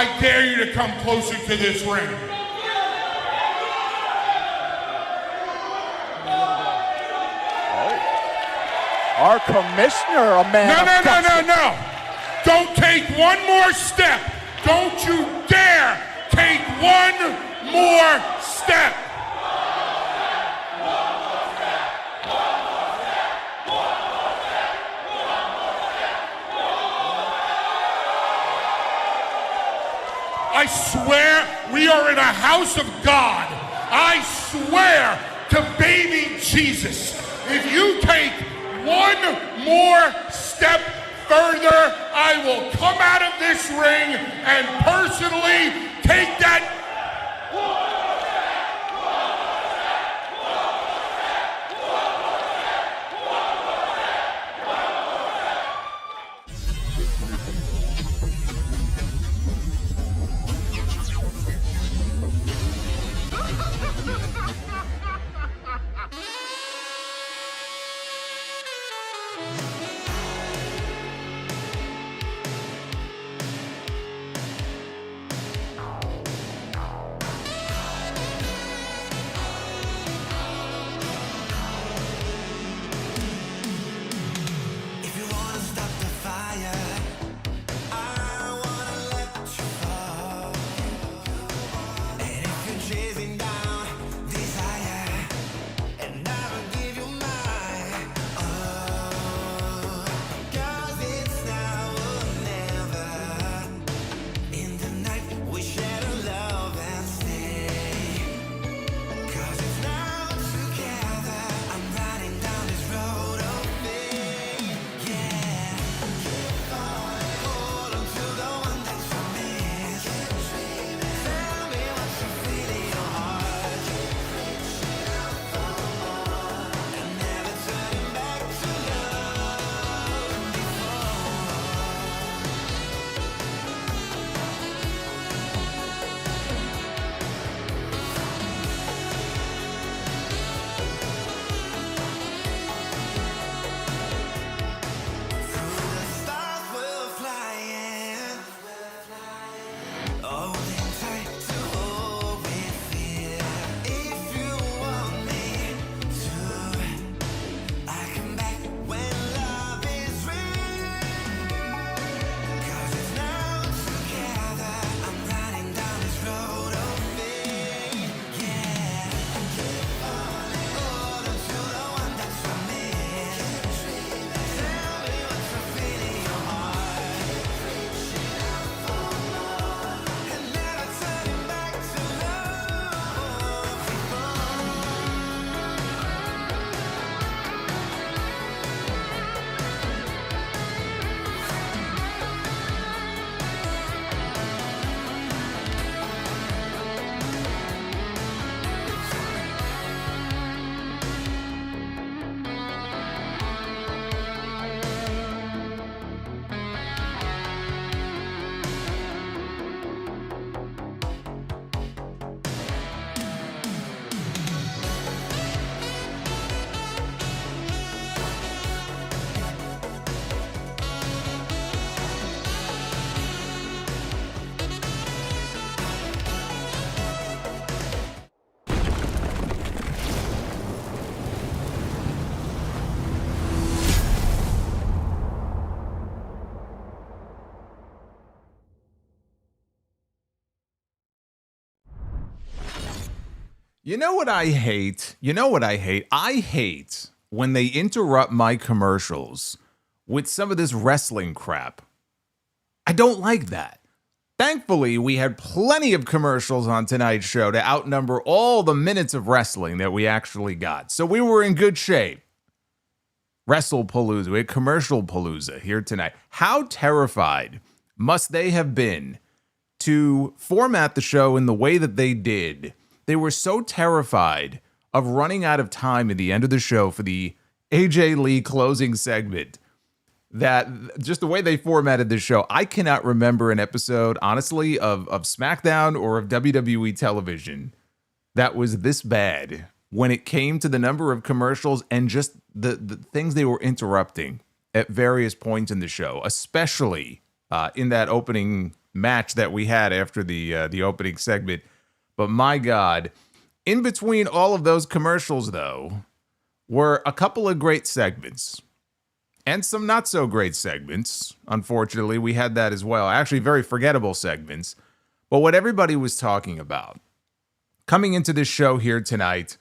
I dare you to come closer to this ring. Our commissioner, a man of guts. No. Don't take one more step. Don't you dare take one more step. I swear we are in a house of God. I swear to baby Jesus, if you take one more step further, I will come out of this ring and personally take that. You know what I hate? I hate when they interrupt my commercials with some of this wrestling crap. I don't like that. Thankfully, we had plenty of commercials on tonight's show to outnumber all the minutes of wrestling that we actually got. So we were in good shape. WrestlePalooza, we had Commercial Palooza here tonight. How terrified must they have been to format the show in the way that they did? They were so terrified of running out of time at the end of the show for the AJ Lee closing segment that just the way they formatted the show, I cannot remember an episode, honestly, of SmackDown or of WWE television that was this bad when it came to the number of commercials and just the things they were interrupting at various points in the show, especially in that opening match that we had after the opening segment. But my God, in between all of those commercials, though, were a couple of great segments and some not so great segments. Unfortunately, we had that as well. Actually, very forgettable segments. But what everybody was talking about coming into this show here tonight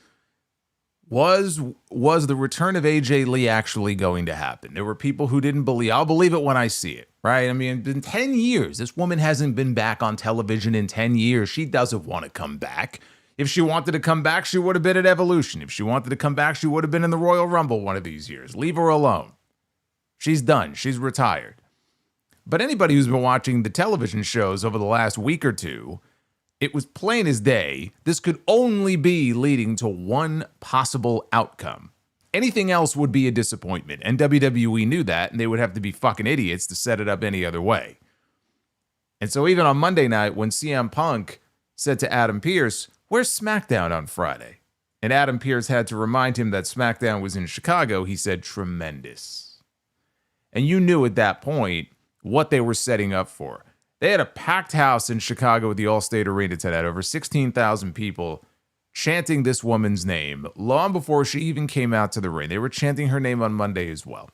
was the return of AJ Lee actually going to happen? There were people who didn't believe. I'll believe it when I see it, right? I mean, it's been 10 years. This woman hasn't been back on television in 10 years. She doesn't want to come back. If she wanted to come back, she would have been at Evolution. If she wanted to come back, she would have been in the Royal Rumble one of these years. Leave her alone. She's done. She's retired. But anybody who's been watching the television shows over the last week or two, it was plain as day, this could only be leading to one possible outcome. Anything else would be a disappointment, and WWE knew that, and they would have to be fucking idiots to set it up any other way. And so even on Monday night, when CM Punk said to Adam Pearce, "Where's SmackDown on Friday?" and Adam Pearce had to remind him that SmackDown was in Chicago, he said, "Tremendous." And you knew at that point what they were setting up for. They had a packed house in Chicago at the Allstate Arena tonight, over 16,000 people chanting this woman's name long before she even came out to the ring. They were chanting her name on Monday as well.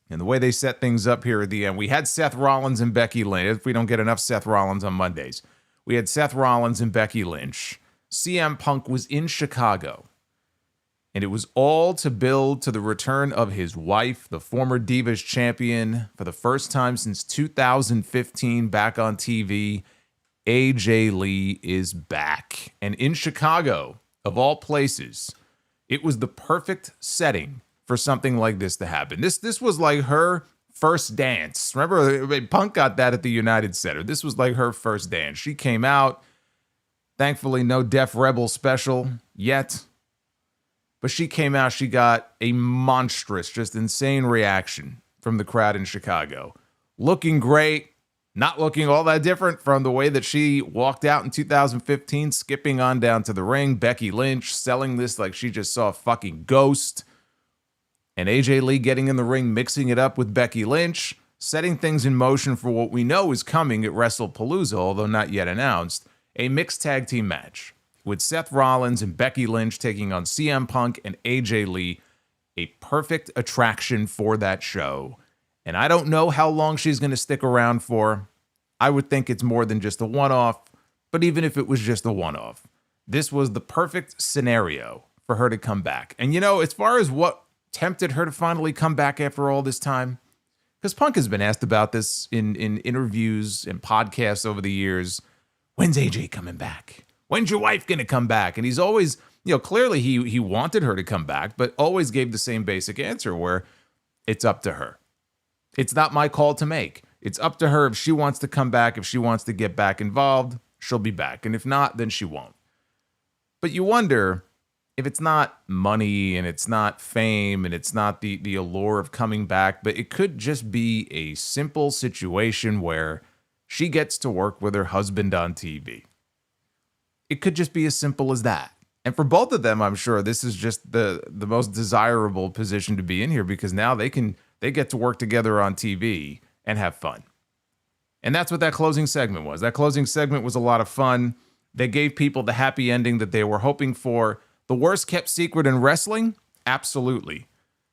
And the way they set things up here at the end, we had Seth Rollins and Becky Lynch. If we don't get enough Seth Rollins on Mondays, we had Seth Rollins and Becky Lynch. CM Punk was in Chicago. And it was all to build to the return of his wife, the former Divas champion, for the first time since 2015 back on TV. AJ Lee is back. And in Chicago, of all places, it was the perfect setting for something like this to happen. This was like her first dance. Remember, Punk got that at the United Center. This was like her first dance. She came out. Thankfully, no Def Rebel special yet. But she came out, she got a monstrous, just insane reaction from the crowd in Chicago. Looking great, not looking all that different from the way that she walked out in 2015, skipping on down to the ring. Becky Lynch selling this like she just saw a fucking ghost. And AJ Lee getting in the ring, mixing it up with Becky Lynch, setting things in motion for what we know is coming at WrestlePalooza, although not yet announced, a mixed tag team match with Seth Rollins and Becky Lynch taking on CM Punk and AJ Lee, a perfect attraction for that show. And I don't know how long she's going to stick around for. I would think it's more than just a one-off, but even if it was just a one-off, this was the perfect scenario for her to come back. And you know, as far as what tempted her to finally come back after all this time, because Punk has been asked about this in interviews and podcasts over the years, when's AJ coming back? When's your wife going to come back? And he's always, you know, clearly he wanted her to come back, but always gave the same basic answer where it's up to her. It's not my call to make. It's up to her. If she wants to come back, if she wants to get back involved, she'll be back. And if not, then she won't. But you wonder if it's not money and it's not fame and it's not the allure of coming back, but it could just be a simple situation where she gets to work with her husband on TV. It could just be as simple as that. And for both of them, I'm sure this is just the most desirable position to be in here, because now they get to work together on TV and have fun. And that's what that closing segment was. That closing segment was a lot of fun. They gave people the happy ending that they were hoping for. The worst kept secret in wrestling? Absolutely.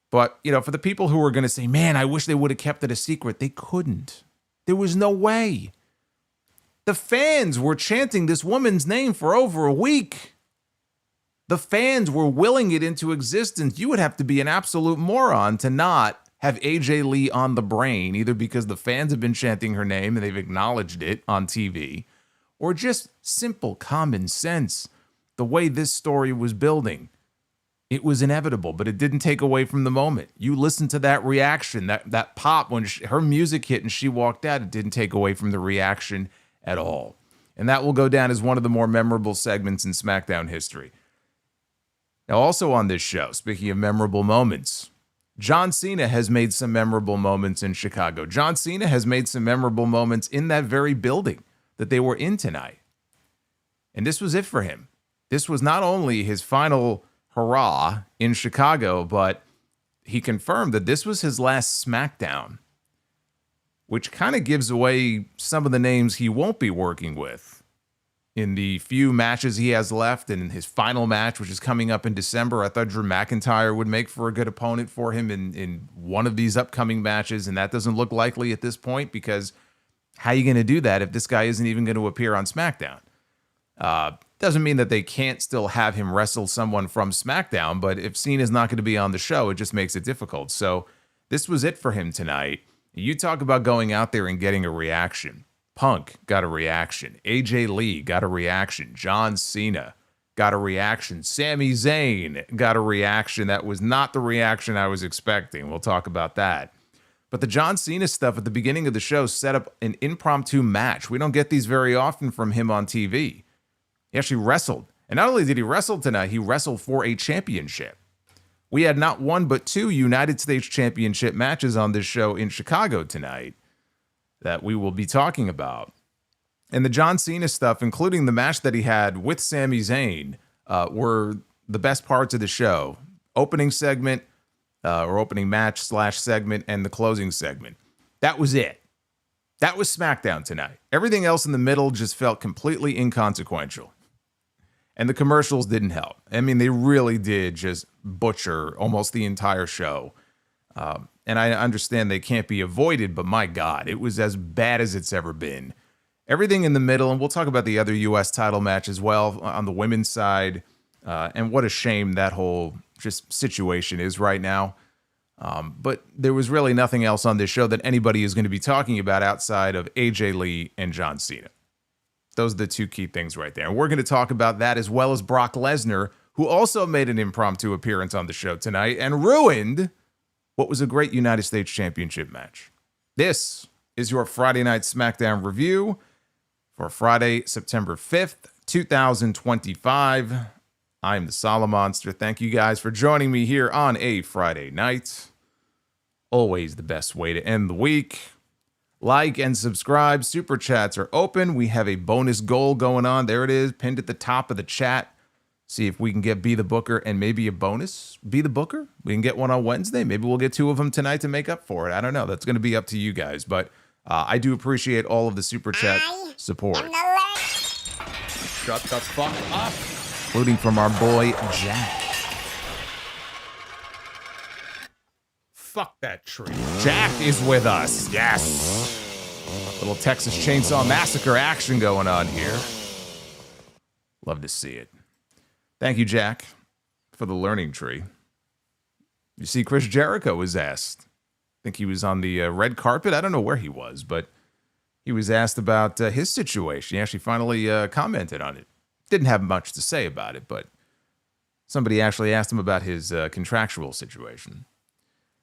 But, you know, for the people who were going to say, man, I wish they would have kept it a secret, they couldn't. There was no way. The fans were chanting this woman's name for over a week. The fans were willing it into existence. You would have to be an absolute moron to not have AJ Lee on the brain, either because the fans have been chanting her name and they've acknowledged it on TV, or just simple common sense, the way this story was building. It was inevitable, but it didn't take away from the moment. You listen to that reaction, that pop when her music hit and she walked out, it didn't take away from the reaction at all. And that will go down as one of the more memorable segments in SmackDown history. Now, also on this show, speaking of memorable moments, John Cena has made some memorable moments in Chicago. John Cena has made some memorable moments in that very building that they were in tonight. And this was it for him. This was not only his final hurrah in Chicago, but he confirmed that this was his last SmackDown. which kind of gives away some of the names he won't be working with in the few matches he has left. And in his final match, which is coming up in December, I thought Drew McIntyre would make for a good opponent for him in one of these upcoming matches, and that doesn't look likely at this point, because how are you going to do that if this guy isn't even going to appear on SmackDown? Doesn't mean that they can't still have him wrestle someone from SmackDown, but if Cena's not going to be on the show, it just makes it difficult. So this was it for him tonight. You talk about going out there and getting a reaction. Punk got a reaction. AJ Lee got a reaction. John Cena got a reaction. Sami Zayn got a reaction that was not the reaction I was expecting. We'll talk about that. But the John Cena stuff at the beginning of the show set up an impromptu match. We don't get these very often from him on TV. He actually wrestled. And not only did he wrestle tonight, he wrestled for a championship. We had not one but two United States Championship matches on this show in Chicago tonight that we will be talking about. And the John Cena stuff, including the match that he had with Sami Zayn, were the best parts of the show. Opening segment, or opening match / segment, and the closing segment. That was it. That was SmackDown tonight. Everything else in the middle just felt completely inconsequential. And the commercials didn't help. I mean, they really did just butcher almost the entire show. And I understand they can't be avoided, but my God, it was as bad as it's ever been. Everything in the middle, and we'll talk about the other U.S. title match as well on the women's side, and what a shame that whole just situation is right now. But there was really nothing else on this show that anybody is going to be talking about outside of AJ Lee and John Cena. Those are the two key things right there. And we're going to talk about that, as well as Brock Lesnar, who also made an impromptu appearance on the show tonight and ruined what was a great United States Championship match. This is your Friday Night SmackDown review for Friday, September 5th, 2025. I'm the Solomonster. Thank you guys for joining me here on a Friday night. Always the best way to end the week. Like and subscribe. Super chats are open. We have a bonus goal going on. There it is, pinned at the top of the chat. See if we can get Be the Booker and maybe a bonus Be the Booker. We can get one on Wednesday. Maybe we'll get two of them tonight to make up for it. I don't know. That's going to be up to you guys. But I do appreciate all of the super chat support. Shut the fuck up. Including from our boy, Jack. Fuck that tree. Jack is with us. Yes. Little Texas Chainsaw Massacre action going on here. Love to see it. Thank you, Jack, for the learning tree. You see, Chris Jericho was asked. I think he was on the red carpet. I don't know where he was, but he was asked about his situation. He actually finally commented on it. Didn't have much to say about it, but somebody actually asked him about his contractual situation.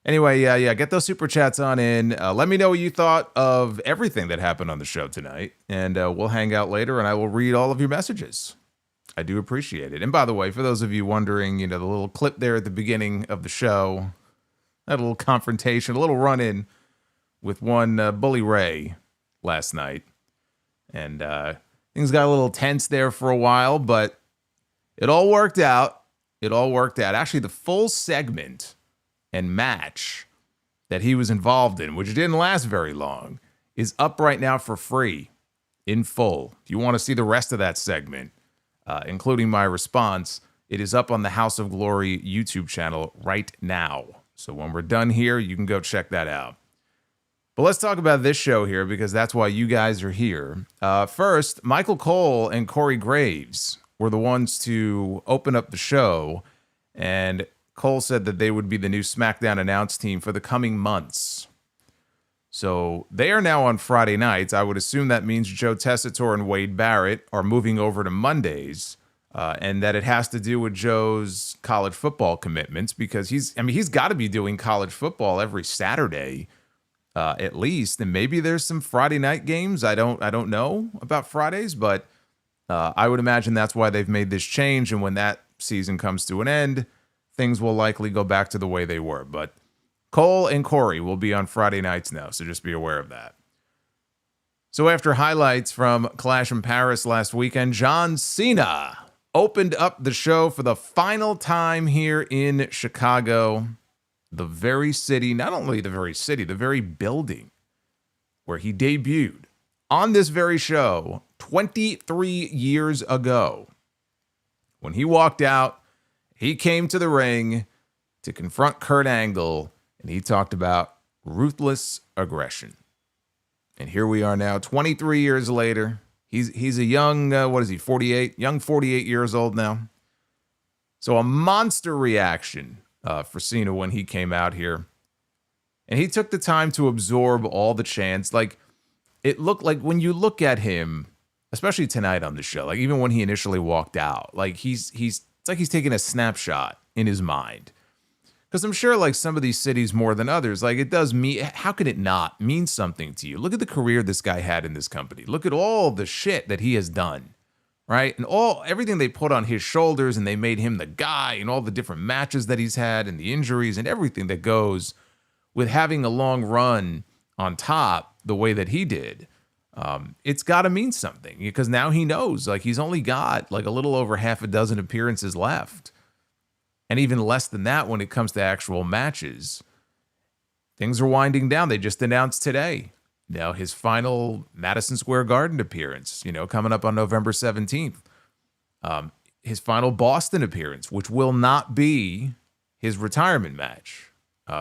Anyway, yeah, get those super chats on in. Let me know what you thought of everything that happened on the show tonight, and we'll hang out later, and I will read all of your messages. I do appreciate it. And by the way, for those of you wondering, the little clip there at the beginning of the show, that little confrontation, a little run-in with one Bully Ray last night. And things got a little tense there for a while, but it all worked out. It all worked out. Actually, the full segment and match that he was involved in, which didn't last very long, is up right now for free in full. If you want to see the rest of that segment, including my response, it is up on the House of Glory YouTube channel right now. So when we're done here, you can go check that out. But let's talk about this show here, because that's why you guys are here. First, Michael Cole and Corey Graves were the ones to open up the show, and Cole said that they would be the new SmackDown announce team for the coming months. So they are now on Friday nights. I would assume that means Joe Tessitore and Wade Barrett are moving over to Mondays, and that it has to do with Joe's college football commitments, because he's got to be doing college football every Saturday, at least, and maybe there's some Friday night games. I don't know about Fridays, but I would imagine that's why they've made this change. And when that season comes to an end, things will likely go back to the way they were. But Cole and Corey will be on Friday nights now, so just be aware of that. So after highlights from Clash in Paris last weekend, John Cena opened up the show for the final time here in Chicago. The very city, not only the very city, the very building where he debuted on this very show 23 years ago. When he walked out, he came to the ring to confront Kurt Angle, and he talked about ruthless aggression. And here we are now, 23 years later. He's a young, 48? Young 48 years old now. So a monster reaction for Cena when he came out here. And he took the time to absorb all the chants. Like, it looked like when you look at him, especially tonight on the show, like even when he initially walked out, like it's like he's taking a snapshot in his mind. Because I'm sure like some of these cities more than others, like it does mean, how could it not mean something to you? Look at the career this guy had in this company. Look at all the shit that he has done, right? And everything they put on his shoulders, and they made him the guy, and all the different matches that he's had, and the injuries and everything that goes with having a long run on top the way that he did. It's got to mean something, because now he knows, like, he's only got like a little over half a dozen appearances left. And even less than that when it comes to actual matches. Things are winding down. They just announced today, his final Madison Square Garden appearance, coming up on November 17th. His final Boston appearance, which will not be his retirement match,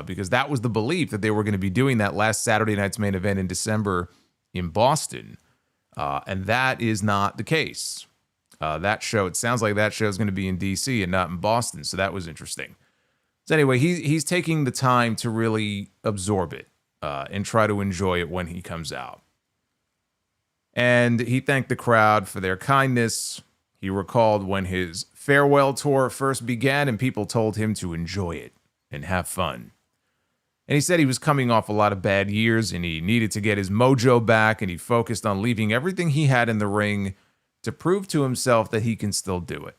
because that was the belief that they were going to be doing that last Saturday night's main event in December in Boston. And that is not the case. That show, it sounds like that show is going to be in DC and not in Boston. So that was interesting. So anyway, he's taking the time to really absorb it and try to enjoy it when he comes out. And he thanked the crowd for their kindness. He recalled when his farewell tour first began and people told him to enjoy it and have fun. And he said he was coming off a lot of bad years and he needed to get his mojo back, and he focused on leaving everything he had in the ring to prove to himself that he can still do it.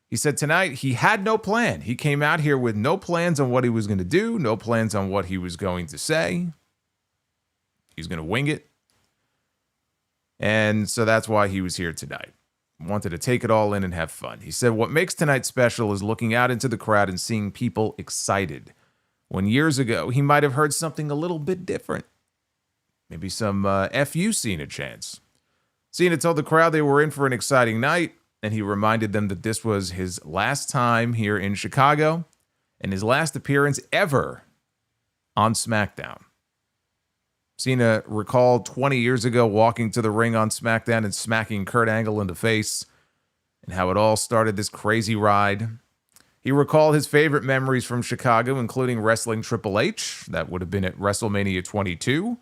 He said tonight he had no plan. He came out here with no plans on what he was going to do, no plans on what he was going to say. He's going to wing it. And so that's why he was here tonight. Wanted to take it all in and have fun. He said what makes tonight special is looking out into the crowd and seeing people excited. When years ago, he might have heard something a little bit different. Maybe some FU Cena chants. Cena told the crowd they were in for an exciting night, and he reminded them that this was his last time here in Chicago and his last appearance ever on SmackDown. Cena recalled 20 years ago walking to the ring on SmackDown and smacking Kurt Angle in the face, and how it all started this crazy ride. He recalled his favorite memories from Chicago, including wrestling Triple H. That would have been at WrestleMania 22.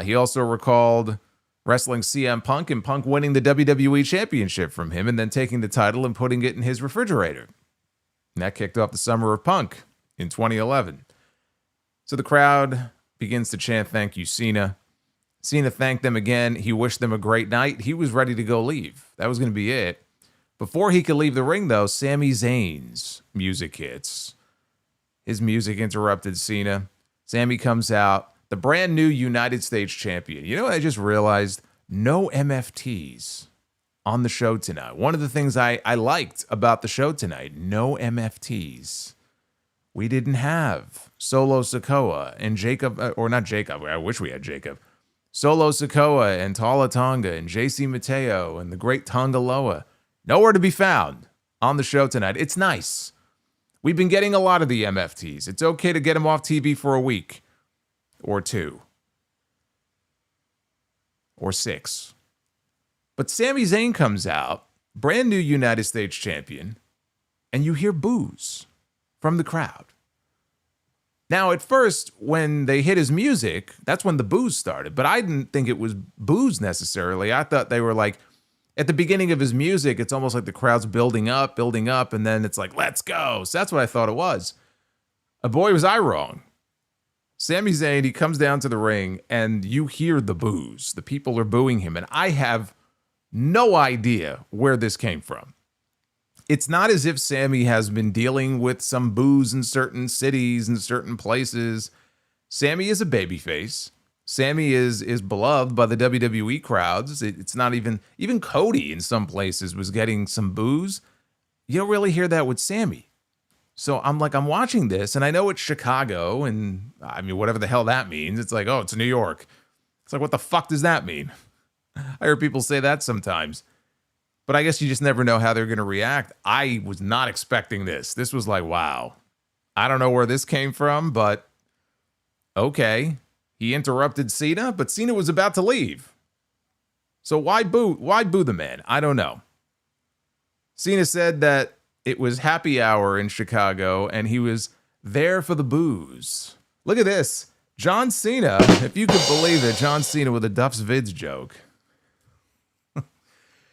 He also recalled wrestling CM Punk and Punk winning the WWE Championship from him and then taking the title and putting it in his refrigerator. And that kicked off the summer of Punk in 2011. So the crowd begins to chant, "Thank you, Cena." Cena thanked them again. He wished them a great night. He was ready to go leave. That was going to be it. Before he could leave the ring, though, Sami Zayn's music hits. His music interrupted Cena. Sami comes out, the brand new United States champion. You know what I just realized? No MFTs on the show tonight. One of the things I liked about the show tonight, no MFTs. We didn't have Solo Sikoa and Jacob, or not Jacob, I wish we had Jacob. Solo Sikoa and Tala Tonga and JC Mateo and the great Tonga Loa. Nowhere to be found on the show tonight. It's nice. We've been getting a lot of the MFTs. It's okay to get them off TV for a week or 2 or 6. But Sami Zayn comes out, brand new United States champion, and you hear boos from the crowd. Now, at first, when they hit his music, that's when the boos started. But I didn't think it was boos necessarily. I thought they were like, at the beginning of his music, it's almost like the crowd's building up, and then it's like, let's go. So that's what I thought it was. Boy, was I wrong. Sami Zayn, he comes down to the ring, and you hear the boos. The people are booing him, and I have no idea where this came from. It's not as if Sami has been dealing with some boos in certain cities and certain places. Sami is a babyface. Sami is beloved by the WWE crowds. It's not even Cody in some places was getting some boos. You don't really hear that with Sami. So I'm watching this, and I know it's Chicago, and I mean, whatever the hell that means. It's like, oh, it's New York. It's like, what the fuck does that mean? I hear people say that sometimes. But I guess you just never know how they're going to react. I was not expecting this. This was like, wow. I don't know where this came from, but okay. He interrupted Cena, but Cena was about to leave. So why boo? Why boo the man? I don't know. Cena said that it was happy hour in Chicago and he was there for the booze. Look at this. John Cena, if you could believe it, John Cena with a Duff's Vids joke.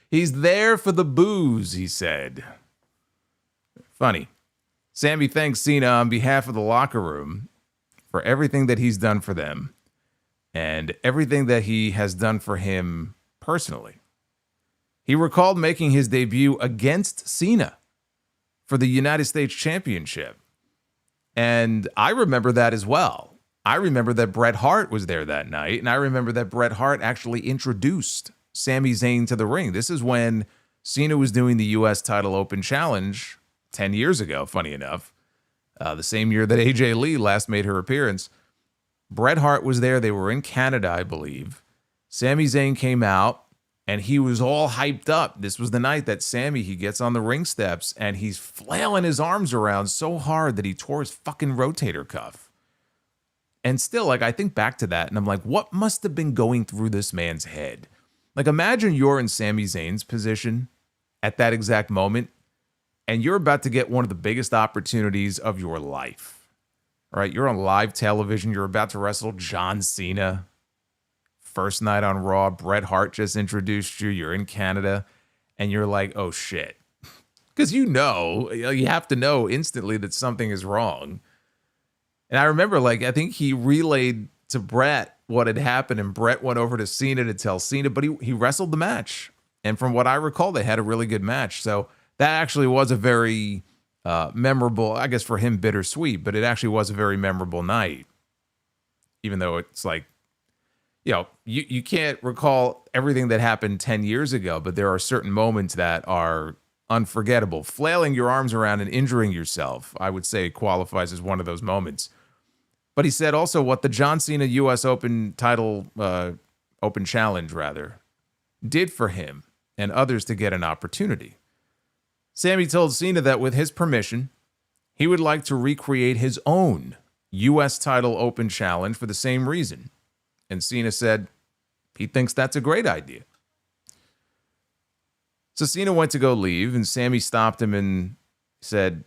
He's there for the booze, he said. Funny. Sammy thanks Cena on behalf of the locker room for everything that he's done for them and everything that he has done for him personally. He recalled making his debut against Cena for the United States Championship. And I remember that as well. I remember that Bret Hart was there that night, and I remember that Bret Hart actually introduced Sami Zayn to the ring. This is when Cena was doing the U.S. title open challenge 10 years ago, funny enough. The same year that AJ Lee last made her appearance. Bret Hart was there. They were in Canada, I believe. Sami Zayn came out, and he was all hyped up. This was the night that he gets on the ring steps, and he's flailing his arms around so hard that he tore his fucking rotator cuff. And still, like, I think back to that, and I'm like, what must have been going through this man's head? Like, imagine you're in Sami Zayn's position at that exact moment, and you're about to get one of the biggest opportunities of your life. All right, you're on live television. You're about to wrestle John Cena. First night on Raw, Bret Hart just introduced you. You're in Canada, and you're like, oh, shit. Because you have to know instantly that something is wrong. And I remember, like, I think he relayed to Bret what had happened, and Bret went over to Cena to tell Cena, but he wrestled the match. And from what I recall, they had a really good match. So that actually was a very memorable, I guess for him, bittersweet, but it actually was a very memorable night. Even though it's like, you can't recall everything that happened 10 years ago, but there are certain moments that are unforgettable. Flailing your arms around and injuring yourself, I would say, qualifies as one of those moments. But he said also what the John Cena U.S. Open title, Open Challenge, rather, did for him and others to get an opportunity. Sammy told Cena that with his permission, he would like to recreate his own U.S. title Open Challenge for the same reason. And Cena said he thinks that's a great idea. So Cena went to go leave, and Sammy stopped him and said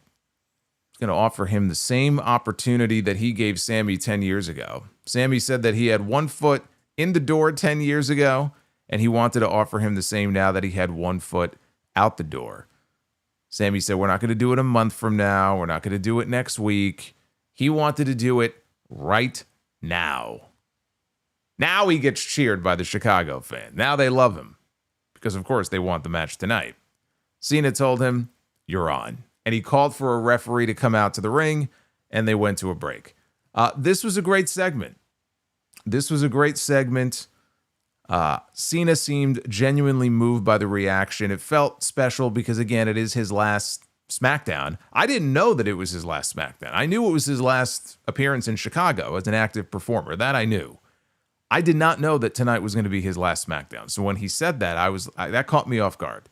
he's going to offer him the same opportunity that he gave Sammy 10 years ago. Sammy said that he had one foot in the door 10 years ago, and he wanted to offer him the same now that he had one foot out the door. Sammy said, we're not going to do it a month from now. We're not going to do it next week. He wanted to do it right now. Now he gets cheered by the Chicago fan. Now they love him. Because, of course, they want the match tonight. Cena told him, you're on. And he called for a referee to come out to the ring, and they went to a break. This was a great segment. Cena seemed genuinely moved by the reaction. It felt special because, again, it is his last SmackDown. I didn't know that it was his last SmackDown. I knew it was his last appearance in Chicago as an active performer. That I knew. I did not know that tonight was going to be his last SmackDown. So when he said that, that caught me off guard.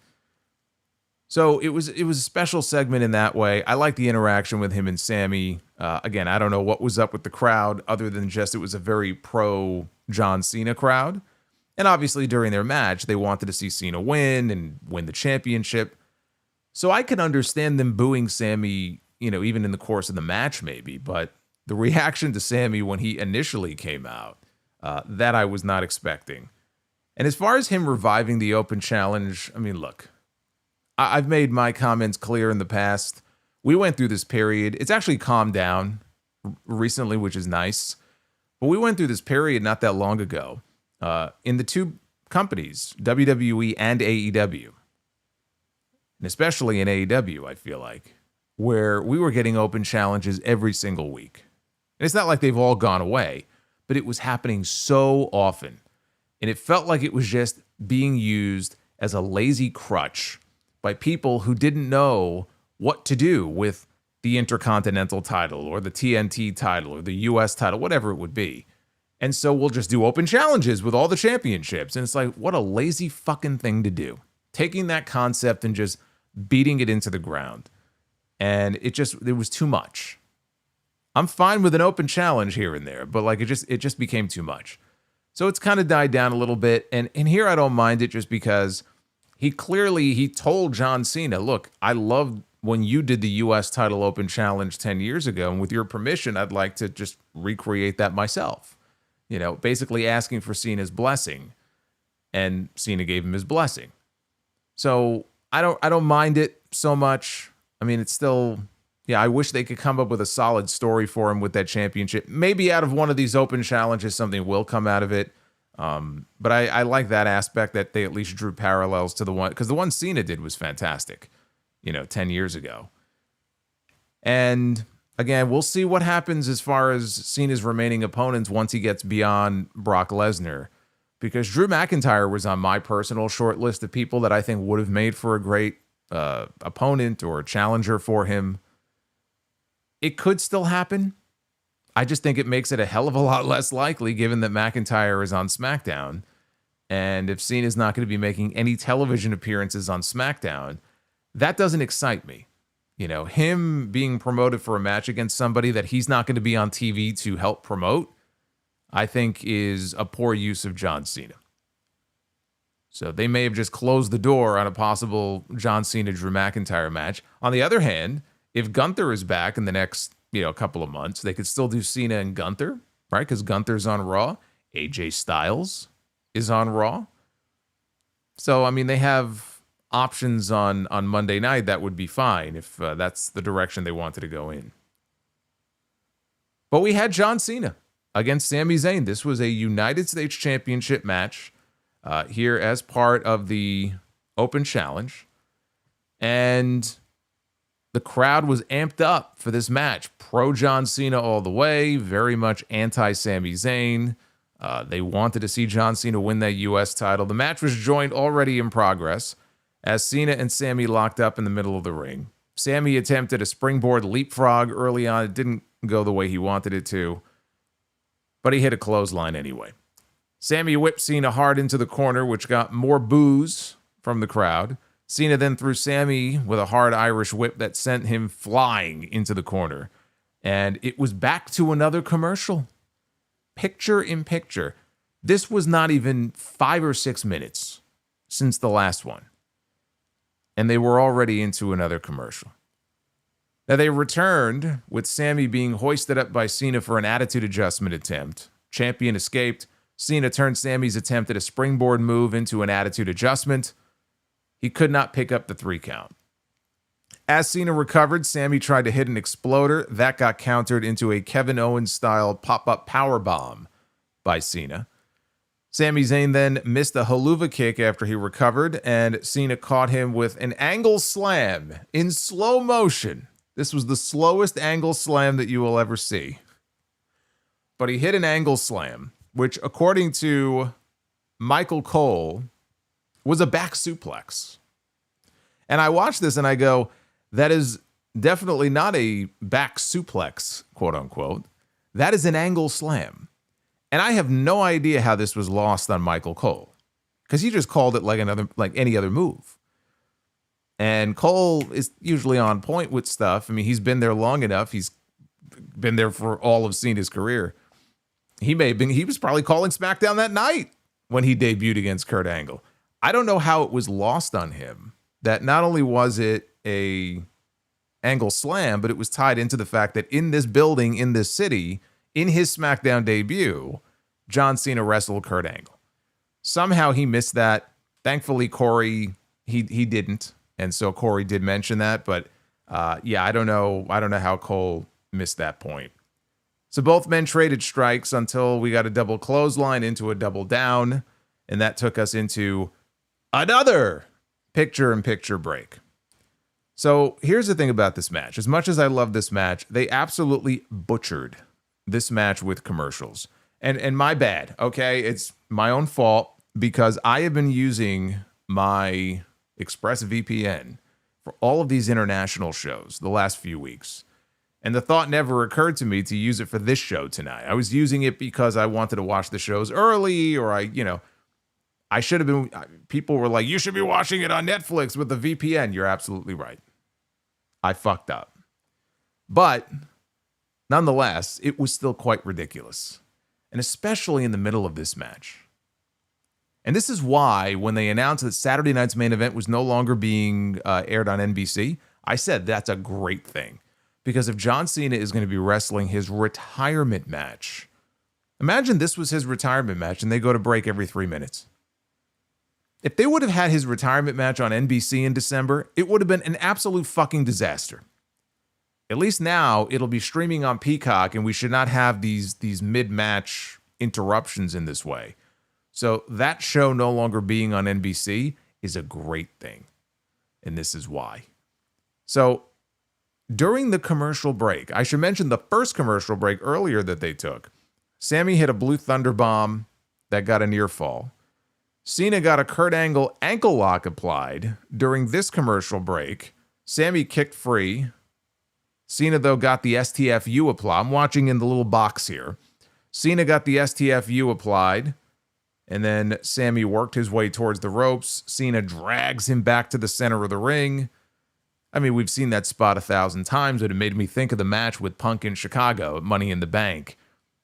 So it was a special segment in that way. I like the interaction with him and Sammy. Again, I don't know what was up with the crowd other than just it was a very pro John Cena crowd. And obviously during their match, they wanted to see Cena win and win the championship. So I could understand them booing Sammy, even in the course of the match maybe. But the reaction to Sammy when he initially came out, that I was not expecting. And as far as him reviving the Open Challenge, I mean, look, I've made my comments clear in the past. We went through this period. It's actually calmed down recently, which is nice. But we went through this period not that long ago in the two companies, WWE and AEW. And especially in AEW, I feel like, where we were getting open challenges every single week. And it's not like they've all gone away, but it was happening so often. And it felt like it was just being used as a lazy crutch by people who didn't know what to do with the Intercontinental title or the TNT title or the US title, whatever it would be. And so we'll just do open challenges with all the championships. And it's like, what a lazy fucking thing to do. Taking that concept and just beating it into the ground. And it was too much. I'm fine with an open challenge here and there, but like it just became too much. So it's kind of died down a little bit. And here I don't mind it just because he told John Cena, look, I loved when you did the US title open challenge 10 years ago. And with your permission, I'd like to just recreate that myself. You know, basically asking for Cena's blessing. And Cena gave him his blessing. So I don't mind it so much. I mean, it's still, yeah, I wish they could come up with a solid story for him with that championship. Maybe out of one of these open challenges, something will come out of it. But I like that aspect that they at least drew parallels to the one, because the one Cena did was fantastic, 10 years ago. And again, we'll see what happens as far as Cena's remaining opponents once he gets beyond Brock Lesnar. Because Drew McIntyre was on my personal short list of people that I think would have made for a great opponent or challenger for him. It could still happen. I just think it makes it a hell of a lot less likely given that McIntyre is on SmackDown. And if Cena's not going to be making any television appearances on SmackDown, that doesn't excite me. Him being promoted for a match against somebody that he's not going to be on TV to help promote, I think is a poor use of John Cena. So they may have just closed the door on a possible John Cena-Drew McIntyre match. On the other hand, if Gunther is back in the next, couple of months, they could still do Cena and Gunther, right? Because Gunther's on Raw. AJ Styles is on Raw. So, I mean, they have options on Monday night that would be fine if that's the direction they wanted to go in. But we had John Cena against Sami Zayn. This was a United States Championship match here as part of the Open Challenge. And the crowd was amped up for this match. Pro John Cena all the way, very much anti-Sami Zayn. They wanted to see John Cena win that U.S. title. The match was joined already in progress as Cena and Sami locked up in the middle of the ring. Sami attempted a springboard leapfrog early on. It didn't go the way he wanted it to, but he hit a clothesline anyway. Sami whipped Cena hard into the corner, which got more boos from the crowd. Cena then threw Sami with a hard Irish whip that sent him flying into the corner. And it was back to another commercial. Picture in picture. This was not even 5 or 6 minutes since the last one. And they were already into another commercial. Now they returned with Sami being hoisted up by Cena for an attitude adjustment attempt. Champion escaped. Cena turned Sami's attempt at a springboard move into an attitude adjustment. He could not pick up the 3 count. As Cena recovered, Sami tried to hit an exploder. That got countered into a Kevin Owens-style pop-up powerbomb by Cena. Sami Zayn then missed a haluva kick after he recovered, and Cena caught him with an angle slam in slow motion. This was the slowest angle slam that you will ever see. But he hit an angle slam, which, according to Michael Cole, was a back suplex. And I watched this and I go, that is definitely not a back suplex, quote unquote. That is an angle slam. And I have no idea how this was lost on Michael Cole, because he just called it like any other move. And Cole is usually on point with stuff. I mean, he's been there long enough. He's been there for all of Cena's career. He was probably calling SmackDown that night when he debuted against Kurt Angle. I don't know how it was lost on him that not only was it a angle slam, but it was tied into the fact that in this building, in this city, in his SmackDown debut, John Cena wrestled Kurt Angle. Somehow he missed that. Thankfully, Corey, he didn't. And so Corey did mention that. But yeah, I don't know how Cole missed that point. So both men traded strikes until we got a double clothesline into a double down. And that took us into another picture-in-picture break. So here's the thing about this match. As much as I love this match, they absolutely butchered this match with commercials. And my bad, okay? It's my own fault because I have been using my ExpressVPN for all of these international shows the last few weeks. And the thought never occurred to me to use it for this show tonight. I was using it because I wanted to watch the shows early, or I should have been. People were like, you should be watching it on Netflix with the VPN. You're absolutely right. I fucked up. But nonetheless, it was still quite ridiculous. And especially in the middle of this match. And this is why, when they announced that Saturday night's main event was no longer being aired on NBC, I said that's a great thing. Because if John Cena is going to be wrestling his retirement match, imagine this was his retirement match and they go to break every 3 minutes. If they would have had his retirement match on NBC in December, it would have been an absolute fucking disaster. At least now it'll be streaming on Peacock and we should not have these mid-match interruptions in this way. So that show no longer being on NBC is a great thing. And this is why. So during the commercial break, I should mention the first commercial break earlier that they took. Sammy hit a Blue Thunder Bomb that got a near fall. Cena got a Kurt Angle ankle lock applied during this commercial break. Sammy kicked free. Cena, though, got the STFU applied. I'm watching in the little box here. Cena got the STFU applied. And then Sammy worked his way towards the ropes. Cena drags him back to the center of the ring. I mean, we've seen that spot 1,000 times, but it made me think of the match with Punk in Chicago at Money in the Bank.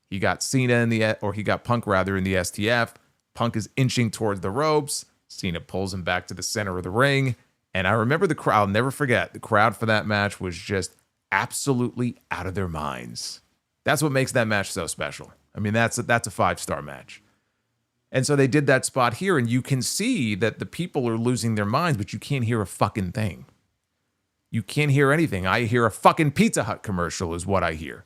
He got he got Punk rather in the STF. Punk is inching towards the ropes. Cena pulls him back to the center of the ring. And I remember the crowd, I'll never forget, the crowd for that match was just absolutely out of their minds. That's what makes that match so special. I mean, that's a 5-star match. And so they did that spot here, and you can see that the people are losing their minds, but you can't hear a fucking thing. You can't hear anything. I hear a fucking Pizza Hut commercial is what I hear.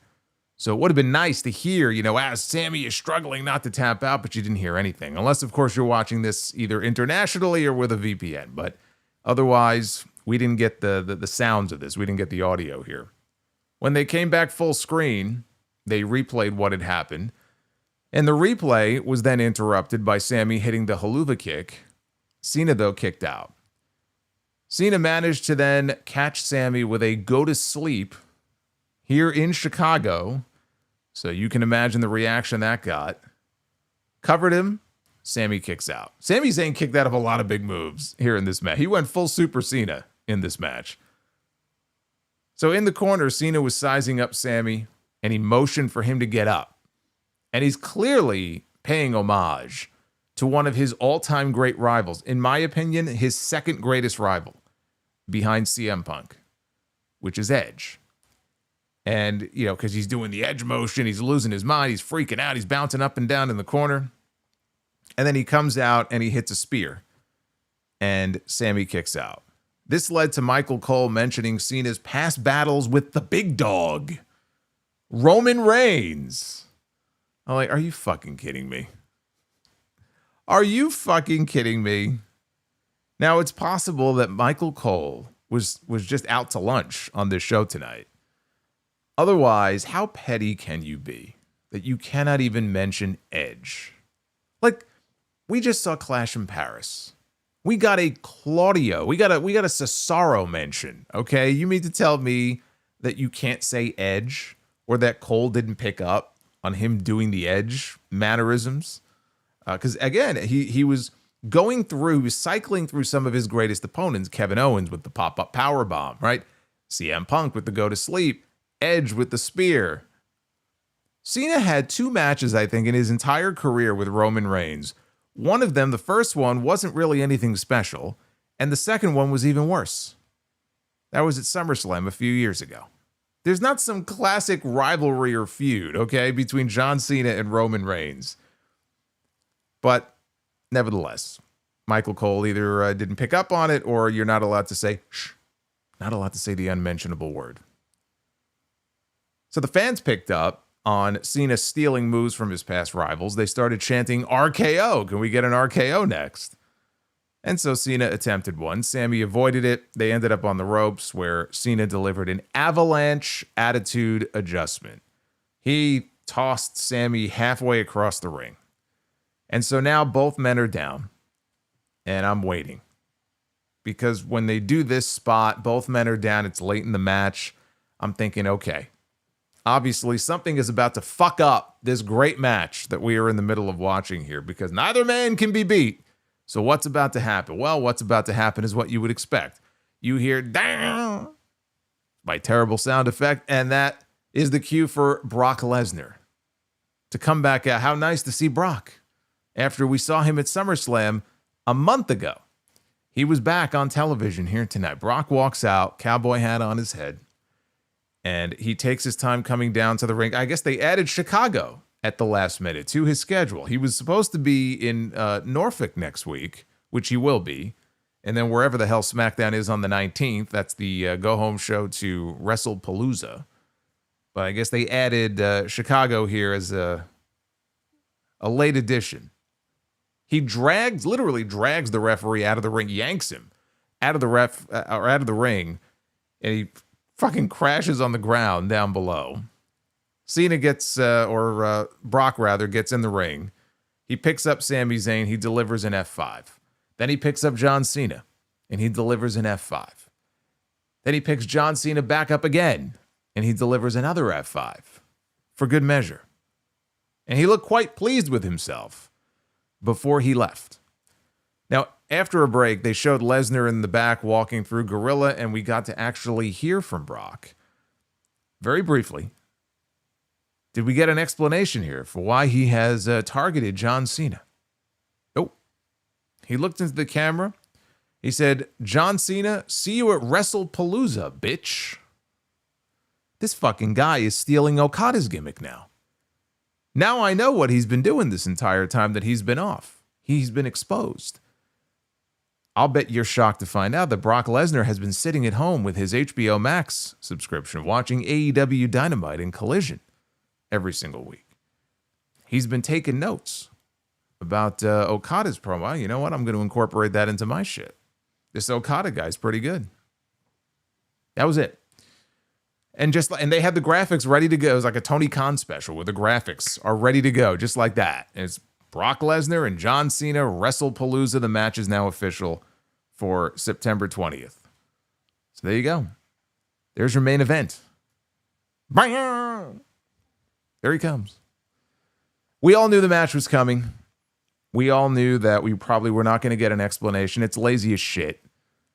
So it would have been nice to hear, as Sammy is struggling not to tap out, but you didn't hear anything. Unless, of course, you're watching this either internationally or with a VPN. But otherwise, we didn't get the sounds of this. We didn't get the audio here. When they came back full screen, they replayed what had happened. And the replay was then interrupted by Sammy hitting the haluva kick. Cena, though, kicked out. Cena managed to then catch Sammy with a go-to-sleep here in Chicago. So you can imagine the reaction that got. Covered him. Sammy kicks out. Sami Zayn kicked out of a lot of big moves here in this match. He went full Super Cena in this match. So in the corner, Cena was sizing up Sammy, and he motioned for him to get up. And he's clearly paying homage to one of his all-time great rivals. In my opinion, his second greatest rival behind CM Punk, which is Edge. And, because he's doing the Edge motion, he's losing his mind, he's freaking out, he's bouncing up and down in the corner. And then he comes out and he hits a spear. And Sammy kicks out. This led to Michael Cole mentioning Cena's past battles with the big dog, Roman Reigns. I'm like, are you fucking kidding me? Are you fucking kidding me? Now, it's possible that Michael Cole was just out to lunch on this show tonight. Otherwise, how petty can you be that you cannot even mention Edge? Like, we just saw Clash in Paris. We got a Claudio. We got a Cesaro mention, okay? You mean to tell me that you can't say Edge or that Cole didn't pick up on him doing the Edge mannerisms? Because, again, he was going through, he was cycling through some of his greatest opponents. Kevin Owens with the pop-up powerbomb, right? CM Punk with the go-to-sleep. Edge with the spear. Cena had 2 matches, I think, in his entire career with Roman Reigns. One of them, the first one, wasn't really anything special, and the second one was even worse. That was at SummerSlam a few years ago. There's not some classic rivalry or feud, okay, between John Cena and Roman Reigns. But nevertheless, Michael Cole either didn't pick up on it, or you're not allowed to say, shh, not allowed to say the unmentionable word. So the fans picked up on Cena stealing moves from his past rivals. They started chanting RKO. Can we get an RKO next? And so Cena attempted one. Sammy avoided it. They ended up on the ropes where Cena delivered an avalanche attitude adjustment. He tossed Sammy halfway across the ring. And so now both men are down. And I'm waiting. Because when they do this spot, both men are down. It's late in the match. I'm thinking, okay, Obviously, something is about to fuck up this great match that we are in the middle of watching here because neither man can be beat. So what's about to happen? Well, what's about to happen is what you would expect. You hear down by terrible sound effect, and that is the cue for Brock Lesnar to come back out. How nice to see Brock after we saw him at SummerSlam a month ago. He was back on television here tonight. Brock walks out, cowboy hat on his head, and he takes his time coming down to the ring. I guess they added Chicago at the last minute to his schedule. He was supposed to be in Norfolk next week, which he will be. And then wherever the hell SmackDown is on the 19th, that's the go-home show to WrestlePalooza. But I guess they added Chicago here as a late addition. He literally drags the referee out of the ring, yanks him out of the out of the ring, and he fucking crashes on the ground down below. Cena Brock rather, gets in the ring. He picks up Sami Zayn. He delivers an F5. Then he picks up John Cena, and he delivers an F5. Then he picks John Cena back up again, and he delivers another F5 for good measure. And he looked quite pleased with himself before he left. Now, after a break, they showed Lesnar in the back walking through Gorilla, and we got to actually hear from Brock very briefly. Did we get an explanation here for why he has targeted John Cena? Nope. He looked into the camera. He said, "John Cena, see you at WrestlePalooza, bitch." This fucking guy is stealing Okada's gimmick now. Now I know what he's been doing this entire time that he's been off. He's been exposed. I'll bet you're shocked to find out that Brock Lesnar has been sitting at home with his HBO Max subscription watching AEW Dynamite and Collision every single week. He's been taking notes about Okada's promo. You know what? I'm going to incorporate that into my shit. This Okada guy's pretty good. That was it. And they had the graphics ready to go. It was like a Tony Khan special where the graphics are ready to go, just like that. And it's Brock Lesnar and John Cena, WrestlePalooza. The match is now official for September 20th. So there you go. There's your main event. Bam! There he comes. We all knew the match was coming. We all knew that we probably were not going to get an explanation. It's lazy as shit,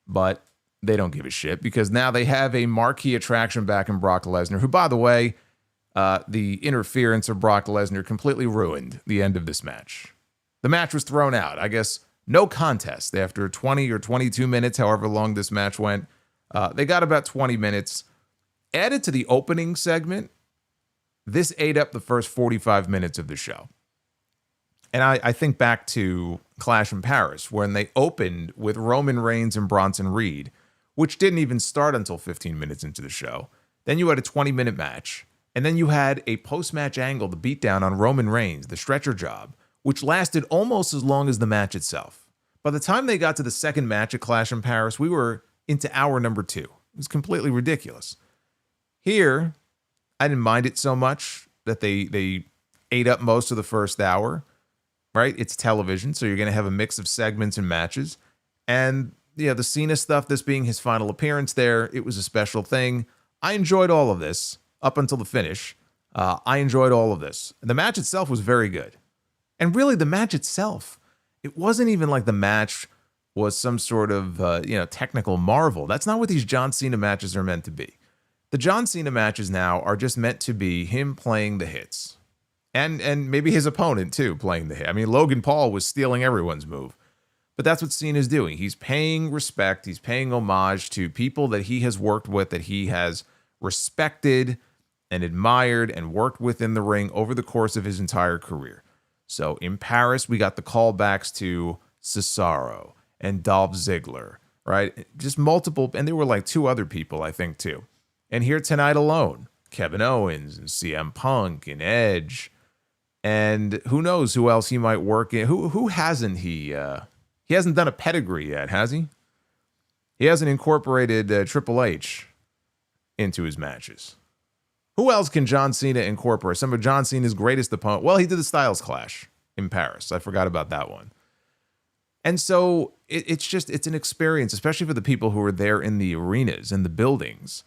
but they don't give a shit because now they have a marquee attraction back in Brock Lesnar, who, by the way, the interference of Brock Lesnar completely ruined the end of this match. The match was thrown out. I guess no contest after 20 or 22 minutes, however long this match went. They got about 20 minutes. Added to the opening segment, this ate up the first 45 minutes of the show. And I think back to Clash in Paris, when they opened with Roman Reigns and Bronson Reed, which didn't even start until 15 minutes into the show. Then you had a 20-minute match. And then you had a post-match angle, the beatdown on Roman Reigns, the stretcher job, which lasted almost as long as the match itself. By the time they got to the second match at Clash in Paris, we were into hour number 2. It was completely ridiculous. Here, I didn't mind it so much that they ate up most of the first hour, right? It's television, so you're going to have a mix of segments and matches. And yeah, the Cena stuff, this being his final appearance there, it was a special thing. I enjoyed all of this up until the finish. I enjoyed all of this. The match itself was very good. And really, the match itself, it wasn't even like the match was some sort of technical marvel. That's not what these John Cena matches are meant to be. The John Cena matches now are just meant to be him playing the hits. And maybe his opponent, too, playing the hit. I mean, Logan Paul was stealing everyone's move. But that's what Cena's doing. He's paying respect. He's paying homage to people that he has worked with, that he has respected and admired and worked with in the ring over the course of his entire career. So in Paris, we got the callbacks to Cesaro and Dolph Ziggler, right? Just multiple, and there were like 2 other people, I think, too. And here tonight alone, Kevin Owens and CM Punk and Edge. And who knows who else he might work in. Who hasn't he hasn't done a pedigree yet, has he? He hasn't incorporated Triple H into his matches. Who else can John Cena incorporate? Some of John Cena's greatest opponent. Well, he did the Styles Clash in Paris. I forgot about that one. And so it's an experience, especially for the people who are there in the arenas and the buildings.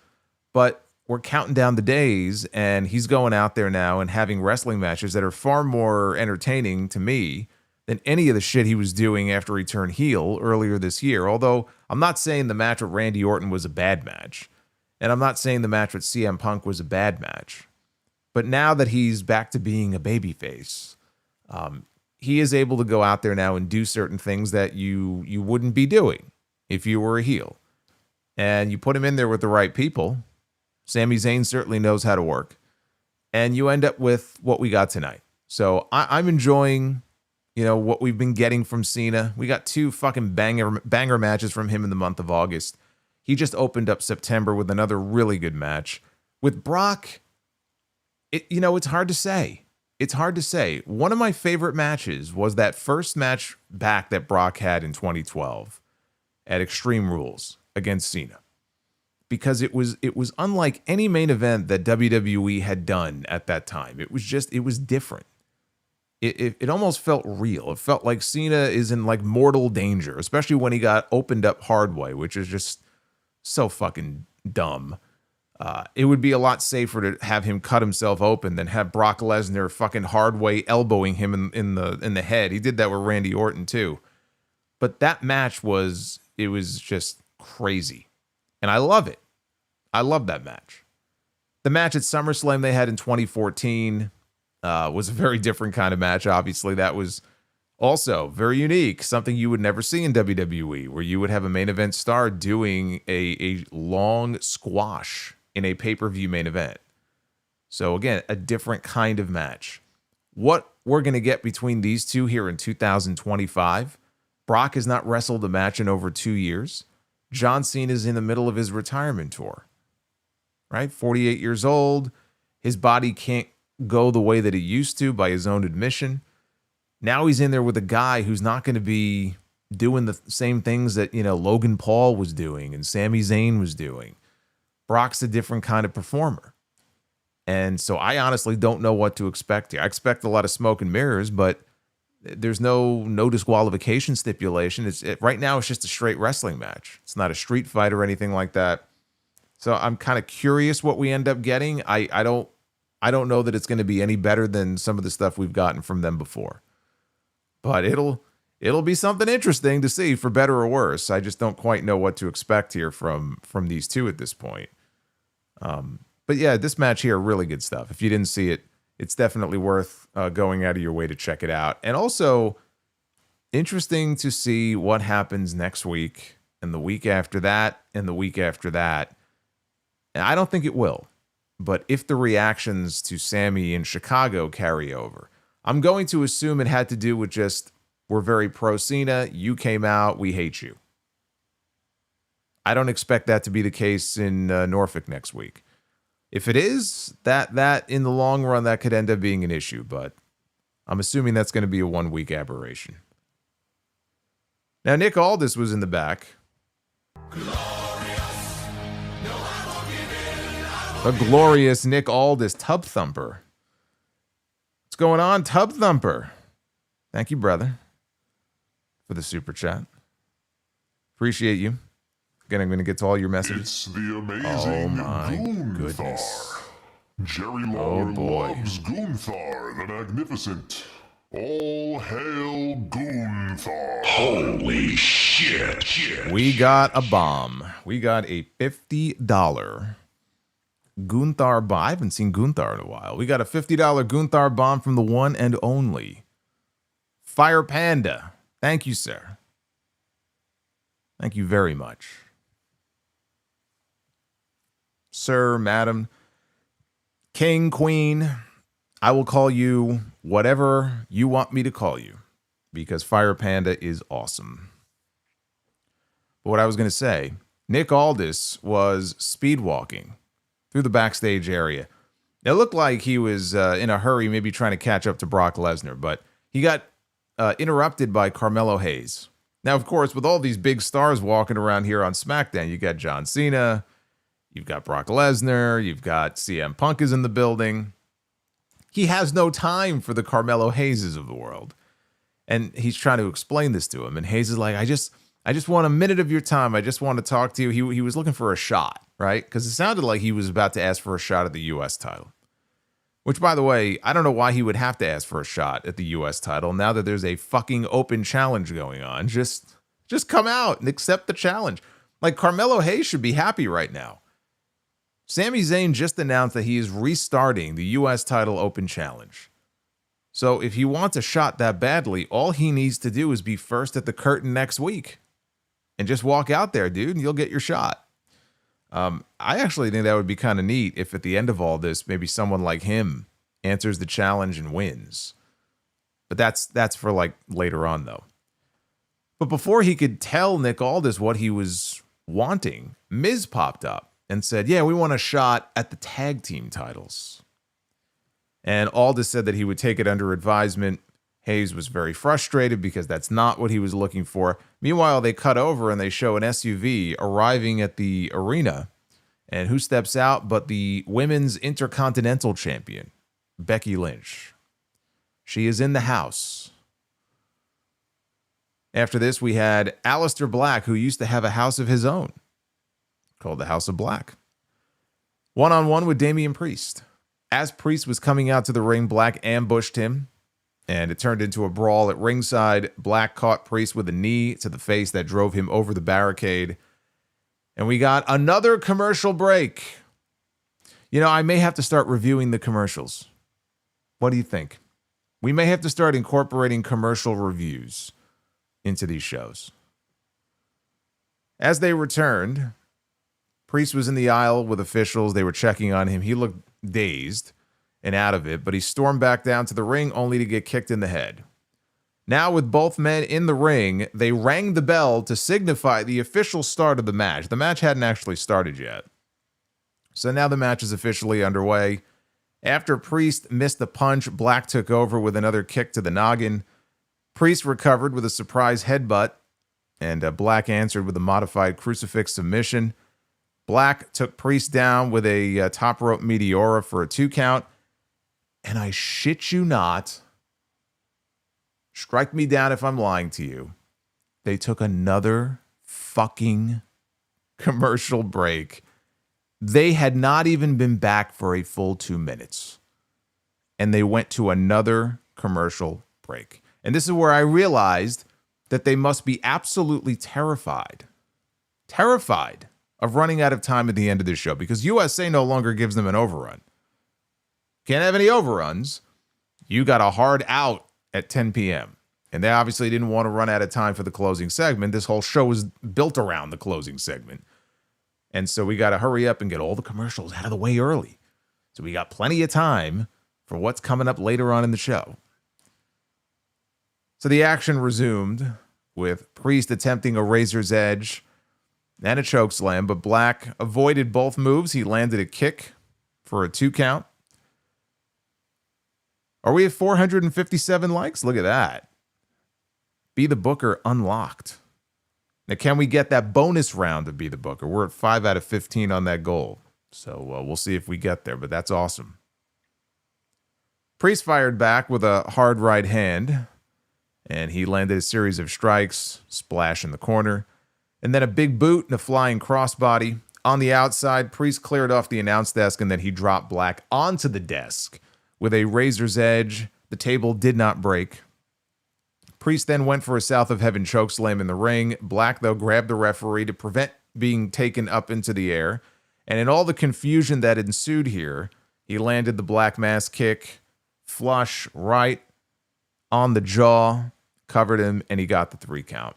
But we're counting down the days, and he's going out there now and having wrestling matches that are far more entertaining to me than any of the shit he was doing after he turned heel earlier this year. Although I'm not saying the match with Randy Orton was a bad match, and I'm not saying the match with CM Punk was a bad match. But now that he's back to being a babyface, he is able to go out there now and do certain things that you wouldn't be doing if you were a heel. And you put him in there with the right people. Sami Zayn certainly knows how to work. And you end up with what we got tonight. So I'm enjoying, what we've been getting from Cena. We got 2 fucking banger matches from him in the month of August. He just opened up September with another really good match. With Brock, it's hard to say. It's hard to say. One of my favorite matches was that first match back that Brock had in 2012 at Extreme Rules against Cena. Because it was unlike any main event that WWE had done at that time. It was different. It almost felt real. It felt like Cena is in like mortal danger, especially when he got opened up hard way, which is just so fucking dumb. It would be a lot safer to have him cut himself open than have Brock Lesnar fucking hard way elbowing him in the head. He did that with Randy Orton too. But that match was just crazy. And I love it. I love that match. The match at SummerSlam they had in 2014 was a very different kind of match. Obviously, that was also very unique, something you would never see in WWE, where you would have a main event star doing a long squash in a pay-per-view main event. So again, a different kind of match. What we're going to get between these two here in 2025, Brock has not wrestled a match in over 2 years. John Cena is in the middle of his retirement tour, right? 48 years old. His body can't go the way that it used to by his own admission. Now he's in there with a guy who's not going to be doing the same things that, Logan Paul was doing and Sami Zayn was doing. Brock's a different kind of performer. And so I honestly don't know what to expect here. I expect a lot of smoke and mirrors, but there's no disqualification stipulation. Right now it's just a straight wrestling match. It's not a street fight or anything like that. So I'm kind of curious what we end up getting. I don't know that it's going to be any better than some of the stuff we've gotten from them before. But it'll be something interesting to see, for better or worse. I just don't quite know what to expect here from these two at this point. But yeah, this match here, really good stuff. If you didn't see it, it's definitely worth going out of your way to check it out. And also, interesting to see what happens next week and the week after that and the week after that. And I don't think it will. But if the reactions to Sammy in Chicago carry over, I'm going to assume it had to do with just, we're very pro Cena, you came out, we hate you. I don't expect that to be the case in Norfolk next week. If it is, that in the long run, that could end up being an issue, but I'm assuming that's going to be a 1 week aberration. Now, Nick Aldis was in the back. The glorious Nick Aldis, Tub Thumper. What's going on, Tub Thumper? Thank you, brother, for the super chat. Appreciate you. Again, I'm going to get to all your messages. It's the amazing Gunther. Jerry Lawler loves Gunther the Magnificent. All hail Gunther. Holy shit. We got a bomb. We got a $50 Gunther bomb. I haven't seen Gunther in a while. We got a $50 Gunther bomb from the one and only Fire Panda. Thank you, sir. Thank you very much. Sir, madam, king, queen, I will call you whatever you want me to call you, because Fire Panda is awesome. But what I was going to say, Nick Aldis was speed walking through the backstage area. It looked like he was in a hurry, maybe trying to catch up to Brock Lesnar, but he got interrupted by Carmelo Hayes. Now, of course, with all these big stars walking around here on SmackDown, you got John Cena, you've got Brock Lesnar, you've got CM Punk is in the building. He has no time for the Carmelo Hayeses of the world. And he's trying to explain this to him. And Hayes is like, I just want a minute of your time. I just want to talk to you. He was looking for a shot, right? Because it sounded like he was about to ask for a shot at the U.S. title. Which, by the way, I don't know why he would have to ask for a shot at the U.S. title now that there's a fucking open challenge going on. Just come out and accept the challenge. Like, Carmelo Hayes should be happy right now. Sami Zayn just announced that he is restarting the U.S. title open challenge. So if he wants a shot that badly, all he needs to do is be first at the curtain next week. And just walk out there, dude, and you'll get your shot. I actually think that would be kind of neat if at the end of all this, maybe someone like him answers the challenge and wins. But that's for like later on, though. But before he could tell Nick Aldis what he was wanting, Miz popped up and said, yeah, we want a shot at the tag team titles. And Aldis said that he would take it under advisement. Hayes was very frustrated because that's not what he was looking for. Meanwhile, they cut over and they show an SUV arriving at the arena. And who steps out but the Women's Intercontinental Champion, Becky Lynch. She is in the house. After this, we had Aleister Black, who used to have a house of his own, called the House of Black. One-on-one with Damian Priest. As Priest was coming out to the ring, Black ambushed him, and it turned into a brawl at ringside. Black caught Priest with a knee to the face that drove him over the barricade. And we got another commercial break. You know, I may have to start reviewing the commercials. What do you think? We may have to start incorporating commercial reviews into these shows. As they returned, Priest was in the aisle with officials. They were checking on him. He looked dazed and out of it, but he stormed back down to the ring only to get kicked in the head. Now, with both men in the ring, they rang the bell to signify the official start of the match. The match hadn't actually started yet. So now the match is officially underway. After Priest missed the punch, Black took over with another kick to the noggin. Priest recovered with a surprise headbutt, and Black answered with a modified crucifix submission. Black took Priest down with a top rope Meteora for a 2 count. And I shit you not, strike me down if I'm lying to you, they took another fucking commercial break. They had not even been back for a full 2 minutes. And they went to another commercial break. And this is where I realized that they must be absolutely terrified of running out of time at the end of this show, because USA no longer gives them an overrun. Can't have any overruns. You got a hard out at 10 p.m. And they obviously didn't want to run out of time for the closing segment. This whole show was built around the closing segment. And so we got to hurry up and get all the commercials out of the way early. So we got plenty of time for what's coming up later on in the show. So the action resumed with Priest attempting a razor's edge and a chokeslam, but Black avoided both moves. He landed a kick for a 2 count. Are we at 457 likes? Look at that. Be the Booker unlocked. Now, can we get that bonus round of Be the Booker? We're at 5 out of 15 on that goal. So we'll see if we get there, but that's awesome. Priest fired back with a hard right hand, and he landed a series of strikes, splash in the corner, and then a big boot and a flying crossbody. On the outside, Priest cleared off the announce desk, and then he dropped Black onto the desk with a razor's edge. The table did not break. Priest then went for a South of Heaven chokeslam in the ring. Black, though, grabbed the referee to prevent being taken up into the air. And in all the confusion that ensued here, he landed the Black Mass kick, flush right on the jaw, covered him, and he got the 3 count.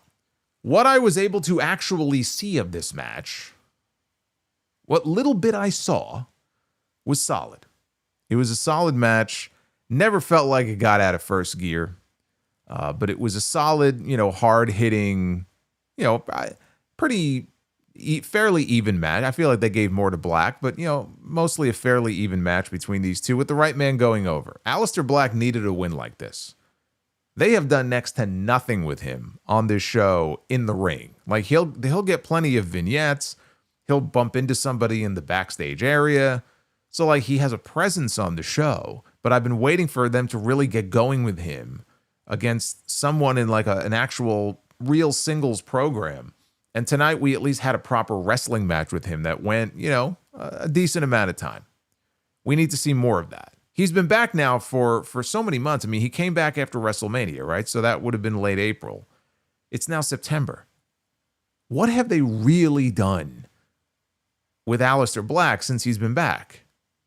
What I was able to actually see of this match, what little bit I saw, was solid. It was a solid match. Never felt like it got out of first gear. But it was a solid, hard-hitting, fairly even match. I feel like they gave more to Black, but, mostly a fairly even match between these two with the right man going over. Aleister Black needed a win like this. They have done next to nothing with him on this show in the ring. Like, he'll get plenty of vignettes. He'll bump into somebody in the backstage area. So, like, he has a presence on the show, but I've been waiting for them to really get going with him against someone in, like, an actual real singles program. And tonight we at least had a proper wrestling match with him that went, a decent amount of time. We need to see more of that. He's been back now for so many months. I mean, he came back after WrestleMania, right? So that would have been late April. It's now September. What have they really done with Aleister Black since he's been back?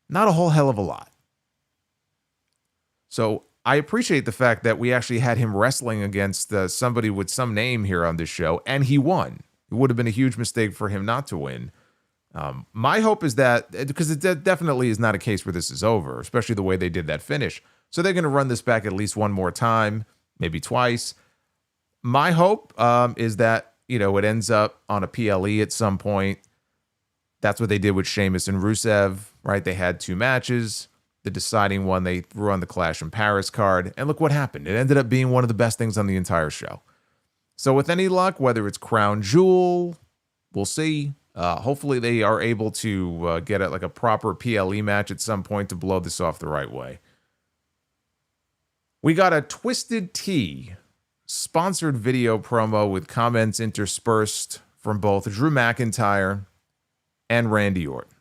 Not a whole hell of a lot. So I appreciate the fact that we actually had him wrestling against somebody with some name here on this show, and he won. It would have been a huge mistake for him not to win. My hope is that, because it definitely is not a case where this is over, especially the way they did that finish. So they're going to run this back at least one more time, maybe twice. My hope is that, it ends up on a PLE at some point. That's what they did with Sheamus and Rusev, right? They had 2 matches. The deciding one, they threw on the Clash in Paris card. And look what happened. It ended up being one of the best things on the entire show. So with any luck, whether it's Crown Jewel, we'll see. Hopefully they are able to get a proper PLE match at some point to blow this off the right way. We got a Twisted Tea sponsored video promo with comments interspersed from both Drew McIntyre and Randy Orton.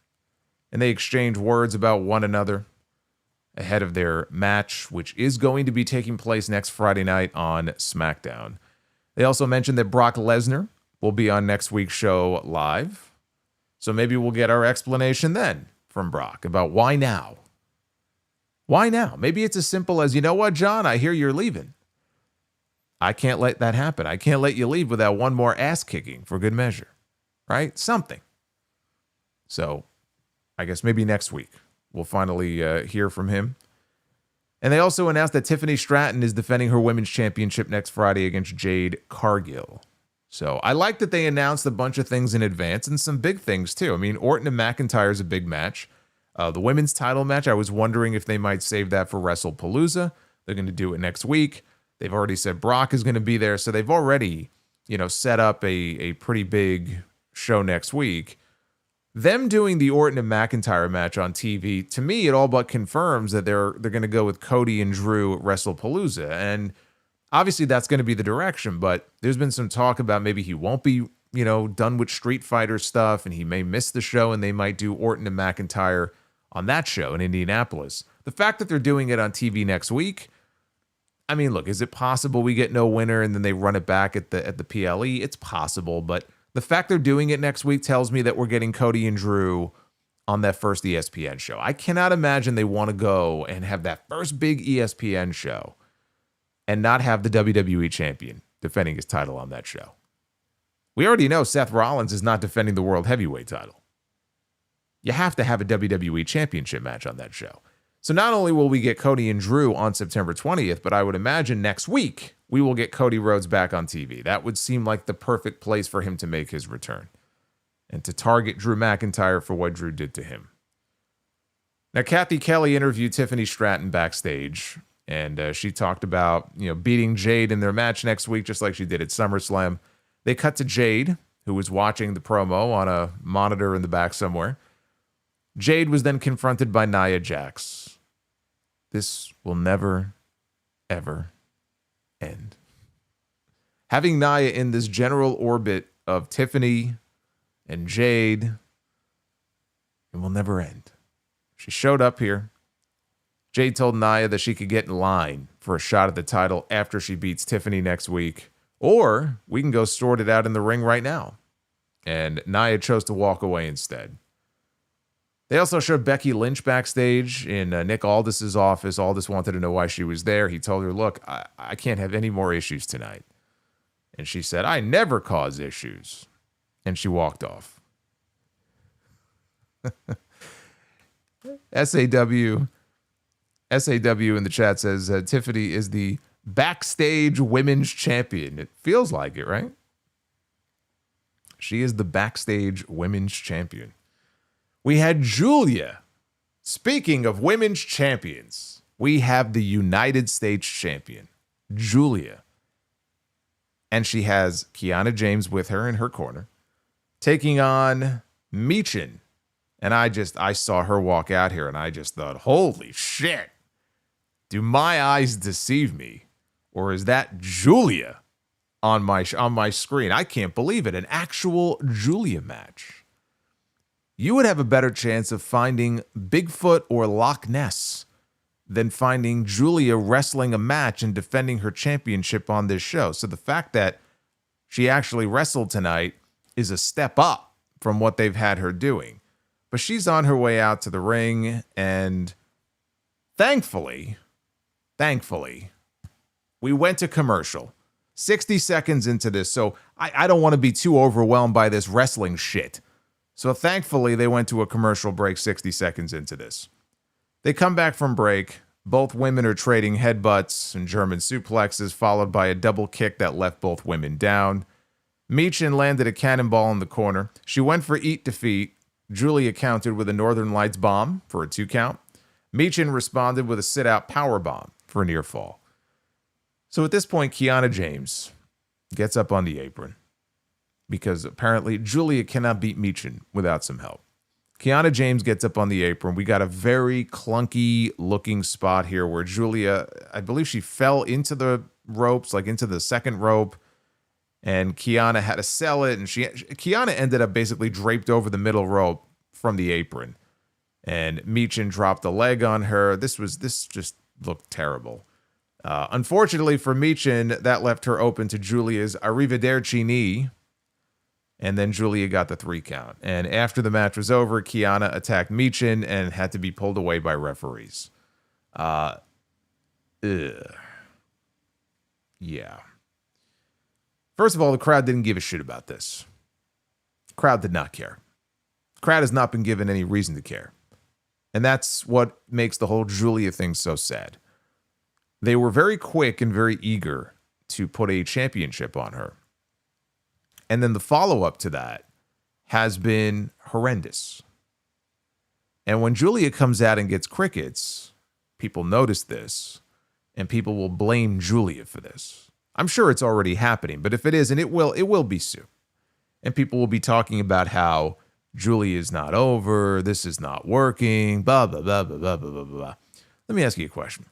And they exchange words about one another ahead of their match, which is going to be taking place next Friday night on SmackDown. They also mentioned that Brock Lesnar will be on next week's show live. So maybe we'll get our explanation then from Brock about why now. Why now? Maybe it's as simple as, you know what, John, I hear you're leaving. I can't let that happen. I can't let you leave without one more ass kicking for good measure, right? Something. So I guess maybe next week we'll finally hear from him. And they also announced that Tiffany Stratton is defending her women's championship next Friday against Jade Cargill. So I like that they announced a bunch of things in advance and some big things too. I mean, Orton and McIntyre is a big match. The women's title match, I was wondering if they might save that for WrestlePalooza. They're going to do it next week. They've already said Brock is going to be there. So they've already, set up a pretty big show next week. Them doing the Orton and McIntyre match on TV, to me, it all but confirms that they're going to go with Cody and Drew at WrestlePalooza. And obviously that's going to be the direction, but there's been some talk about maybe he won't be, done with Street Fighter stuff and he may miss the show and they might do Orton and McIntyre on that show in Indianapolis. The fact that they're doing it on TV next week, I mean, look, is it possible we get no winner and then they run it back at the PLE? It's possible, but the fact they're doing it next week tells me that we're getting Cody and Drew on that first ESPN show. I cannot imagine they want to go and have that first big ESPN show and not have the WWE champion defending his title on that show. We already know Seth Rollins is not defending the World Heavyweight title. You have to have a WWE championship match on that show. So not only will we get Cody and Drew on September 20th, but I would imagine next week we will get Cody Rhodes back on TV. That would seem like the perfect place for him to make his return and to target Drew McIntyre for what Drew did to him. Now, Kathy Kelly interviewed Tiffany Stratton backstage, and she talked about, beating Jade in their match next week, just like she did at SummerSlam. They cut to Jade, who was watching the promo on a monitor in the back somewhere. Jade was then confronted by Nia Jax. This will never, ever end. Having Nia in this general orbit of Tiffany and Jade, it will never end. She showed up here. Jade told Nia that she could get in line for a shot at the title after she beats Tiffany next week, or we can go sort it out in the ring right now. And Nia chose to walk away instead. They also showed Becky Lynch backstage in Nick Aldis's office. Aldis wanted to know why she was there. He told her, look, I can't have any more issues tonight. And she said, I never cause issues. And she walked off. SAW in the chat says, Tiffany is the Backstage Women's Champion. It feels like it, right? She is the Backstage Women's Champion. We had Julia. Speaking of women's champions, we have the United States champion, Julia. And she has Kiana James with her in her corner, taking on Michin. And I saw her walk out here and I just thought, holy shit. Do my eyes deceive me? Or is that Julia on my screen. I can't believe it. An actual Julia match. You would have a better chance of finding Bigfoot or Loch Ness than finding Julia wrestling a match and defending her championship on this show. So the fact that she actually wrestled tonight is a step up from what they've had her doing. But she's on her way out to the ring, and thankfully, we went to commercial. 60 seconds into this, so I don't want to be too overwhelmed by this wrestling shit. So thankfully, they went to a commercial break 60 seconds into this. They come back from break. Both women are trading headbutts and German suplexes, followed by a double kick that left both women down. Michin landed a cannonball in the corner. She went for eat defeat. Julia countered with a Northern Lights bomb for a 2 count. Michin responded with a sit-out power bomb for a near fall. So at this point, Kiana James gets up on the apron because apparently Julia cannot beat Michin without some help. Kiana James gets up on the apron. We got a very clunky looking spot here where Julia, I believe she fell into the ropes, like into the second rope, and Kiana had to sell it, and Kiana ended up basically draped over the middle rope from the apron, and Michin dropped a leg on her. This just looked terrible. Unfortunately for Michin, that left her open to Julia's arrivederci knee, and then Julia got the 3 count. And after the match was over, Kiana attacked Michin and had to be pulled away by referees. Yeah. First of all, the crowd didn't give a shit about this. The crowd did not care. The crowd has not been given any reason to care. And that's what makes the whole Julia thing so sad. They were very quick and very eager to put a championship on her. And then the follow-up to that has been horrendous. And when Julia comes out and gets crickets, people notice this, and people will blame Julia for this. I'm sure it's already happening, but if it isn't, it will be soon. And people will be talking about how Julia is not over, this is not working, blah, blah, blah, blah, blah, blah, blah, blah. Let me ask you a question.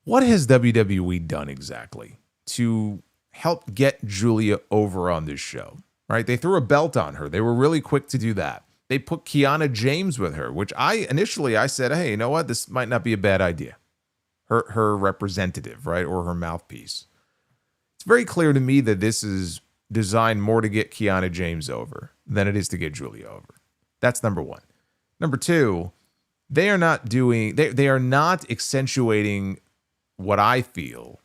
What has WWE done exactly to help get Julia over on this show? Right? They threw a belt on her. They were really quick to do that. They put Kiana James with her, which initially I said, hey, you know what? This might not be a bad idea. Her representative, right? Or her mouthpiece. It's very clear to me that this is designed more to get Kiana James over than it is to get Julia over. That's number one. Number two, they are not accentuating what I feel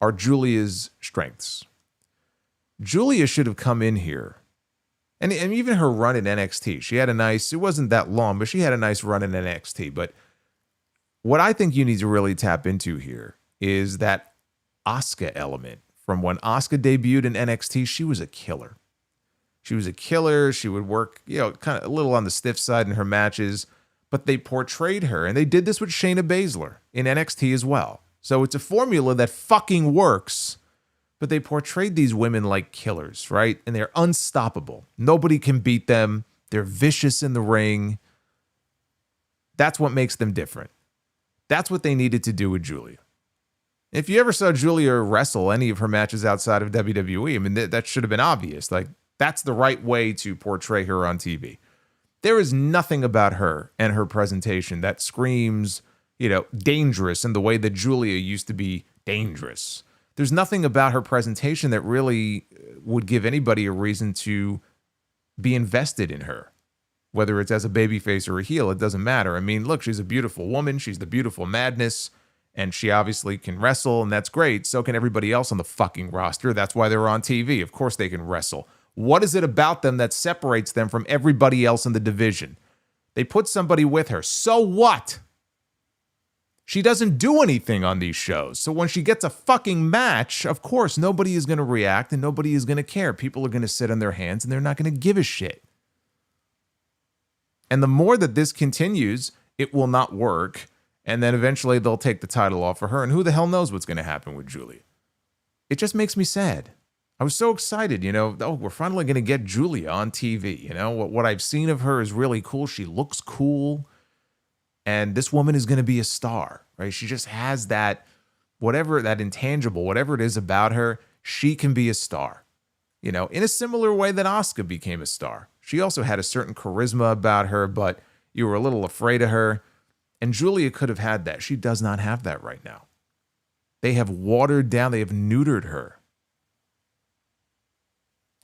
are Julia's strengths. Julia should have come in here, and even her run in NXT, she had it wasn't that long, but she had a nice run in NXT. But what I think you need to really tap into here is that Asuka element. From when Asuka debuted in NXT, she was a killer. She was a killer. She would work, kind of a little on the stiff side in her matches, but they portrayed her, and they did this with Shayna Baszler in NXT as well. So it's a formula that fucking works, but they portrayed these women like killers, right? And they're unstoppable. Nobody can beat them. They're vicious in the ring. That's what makes them different. That's what they needed to do with Julia. If you ever saw Julia wrestle any of her matches outside of WWE, I mean, that should have been obvious. Like, that's the right way to portray her on TV. There is nothing about her and her presentation that screams, dangerous in the way that Julia used to be dangerous. There's nothing about her presentation that really would give anybody a reason to be invested in her. Whether it's as a babyface or a heel, it doesn't matter. I mean, look, she's a beautiful woman. She's the beautiful madness. And she obviously can wrestle, and that's great. So can everybody else on the fucking roster. That's why they're on TV. Of course they can wrestle. What is it about them that separates them from everybody else in the division? They put somebody with her. So what? She doesn't do anything on these shows. So when she gets a fucking match, of course, nobody is going to react and nobody is going to care. People are going to sit on their hands and they're not going to give a shit. And the more that this continues, it will not work. And then eventually they'll take the title off of her. And who the hell knows what's going to happen with Julia? It just makes me sad. I was so excited, we're finally going to get Julia on TV. What I've seen of her is really cool. She looks cool. And this woman is going to be a star, right? She just has that, that intangible, whatever it is about her. she can be a star. You know, in a similar way that Asuka became a star. She also had a certain charisma about her, but you were a little afraid of her. And Julia could have had that. She does not have that right now. They have watered down, they have neutered her.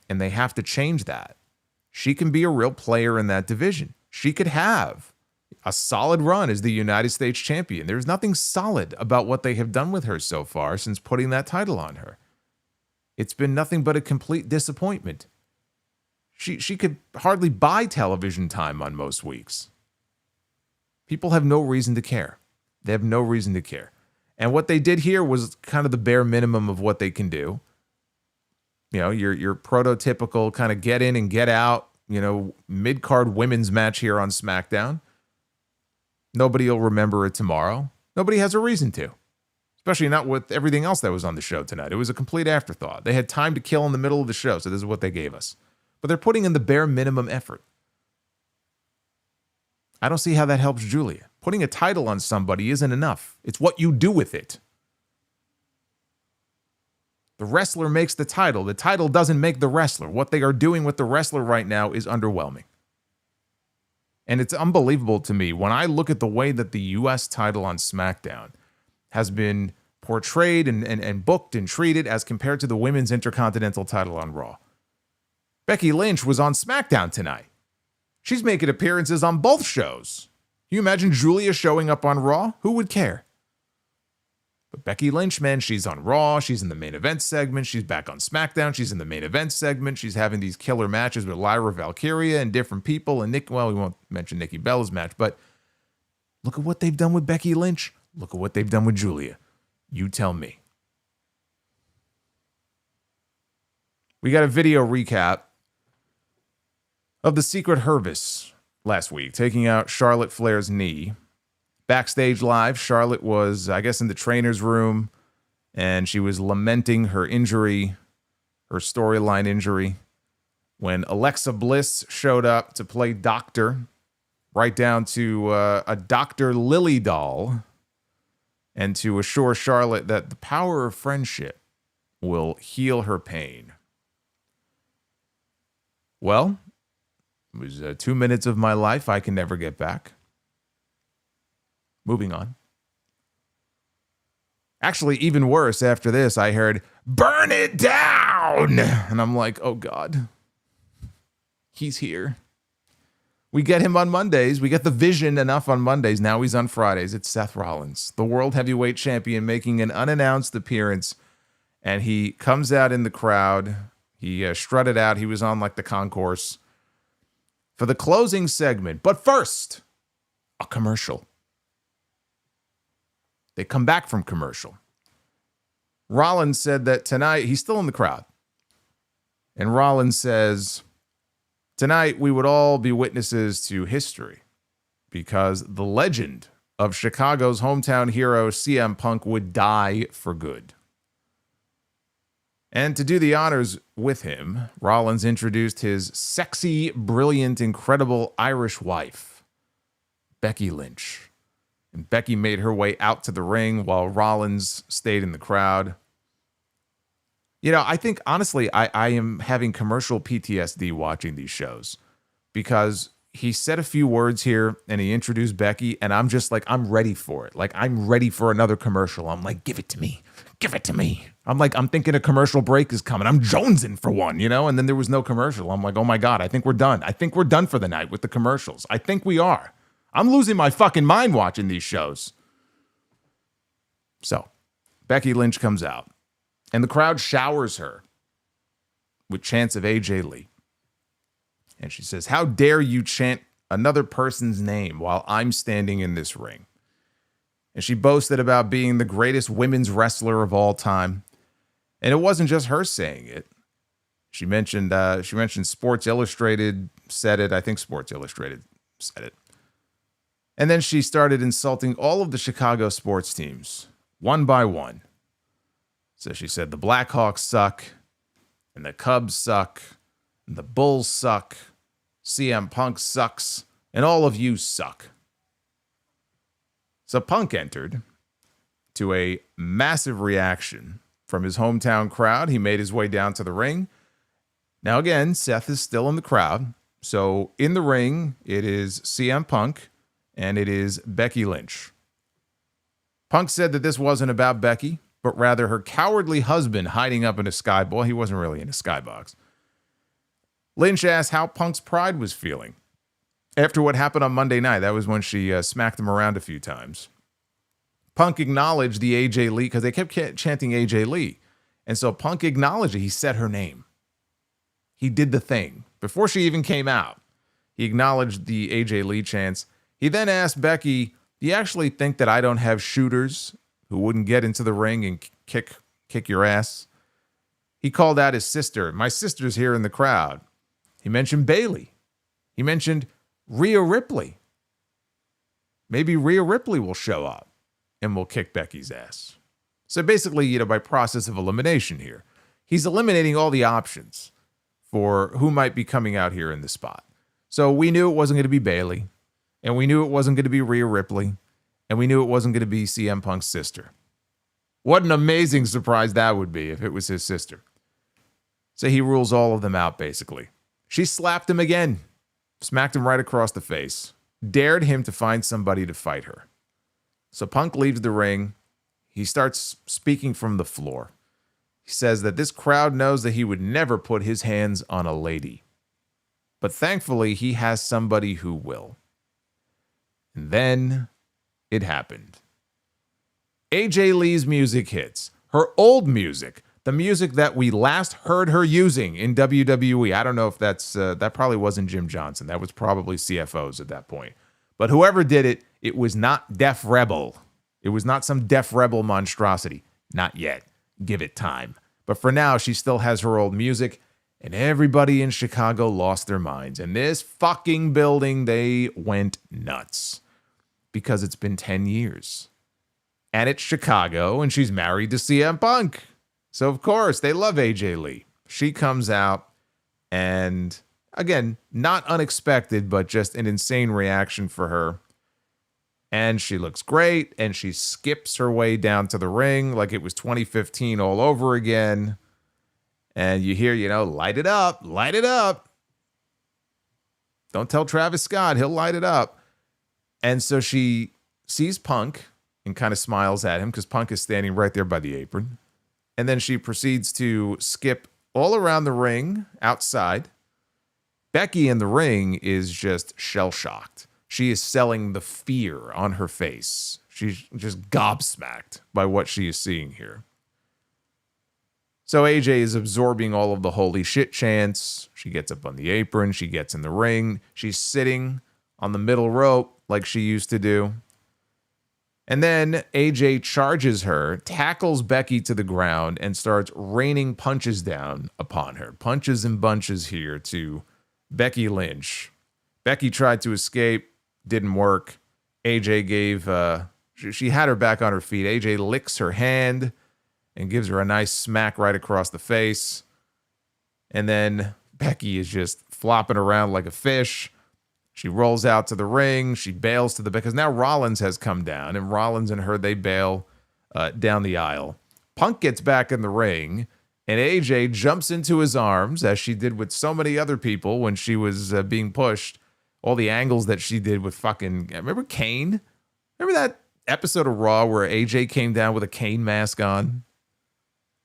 And they have to change that. She can be a real player in that division. She could have a solid run as the United States champion. There's nothing solid about what they have done with her so far since putting that title on her. It's been nothing but a complete disappointment. She could hardly buy television time on most weeks. People have no reason to care. They have no reason to care. And what they did here was kind of the bare minimum of what they can do. You know, your prototypical kind of get in and get out, you know, mid-card women's match here on SmackDown. Nobody will remember it tomorrow. Nobody has a reason to. Especially not with everything else that was on the show tonight. It was a complete afterthought. They had time to kill in the middle of the show, so this is what they gave us. But they're putting in the bare minimum effort. I don't see how that helps Julia. Putting a title on somebody isn't enough. It's what you do with it. The wrestler makes the title. The title doesn't make the wrestler. What they are doing with the wrestler right now is underwhelming. And it's unbelievable to me when I look at the way that the U.S. title on SmackDown has been portrayed and booked and treated as compared to the women's Intercontinental title on Raw. Becky Lynch was on SmackDown tonight. She's making appearances on both shows. Can you imagine Julia showing up on Raw? Who would care? But Becky Lynch, man, she's on Raw. She's in the main event segment. She's back on SmackDown. She's in the main event segment. She's having these killer matches with Lyra Valkyria and different people. And we won't mention Nikki Bella's match, but look at what they've done with Becky Lynch. Look at what they've done with Julia. You tell me. We got a video recap of the Secret Hervis last week, taking out Charlotte Flair's knee. Backstage live, Charlotte was, I guess, in the trainer's room, and she was lamenting her injury, her storyline injury, when Alexa Bliss showed up to play doctor, right down to a Dr. Lily doll, and to assure Charlotte that the power of friendship will heal her pain. Well, it was 2 minutes of my life I can never get back. Moving on. Actually, even worse, after this, I heard, "Burn it down!" And I'm like, oh God. He's here. We get him on Mondays. We get the Vision enough on Mondays. Now he's on Fridays. It's Seth Rollins, the World Heavyweight Champion, making an unannounced appearance. And he comes out in the crowd. He strutted out. He was on like the concourse for the closing segment. But first, a commercial. They come back from commercial. Rollins said that tonight, he's still in the crowd. And Rollins says, tonight we would all be witnesses to history because the legend of Chicago's hometown hero CM Punk would die for good. And to do the honors with him, Rollins introduced his sexy, brilliant, incredible Irish wife, Becky Lynch. And Becky made her way out to the ring while Rollins stayed in the crowd. You know, I think, honestly, I am having commercial PTSD watching these shows because he said a few words here and he introduced Becky, and I'm just like, I'm ready for it. Like, I'm ready for another commercial. I'm like, give it to me. Give it to me. I'm thinking a commercial break is coming. I'm jonesing for one, you know? And then there was no commercial. I'm like, oh my God, I think we're done. I think we're done for the night with the commercials. I think we are. I'm losing my fucking mind watching these shows. So, Becky Lynch comes out, and the crowd showers her with chants of AJ Lee. And she says, "How dare you chant another person's name while I'm standing in this ring?" And she boasted about being the greatest women's wrestler of all time. And it wasn't just her saying it. She mentioned Sports Illustrated said it. I think Sports Illustrated said it. And then she started insulting all of the Chicago sports teams, one by one. So she said the Blackhawks suck, and the Cubs suck, and the Bulls suck, CM Punk sucks, and all of you suck. So Punk entered to a massive reaction From his hometown crowd, he made his way down to the ring. Now, again, Seth is still in the crowd. So in the ring, it is CM Punk and it is Becky Lynch. Punk said that this wasn't about Becky, but rather her cowardly husband hiding up in a skybox. He wasn't really in a skybox. Lynch asked how Punk's pride was feeling after what happened on Monday night. That was when she smacked him around a few times. Punk acknowledged the AJ Lee because they kept chanting AJ Lee. And so Punk acknowledged it. He said her name. He did the thing. Before she even came out, he acknowledged the AJ Lee chants. He then asked Becky, do you actually think that I don't have shooters who wouldn't get into the ring and kick your ass? He called out his sister. My sister's here in the crowd. He mentioned Bayley. He mentioned Rhea Ripley. Maybe Rhea Ripley will show up and will kick Becky's ass. So basically, by process of elimination here, he's eliminating all the options for who might be coming out here in the spot. So we knew it wasn't going to be Bayley, and we knew it wasn't going to be Rhea Ripley, and we knew it wasn't going to be CM Punk's sister. What an amazing surprise that would be if it was his sister. So he rules all of them out, basically. She slapped him again, smacked him right across the face, dared him to find somebody to fight her. So Punk leaves the ring. He starts speaking from the floor. He says that this crowd knows that he would never put his hands on a lady. But thankfully, he has somebody who will. And then it happened. AJ Lee's music hits. Her old music. The music that we last heard her using in WWE. I don't know if that probably wasn't Jim Johnson. That was probably CFOs at that point. But whoever did it, it was not Def Rebel. It was not some Def Rebel monstrosity. Not yet. Give it time. But for now, she still has her old music, and everybody in Chicago lost their minds. And this fucking building, they went nuts. Because it's been 10 years. And it's Chicago, and she's married to CM Punk. So, of course, they love AJ Lee. She comes out, and again, not unexpected, but just an insane reaction for her. And she looks great, and she skips her way down to the ring like it was 2015 all over again. And you hear, light it up, light it up. Don't tell Travis Scott, he'll light it up. And so she sees Punk and kind of smiles at him because Punk is standing right there by the apron. And then she proceeds to skip all around the ring outside. Becky in the ring is just shell-shocked. She is selling the fear on her face. She's just gobsmacked by what she is seeing here. So AJ is absorbing all of the holy shit chants. She gets up on the apron. She gets in the ring. She's sitting on the middle rope like she used to do. And then AJ charges her, tackles Becky to the ground, and starts raining punches down upon her. Punches and bunches here to Becky Lynch. Becky tried to escape, didn't work. AJ she had her back on her feet. AJ licks her hand and gives her a nice smack right across the face. And then Becky is just flopping around like a fish. She rolls out to the ring. She bails to the back because now Rollins has come down, and Rollins and her, they bail down the aisle. Punk gets back in the ring, and AJ jumps into his arms, as she did with so many other people when she was being pushed. All the angles that she did with remember Kane? Remember that episode of Raw where AJ came down with a Kane mask on?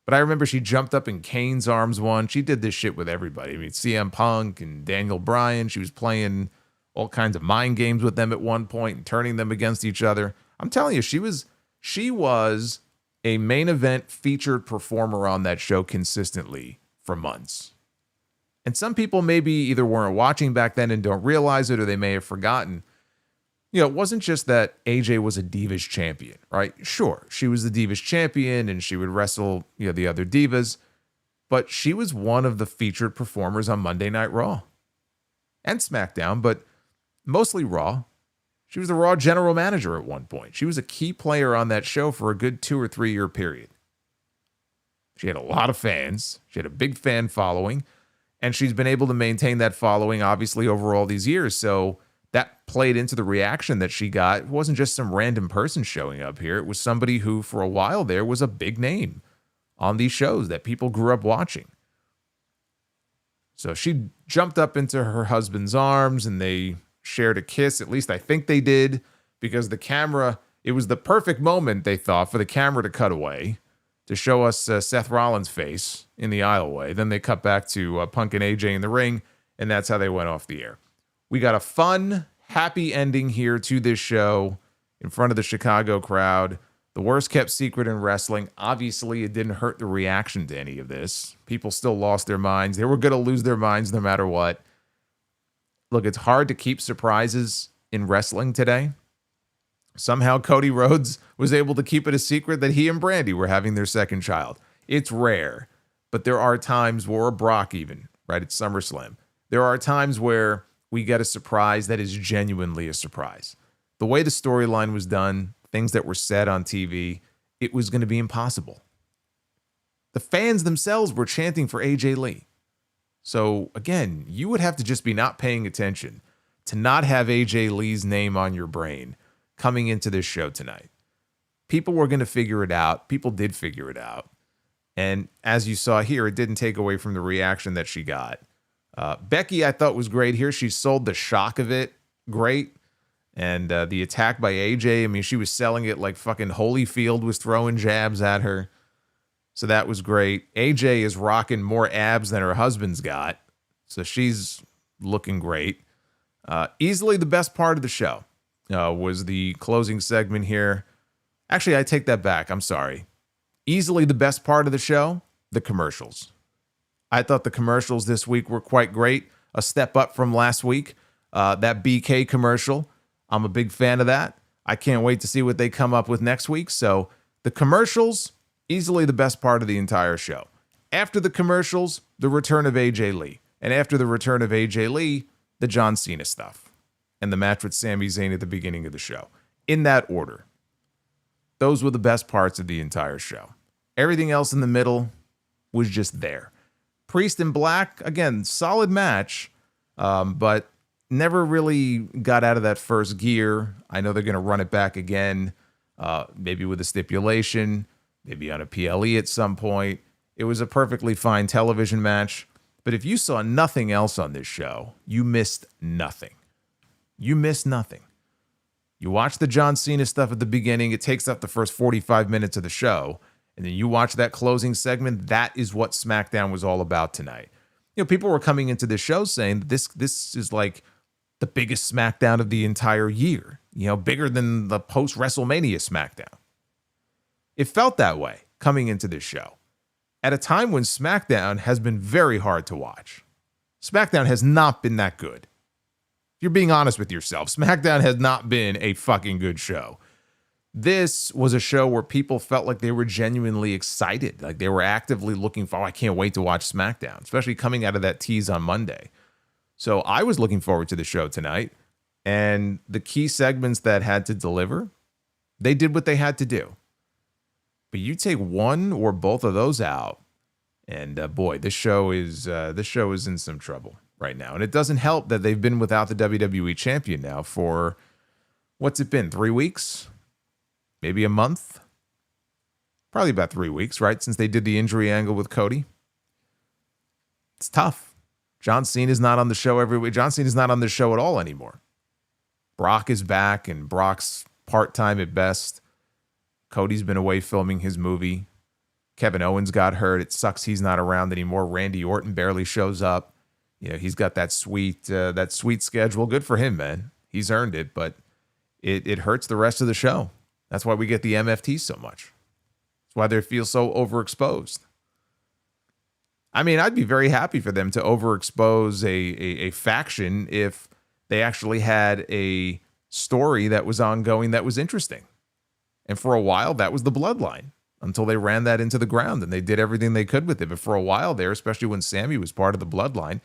But I remember she jumped up in Kane's arms once. She did this shit with everybody. I mean, CM Punk and Daniel Bryan. She was playing all kinds of mind games with them at one point and turning them against each other. I'm telling you, she was a main event featured performer on that show consistently for months. And some people maybe either weren't watching back then and don't realize it, or they may have forgotten. It wasn't just that AJ was a Divas champion, right? Sure, she was the Divas champion and she would wrestle, the other divas, but she was one of the featured performers on Monday Night Raw and SmackDown, but mostly Raw. She was the Raw general manager at one point. She was a key player on that show for a good 2 or 3 year period. She had a lot of fans. She had a big fan following, and she's been able to maintain that following, obviously, over all these years. So that played into the reaction that she got. It wasn't just some random person showing up here. It was somebody who, for a while there, was a big name on these shows that people grew up watching. So she jumped up into her husband's arms and they shared a kiss. At least I think they did, because the camera, it was the perfect moment, they thought, for the camera to cut away to show us Seth Rollins' face in the aisleway. Then they cut back to Punk and AJ in the ring, and that's how they went off the air. We got a fun, happy ending here to this show in front of the Chicago crowd. The worst kept secret in wrestling. Obviously, it didn't hurt the reaction to any of this. People still lost their minds. They were going to lose their minds no matter what. Look, it's hard to keep surprises in wrestling today. Somehow Cody Rhodes was able to keep it a secret that he and Brandy were having their second child. It's rare, but there are times where, or Brock even, right at SummerSlam, there are times where we get a surprise that is genuinely a surprise. The way the storyline was done, things that were said on TV, it was going to be impossible. The fans themselves were chanting for AJ Lee. So again, you would have to just be not paying attention to not have AJ Lee's name on your brain coming into this show tonight. People were going to figure it out. People did figure it out. And as you saw here, it didn't take away from the reaction that she got. Becky, I thought, was great here. She sold the shock of it great. And the attack by AJ, I mean, she was selling it like fucking Holyfield was throwing jabs at her. So that was great. AJ is rocking more abs than her husband's got. So she's looking great. Easily the best part of the show was the closing segment here. Actually, I take that back. I'm sorry. Easily the best part of the show, the commercials. I thought the commercials this week were quite great. A step up from last week. That BK commercial, I'm a big fan of that. I can't wait to see what they come up with next week. So the commercials, easily the best part of the entire show. After the commercials, the return of AJ Lee. And after the return of AJ Lee, the John Cena stuff. And the match with Sami Zayn at the beginning of the show. In that order. Those were the best parts of the entire show. Everything else in the middle was just there. Priest and Black, again, solid match, but never really got out of that first gear. I know they're going to run it back again, maybe with a stipulation, maybe on a PLE at some point. It was a perfectly fine television match, but if you saw nothing else on this show, you missed nothing. You missed nothing. You watch the John Cena stuff at the beginning, it takes up the first 45 minutes of the show, and then you watch that closing segment. That is what SmackDown was all about tonight. You know, people were coming into this show saying that this is like the biggest SmackDown of the entire year, you know, bigger than the post-WrestleMania SmackDown. It felt that way coming into this show at a time when SmackDown has been very hard to watch. SmackDown has not been that good. If you're being honest with yourself, SmackDown has not been a fucking good show. This was a show where people felt like they were genuinely excited. Like they were actively looking for, I can't wait to watch SmackDown, especially coming out of that tease on Monday. So I was looking forward to the show tonight. And the key segments that had to deliver, they did what they had to do. But you take one or both of those out, and boy, this show is in some trouble right now. And it doesn't help that they've been without the WWE champion now for, what's it been, 3 weeks? Maybe a month? Probably about 3 weeks, right? Since they did the injury angle with Cody. It's tough. John Cena's not on the show every week. John Cena's not on the show at all anymore. Brock is back, and Brock's part-time at best. Cody's been away filming his movie. Kevin Owens got hurt. It sucks he's not around anymore. Randy Orton barely shows up. You know, he's got that sweet schedule. Good for him, man. He's earned it, but it hurts the rest of the show. That's why we get the MFT so much. That's why they feel so overexposed. I mean, I'd be very happy for them to overexpose a faction if they actually had a story that was ongoing that was interesting. And for a while, that was the Bloodline until they ran that into the ground, and they did everything they could with it. But for a while there, especially when Sammy was part of the Bloodline,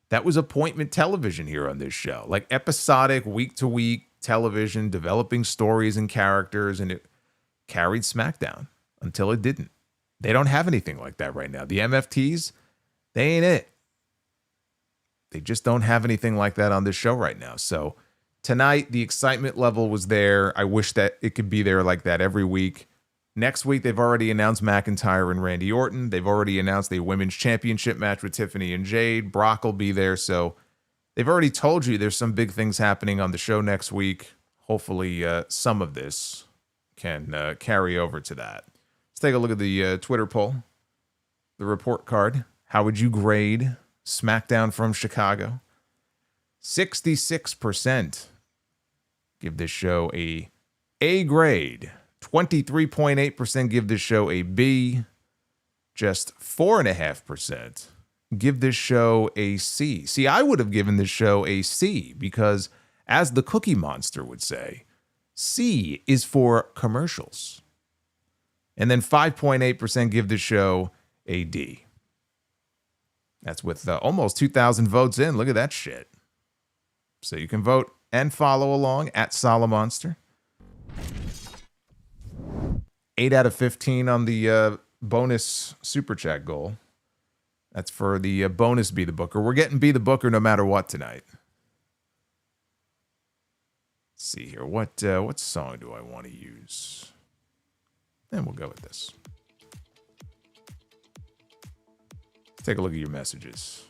that was appointment television here on this show, like episodic, week-to-week television, developing stories and characters, and it carried SmackDown until it didn't. They don't have anything like that right now. The MFTs, they ain't it. They just don't have anything like that on this show right now. So tonight, the excitement level was there. I wish that it could be there like that every week. Next week, they've already announced McIntyre and Randy Orton. They've already announced a women's championship match with Tiffany and Jade. Brock will be there. So they've already told you there's some big things happening on the show next week. Hopefully, some of this can carry over to that. Let's take a look at the Twitter poll, the report card. How would you grade SmackDown from Chicago? 66% give this show a A grade. 23.8% give this show a B. Just 4.5% give this show a C. See, I would have given this show a C because, as the Cookie Monster would say, C is for commercials. And then 5.8% give this show a D. That's with almost 2,000 votes in. Look at that shit. So you can vote and follow along at Solomonster. 8 out of 15 on the bonus super chat goal. That's for the bonus Be the Booker. We're getting Be the Booker no matter what tonight. Let's see here. What song do I want to use? And we'll go with this. Let's take a look at your messages.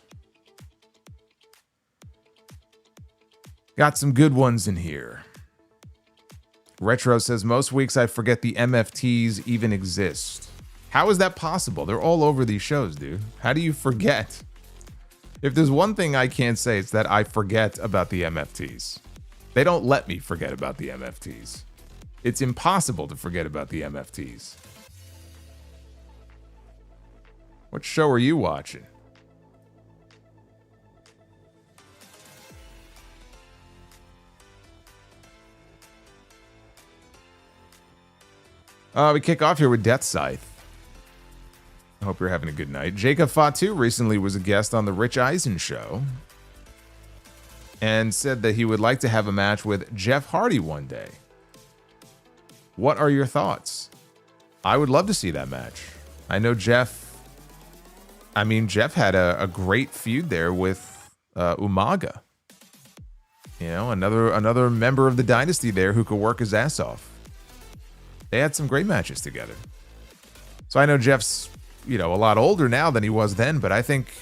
Got some good ones in here. Retro says, most weeks I forget the MFTs even exist. How is that possible? They're all over these shows, dude. How do you forget? If there's one thing I can't say, it's that I forget about the MFTs. They don't let me forget about the MFTs. It's impossible to forget about the MFTs. What show are you watching? We kick off here with Death Scythe. I hope you're having a good night. Jacob Fatu recently was a guest on the Rich Eisen show and said that he would like to have a match with Jeff Hardy one day. What are your thoughts? I would love to see that match. I know Jeff had a great feud there with Umaga. You know, another member of the dynasty there who could work his ass off. They had some great matches together. So I know Jeff's, a lot older now than he was then, but I think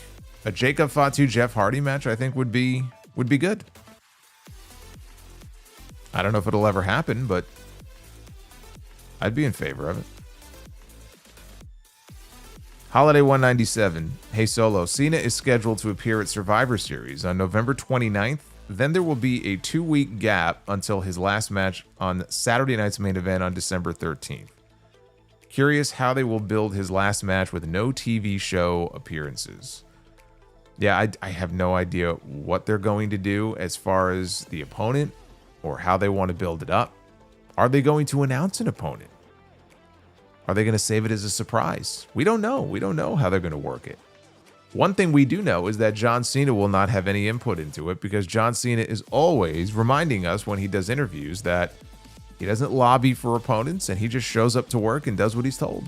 a Jacob Fatu Jeff Hardy match I think would be good. I don't know if it'll ever happen, but I'd be in favor of it. Holiday 197. Hey Solo, Cena is scheduled to appear at Survivor Series on November 29th. Then there will be a 2-week gap until his last match on Saturday night's main event on December 13th. Curious how they will build his last match with no TV show appearances. Yeah, I have no idea what they're going to do as far as the opponent or how they want to build it up. Are they going to announce an opponent? Are they going to save it as a surprise? We don't know. We don't know how they're going to work it. One thing we do know is that John Cena will not have any input into it because John Cena is always reminding us when he does interviews that he doesn't lobby for opponents and he just shows up to work and does what he's told.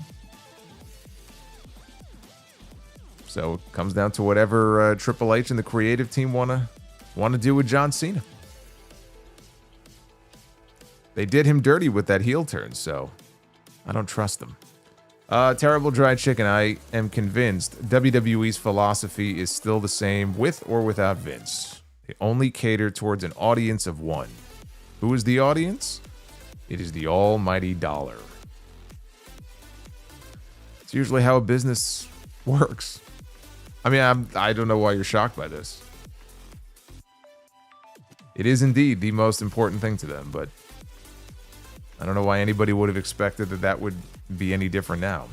So it comes down to whatever Triple H and the creative team want to do with John Cena. They did him dirty with that heel turn, so I don't trust them. Terrible Dried Chicken, I am convinced WWE's philosophy is still the same with or without Vince. They only cater towards an audience of one. Who is the audience? It is the almighty dollar. It's usually how a business works. I mean, I don't know why you're shocked by this. It is indeed the most important thing to them, but I don't know why anybody would have expected that would be any different now.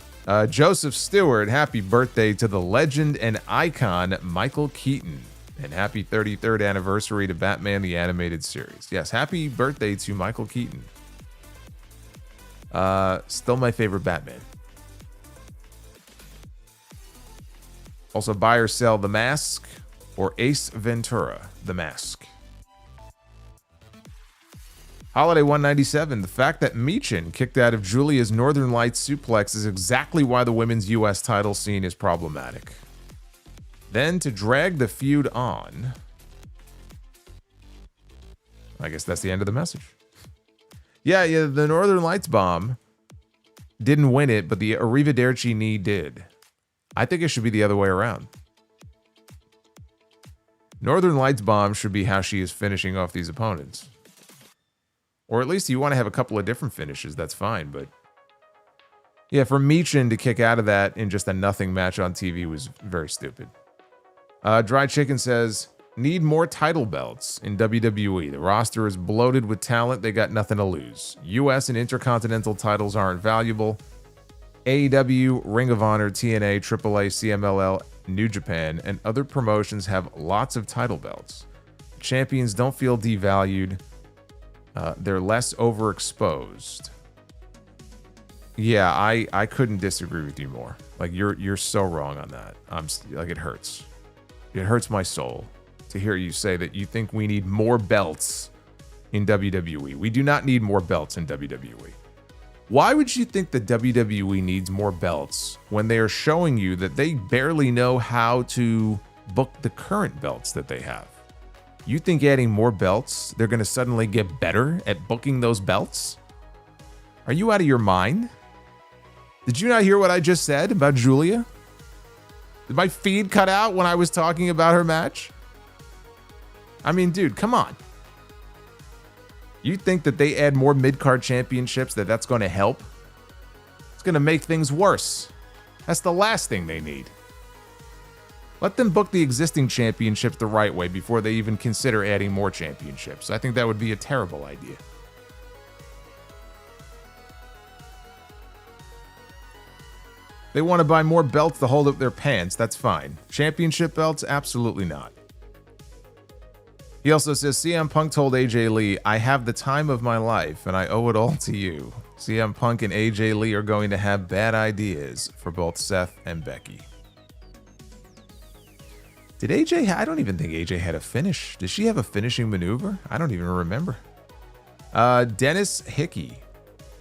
Joseph Stewart, happy birthday to the legend and icon Michael Keaton. And happy 33rd anniversary to Batman the Animated Series. Yes, happy birthday to Michael Keaton. Still my favorite Batman. Also, buy or sell The Mask or Ace Ventura, The Mask. Holiday 197. The fact that Michin kicked out of Julia's Northern Lights suplex is exactly why the women's U.S. title scene is problematic. Then to drag the feud on. I guess that's the end of the message. Yeah, the Northern Lights bomb didn't win it, but the Arrivederci knee did. I think it should be the other way around. Northern Lights bomb should be how she is finishing off these opponents. Or at least you want to have a couple of different finishes, that's fine, but... yeah, for Michin to kick out of that in just a nothing match on TV was very stupid. Dry Chicken says, need more title belts in WWE. The roster is bloated with talent. They got nothing to lose. US and Intercontinental titles aren't valuable. AEW, Ring of Honor, TNA, AAA, CMLL, New Japan, and other promotions have lots of title belts. Champions don't feel devalued. They're less overexposed. Yeah, I couldn't disagree with you more. Like you're so wrong on that. Like it hurts. It hurts my soul to hear you say that you think we need more belts in WWE. We do not need more belts in WWE. Why would you think that WWE needs more belts when they are showing you that they barely know how to book the current belts that they have? You think adding more belts, they're going to suddenly get better at booking those belts? Are you out of your mind? Did you not hear what I just said about Julia? Did my feed cut out when I was talking about her match? I mean, dude, come on. You think that they add more mid-card championships, that's going to help? It's going to make things worse. That's the last thing they need. Let them book the existing championships the right way before they even consider adding more championships. I think that would be a terrible idea. They want to buy more belts to hold up their pants. That's fine. Championship belts? Absolutely not. He also says, CM Punk told AJ Lee, I have the time of my life and I owe it all to you. CM Punk and AJ Lee are going to have bad ideas for both Seth and Becky. Did AJ? I don't even think AJ had a finish. Does she have a finishing maneuver? I don't even remember. Dennis Hickey.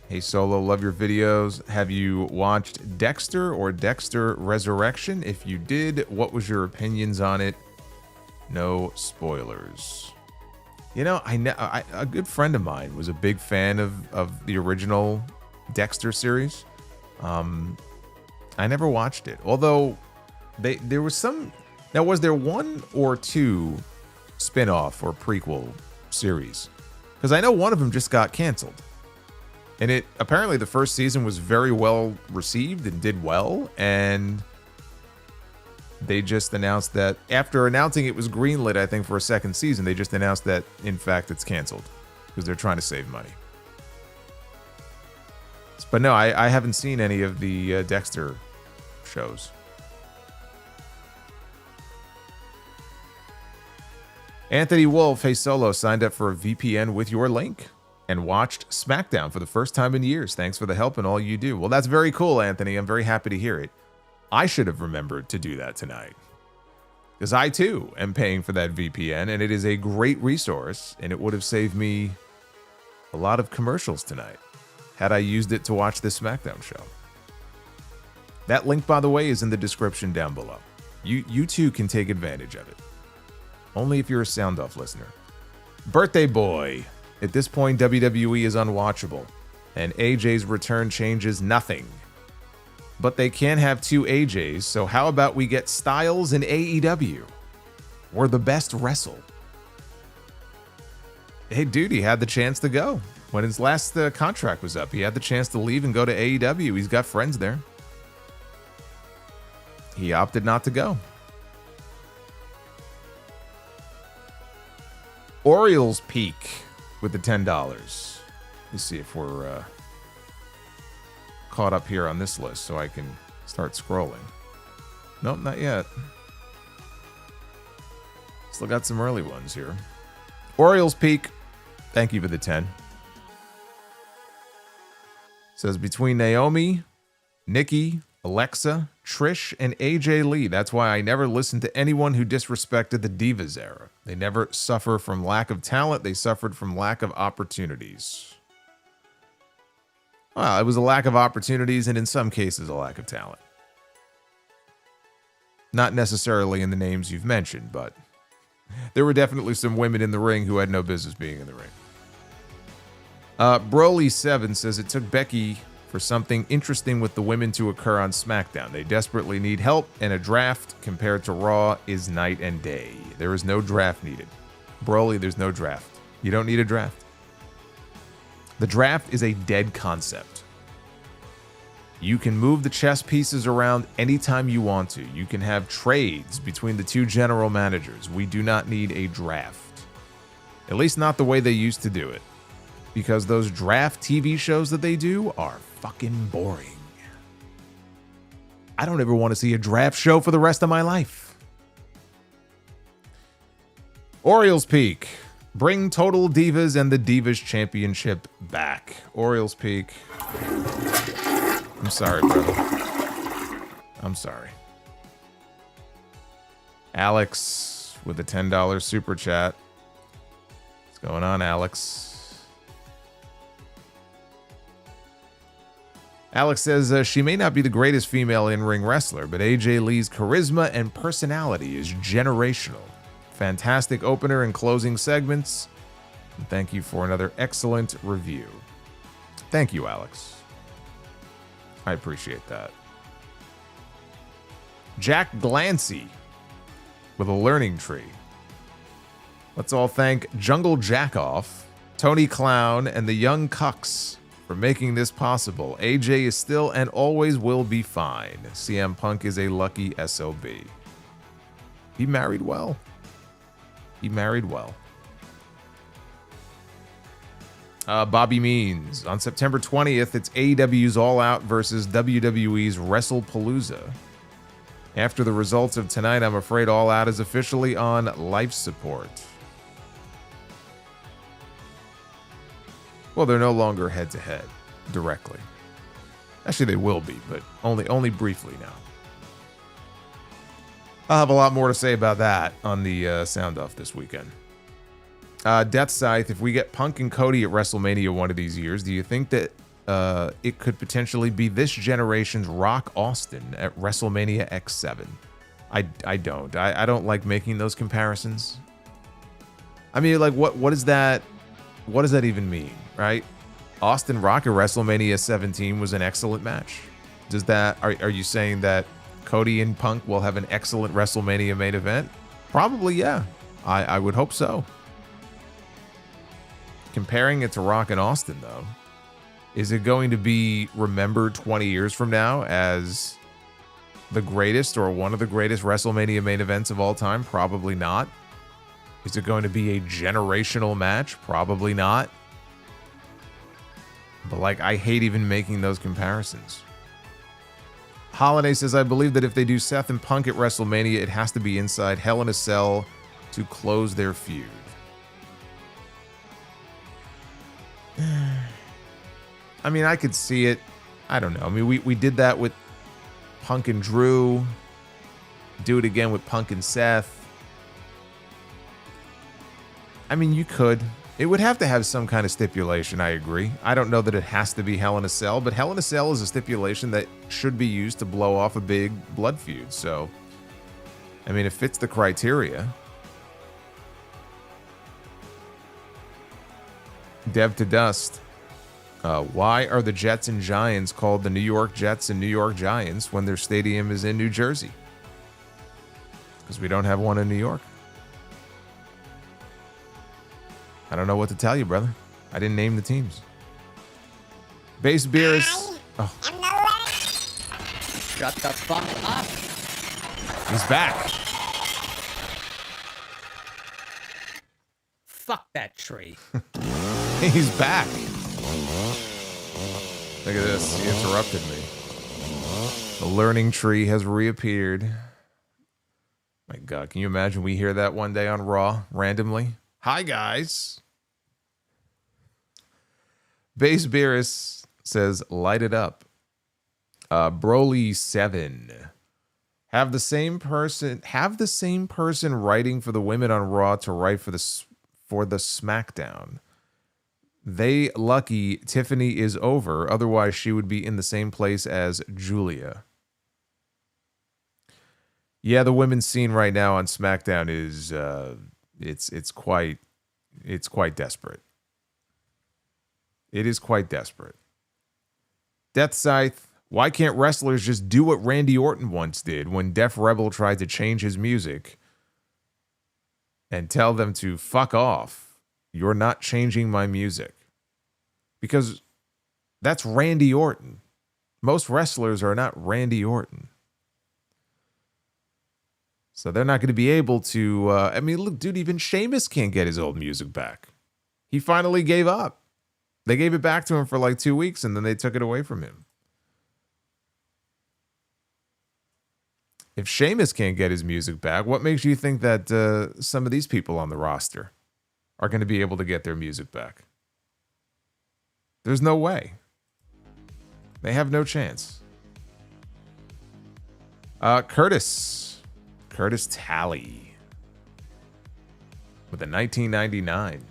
Hey Solo, love your videos. Have you watched Dexter or Dexter Resurrection? If you did, what was your opinions on it? No spoilers. You know, a good friend of mine was a big fan of the original Dexter series. I never watched it, although there was some. Now, was there one or two spin-off or prequel series? Because I know one of them just got canceled. And apparently the first season was very well received and did well, and they just announced that after announcing it was greenlit, I think, for a second season, they just announced that, in fact, it's canceled because they're trying to save money. But no, I haven't seen any of the Dexter shows. Anthony Wolf, hey Solo, signed up for a VPN with your link and watched SmackDown for the first time in years. Thanks for the help and all you do. Well, that's very cool, Anthony. I'm very happy to hear it. I should have remembered to do that tonight, because I too am paying for that VPN, and it is a great resource, and it would have saved me a lot of commercials tonight had I used it to watch this SmackDown show. That link, by the way, is in the description down below. You too can take advantage of it. Only if you're a sound off listener. Birthday Boy. At this point, WWE is unwatchable, and AJ's return changes nothing. But they can't have two AJs, so how about we get Styles in AEW? Or the best wrestle? Hey, dude, he had the chance to go. When his last contract was up, he had the chance to leave and go to AEW. He's got friends there. He opted not to go. Orioles Peak with the $10. Let's see if we're caught up here on this list so I can start scrolling. Nope, not yet. Still got some early ones here. Orioles Peak, thank you for the 10. Says between Naomi, Nikki, Alexa, Trish, and AJ Lee. That's why I never listened to anyone who disrespected the Divas era. They never suffer from lack of talent. They suffered from lack of opportunities. Well, it was a lack of opportunities and in some cases a lack of talent. Not necessarily in the names you've mentioned, but there were definitely some women in the ring who had no business being in the ring. Broly7 says it took Becky for something interesting with the women to occur on SmackDown. They desperately need help, and a draft compared to Raw is night and day. There is no draft needed. Broly, there's no draft. You don't need a draft. The draft is a dead concept. You can move the chess pieces around anytime you want to. You can have trades between the two general managers. We do not need a draft. At least not the way they used to do it. Because those draft TV shows that they do are fucking boring. I don't ever want to see a draft show for the rest of my life. Orioles Peak. Bring Total Divas and the Divas Championship back. Orioles Peak. I'm sorry, brother. I'm sorry. Alex with a $10 super chat. What's going on, Alex? Alex says she may not be the greatest female in-ring wrestler, but AJ Lee's charisma and personality is generational. Fantastic opener and closing segments. And thank you for another excellent review. Thank you, Alex. I appreciate that. Jack Glancy with a learning tree. Let's all thank Jungle Jackoff, Tony Clown, and the Young Cucks for making this possible. AJ is still and always will be fine. CM Punk is a lucky SOB. He married well. He married well. Bobby Means. On September 20th, it's AEW's All Out versus WWE's WrestlePalooza. After the results of tonight, I'm afraid All Out is officially on life support. Well, they're no longer head-to-head directly. Actually, they will be, but only briefly now. I'll have a lot more to say about that on the Sound-Off this weekend. Death Scythe, if we get Punk and Cody at WrestleMania one of these years, do you think that it could potentially be this generation's Rock Austin at WrestleMania X7? I don't. I don't like making those comparisons. I mean, like, what does that even mean, right? Austin Rock at WrestleMania 17 was an excellent match. Does that are you saying that Cody and Punk will have an excellent WrestleMania main event? Probably, yeah. I would hope so. Comparing it to Rock and Austin, though, is it going to be remembered 20 years from now as the greatest or one of the greatest WrestleMania main events of all time? Probably not. Is it going to be a generational match? Probably not. But, like, I hate even making those comparisons. Holiday says, I believe that if they do Seth and Punk at WrestleMania, it has to be inside Hell in a Cell to close their feud. I mean, I could see it. I don't know. I mean, we did that with Punk and Drew. Do it again with Punk and Seth. I mean, you could. It would have to have some kind of stipulation, I agree. I don't know that it has to be Hell in a Cell, but Hell in a Cell is a stipulation that should be used to blow off a big blood feud. So, I mean, it fits the criteria. Dev to Dust. Why are the Jets and Giants called the New York Jets and New York Giants when their stadium is in New Jersey? Because we don't have one in New York. I don't know what to tell you, brother. I didn't name the teams. Base Beer is... Oh. Shut the fuck up. He's back. Fuck that tree. He's back. Look at this. He interrupted me. The learning tree has reappeared. My God, can you imagine we hear that one day on Raw randomly? Hi, guys. Base Beerus says, light it up. Broly 7. Have the same person writing for the women on Raw to write for the SmackDown. They lucky Tiffany is over, otherwise she would be in the same place as Julia. Yeah, the women's scene right now on SmackDown is it's quite desperate. It is quite desperate. Death Scythe, why can't wrestlers just do what Randy Orton once did when Def Rebel tried to change his music and tell them to fuck off? You're not changing my music. Because that's Randy Orton. Most wrestlers are not Randy Orton. So they're not going to be able to... I mean, look, dude, even Sheamus can't get his old music back. He finally gave up. They gave it back to him for like 2 weeks, and then they took it away from him. If Sheamus can't get his music back, what makes you think that some of these people on the roster are going to be able to get their music back? There's no way. They have no chance. Curtis Talley with a 1999.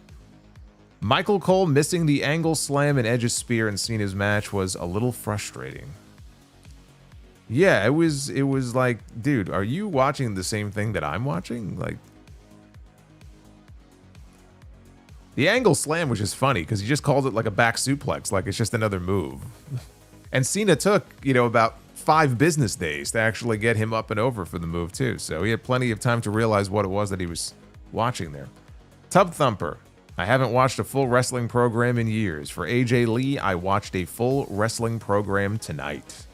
Michael Cole missing the angle slam and Edge's spear in Cena's match was a little frustrating. Yeah, it was like, dude, are you watching the same thing that I'm watching? Like, the angle slam was just funny because he just called it like a back suplex, like it's just another move. And Cena took, about 5 business days to actually get him up and over for the move too. So he had plenty of time to realize what it was that he was watching there. Tub Thumper. I haven't watched a full wrestling program in years. For AJ Lee, I watched a full wrestling program tonight.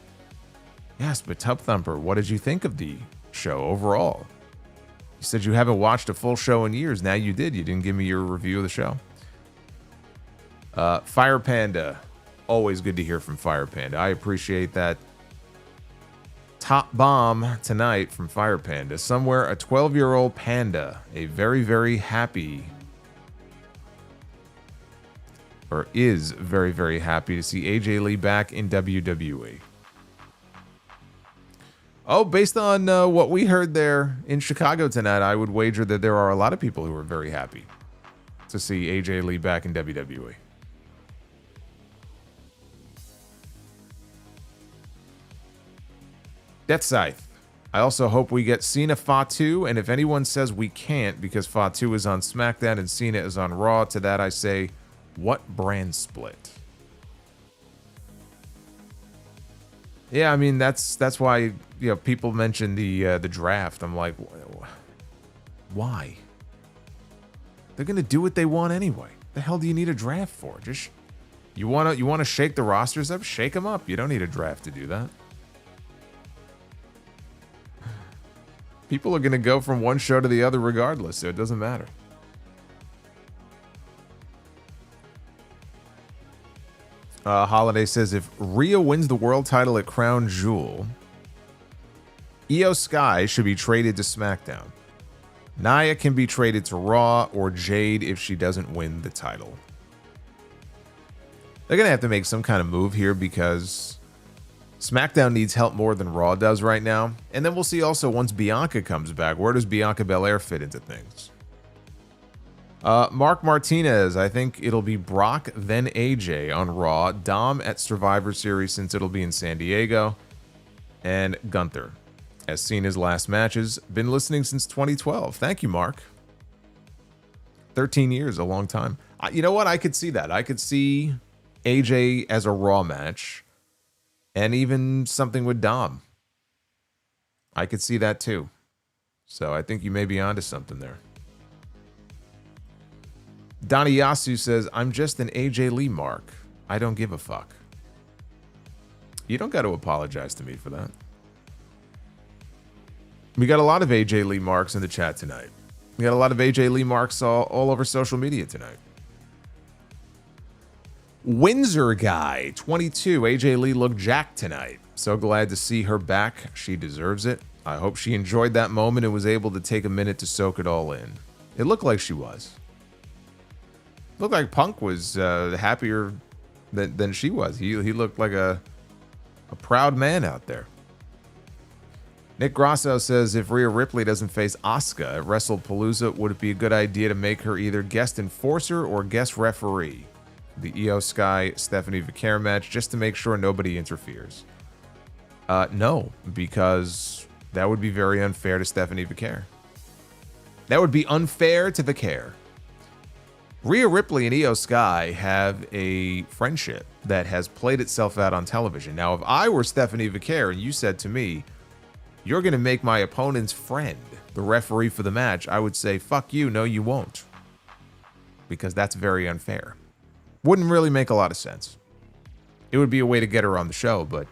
Yes, but Tub Thumper, what did you think of the show overall? You said you haven't watched a full show in years. Now you did. You didn't give me your review of the show. Fire Panda. Always good to hear from Fire Panda. I appreciate that. Top bomb tonight from Fire Panda. Somewhere a 12-year-old panda. A very, very happy... or is very, very happy to see AJ Lee back in WWE. Oh, based on what we heard there in Chicago tonight, I would wager that there are a lot of people who are very happy to see AJ Lee back in WWE. Death Scythe. I also hope we get Cena Fatu, and if anyone says we can't because Fatu is on SmackDown and Cena is on Raw, to that I say, what brand split? Yeah, I mean that's why people mention the draft. I'm like, why? They're gonna do what they want anyway. The hell do you need a draft for? Just you wanna shake the rosters up, shake them up. You don't need a draft to do that. People are gonna go from one show to the other regardless, so it doesn't matter. Holiday says, if Rhea wins the world title at Crown Jewel, Io Sky should be traded to SmackDown. Nia can be traded to Raw, or Jade if she doesn't win the title. They're going to have to make some kind of move here because SmackDown needs help more than Raw does right now. And then we'll see also once Bianca comes back, where does Bianca Belair fit into things? Mark Martinez, I think it'll be Brock, then AJ on Raw, Dom at Survivor Series since it'll be in San Diego, and Gunther as Cena's last matches. Been listening since 2012. Thank you, Mark. 13 years, a long time. You know what? I could see that. I could see AJ as a Raw match, and even something with Dom. I could see that too. So I think you may be onto something there. Donnie Yasu says, I'm just an AJ Lee mark. I don't give a fuck. You don't got to apologize to me for that. We got a lot of AJ Lee marks in the chat tonight. We got a lot of AJ Lee marks all over social media tonight. Windsor Guy, 22. AJ Lee looked jacked tonight. So glad to see her back. She deserves it. I hope she enjoyed that moment and was able to take a minute to soak it all in. It looked like she was. Looked like Punk was happier than she was. He looked like a proud man out there. Nick Grasso says, if Rhea Ripley doesn't face Asuka at WrestlePalooza, would it be a good idea to make her either guest enforcer or guest referee? The Io Sky Stephanie Vicaire match, just to make sure nobody interferes. No, because that would be very unfair to Stephanie Vicaire. That would be unfair to Vicaire. Rhea Ripley and Io Sky have a friendship that has played itself out on television. Now, if I were Stephanie Vicaire and you said to me, you're going to make my opponent's friend the referee for the match, I would say, fuck you, no you won't. Because that's very unfair. Wouldn't really make a lot of sense. It would be a way to get her on the show, but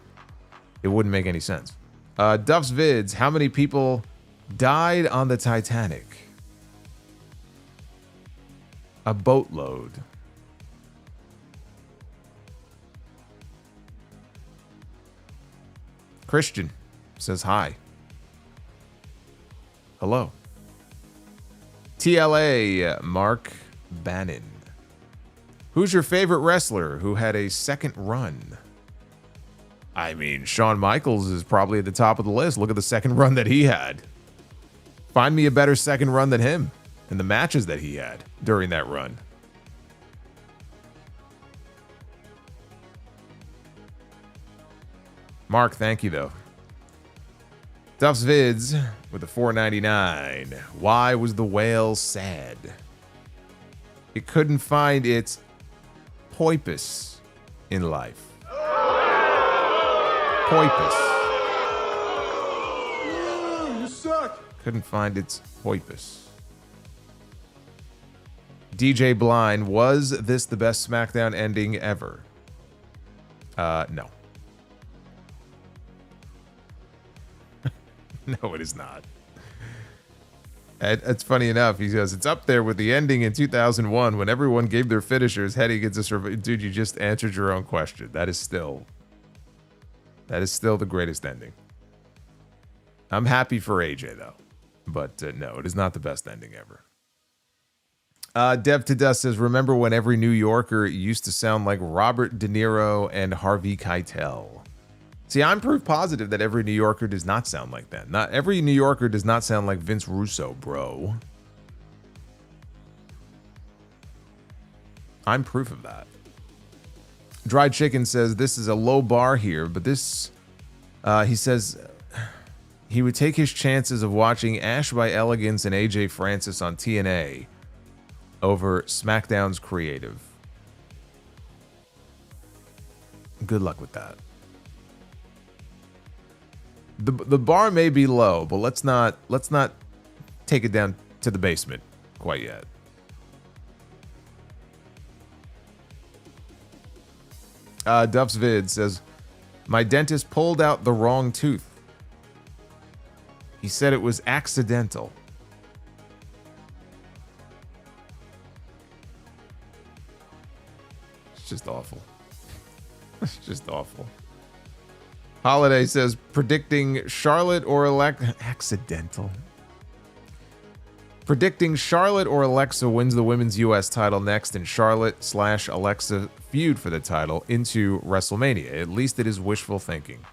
it wouldn't make any sense. Duff's Vids, how many people died on the Titanic? A boatload. Christian says hi. Hello. TLA, Mark Bannon. Who's your favorite wrestler who had a second run? I mean, Shawn Michaels is probably at the top of the list. Look at the second run that he had. Find me a better second run than him and the matches that he had during that run. Mark, thank you, though. Duff's Vids with the $4.99. Why was the whale sad? It couldn't find its poipus in life. Poipus. You suck. Couldn't find its poipus. DJ Blind, was this the best SmackDown ending ever? No. No, it is not. It's funny enough. He says it's up there with the ending in 2001 when everyone gave their finishers. Hetty gets a survive. Dude, you just answered your own question. That is still the greatest ending. I'm happy for AJ though, but no, it is not the best ending ever. Dev to Dust says, remember when every New Yorker used to sound like Robert De Niro and Harvey Keitel? See, I'm proof positive that every New Yorker does not sound like that. Not every New Yorker does not sound like Vince Russo, bro. I'm proof of that. Dried Chicken says, this is a low bar here, but this, he says, he would take his chances of watching Ash by Elegance and AJ Francis on TNA over SmackDown's creative. Good luck with that. The bar may be low, but let's not take it down to the basement quite yet. Duff's Vid says, my dentist pulled out the wrong tooth. He said it was accidental. It's just awful. It's just awful. Holiday says, predicting Charlotte or accidental. Predicting Charlotte or Alexa wins the women's US title next and Charlotte/Alexa feud for the title into WrestleMania. At least it is wishful thinking.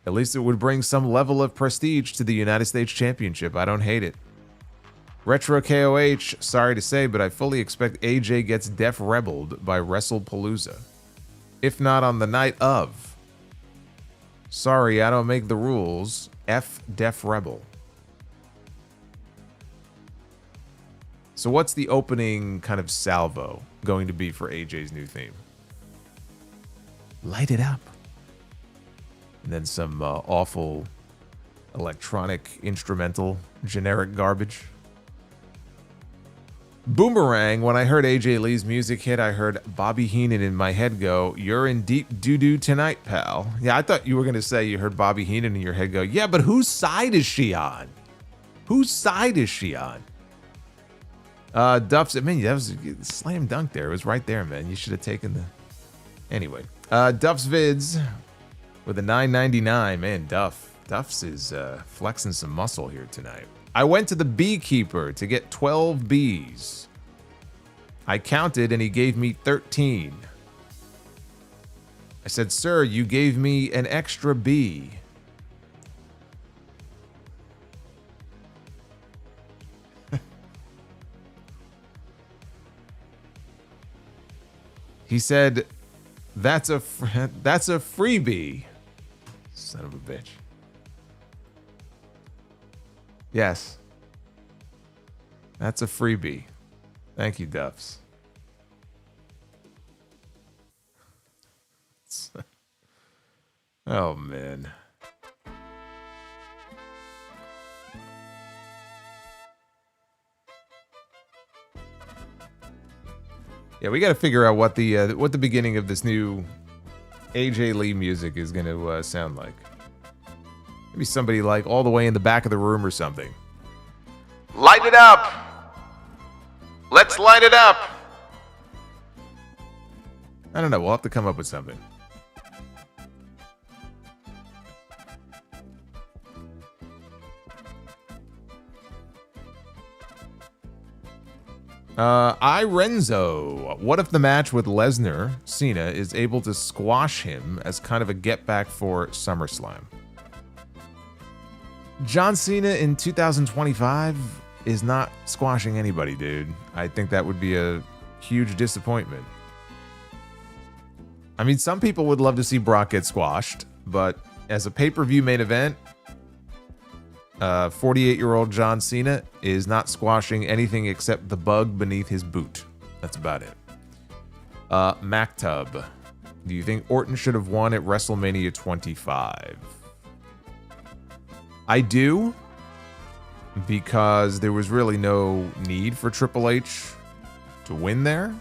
At least it would bring some level of prestige to the United States Championship. I don't hate it. Retro KOH, sorry to say, but I fully expect AJ gets Def Rebelled by WrestlePalooza. If not on the night of. Sorry, I don't make the rules. F Def Rebel. So what's the opening kind of salvo going to be for AJ's new theme? Light it up. And then some awful electronic instrumental generic garbage. Boomerang, when I heard AJ Lee's music hit, I heard Bobby Heenan in my head go, you're in deep doo-doo tonight, pal. Yeah, I thought you were going to say you heard Bobby Heenan in your head go, yeah, but whose side is she on? Whose side is she on? Duff's, I mean, that was a slam dunk there. It was right there, man. You should have taken the... Anyway. Duff's Vids with a $9.99. Man, Duff's is flexing some muscle here tonight. I went to the beekeeper to get 12 bees. I counted and he gave me 13. I said, sir, you gave me an extra bee. He said, that's a freebie. Son of a bitch. Yes. That's a freebie. Thank you, Duffs. Oh, man. Yeah, we got to figure out what the beginning of this new AJ Lee music is going to sound like. Maybe somebody like all the way in the back of the room or something. Light it up! Let's light it up! I don't know. We'll have to come up with something. Renzo. What if the match with Lesnar, Cena, is able to squash him as kind of a get back for SummerSlam? John Cena in 2025 is not squashing anybody, dude. I think that would be a huge disappointment. I mean, some people would love to see Brock get squashed, but as a pay-per-view main event, 48-year-old John Cena is not squashing anything except the bug beneath his boot. That's about it. MacTub. Do you think Orton should have won at WrestleMania 25? I do, because there was really no need for Triple H to win there.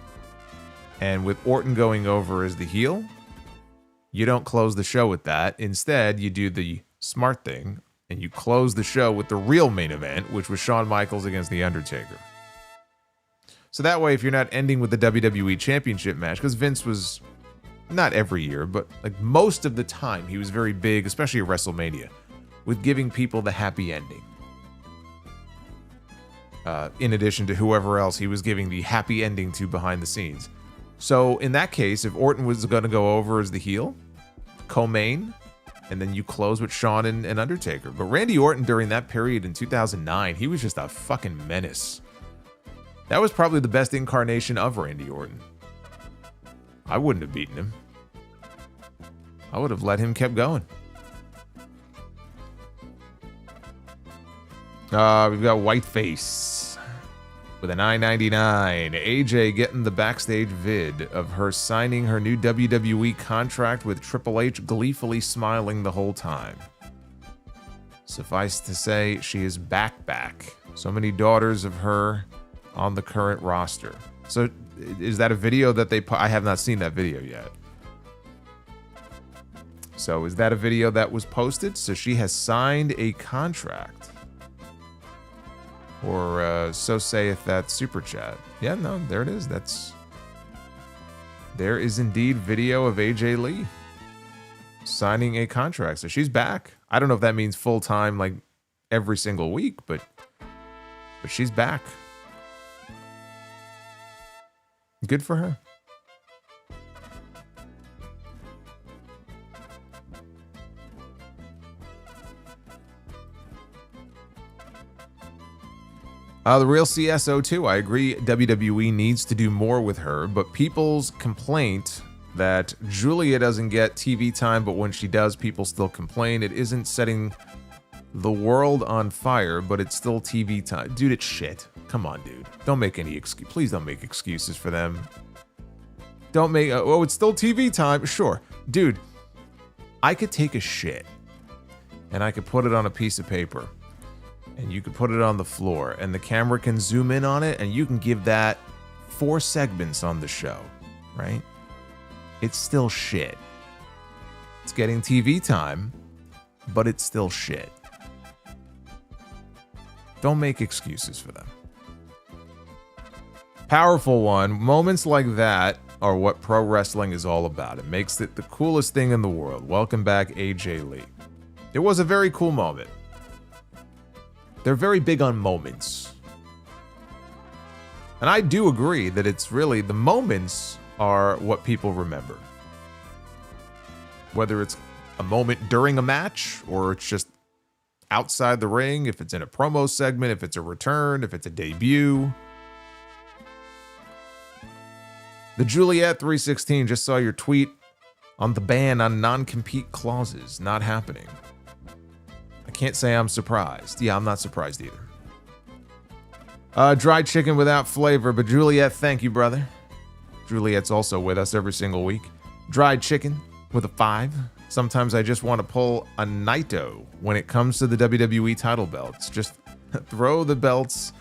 And with Orton going over as the heel, you don't close the show with that. Instead, you do the smart thing, and you close the show with the real main event, which was Shawn Michaels against The Undertaker. So that way, if you're not ending with the WWE Championship match, because Vince was, not every year, but like most of the time, he was very big, especially at WrestleMania, with giving people the happy ending. In addition to whoever else he was giving the happy ending to behind the scenes. So in that case, if Orton was going to go over as the heel, co-main, and then you close with Shawn and Undertaker. But Randy Orton during that period in 2009, he was just a fucking menace. That was probably the best incarnation of Randy Orton. I wouldn't have beaten him. I would have let him keep going. We've got Whiteface with a $9.99. AJ getting the backstage vid of her signing her new WWE contract with Triple H, gleefully smiling the whole time. Suffice to say, she is back. So many daughters of her on the current roster. So is that a video that they put? I have not seen that video yet. So is that a video that was posted? So she has signed a contract. Or so saith that super chat. Yeah, no, there it is. There is indeed video of AJ Lee signing a contract. So she's back. I don't know if that means full time, like every single week, but she's back. Good for her. The real CSO2, I agree WWE needs to do more with her, but people's complaint that Julia doesn't get TV time, but when she does, people still complain. It isn't setting the world on fire, but it's still TV time. Dude, it's shit. Come on, dude. Don't make any excuse. Please don't make excuses for them. Don't make, oh, it's still TV time. Sure. Dude, I could take a shit and I could put it on a piece of paper. And you could put it on the floor, and the camera can zoom in on it, and you can give that 4 segments on the show, right? It's still shit. It's getting TV time, but it's still shit. Don't make excuses for them. Powerful one. Moments like that are what pro wrestling is all about. It makes it the coolest thing in the world. Welcome back, AJ Lee. It was a very cool moment. They're very big on moments. And I do agree that it's really, the moments are what people remember. Whether it's a moment during a match, or it's just outside the ring, if it's in a promo segment, if it's a return, if it's a debut. The Juliet 316 just saw your tweet on the ban on non-compete clauses not happening. I can't say I'm surprised. Yeah, I'm not surprised either. Dried chicken without flavor, but Juliet, thank you, brother. Juliet's also with us every single week. Dried chicken with a 5. Sometimes I just want to pull a Naito when it comes to the WWE title belts. Just throw the belts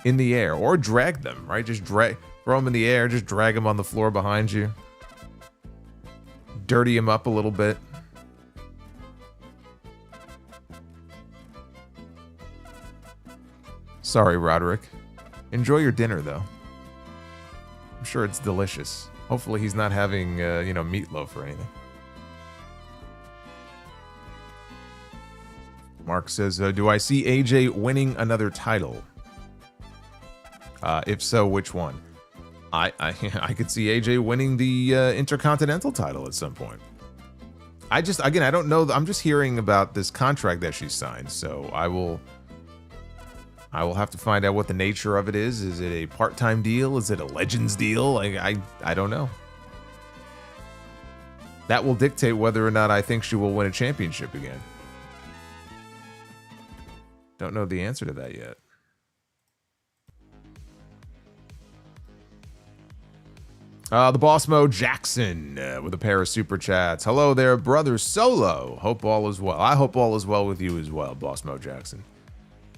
in the air or drag them, right? Just throw them in the air, just drag them on the floor behind you. Dirty them up a little bit. Sorry, Roderick. Enjoy your dinner, though. I'm sure it's delicious. Hopefully he's not having, meatloaf or anything. Mark says, do I see AJ winning another title? If so, which one? I could see AJ winning the Intercontinental title at some point. I don't know. I'm just hearing about this contract that she signed, so I will have to find out what the nature of it is. Is it a part-time deal? Is it a Legends deal? I don't know. That will dictate whether or not I think she will win a championship again. Don't know the answer to that yet. The Boss Mo Jackson with a pair of super chats. Hello there, brother Solo. Hope all is well. I hope all is well with you as well, Boss Mo Jackson.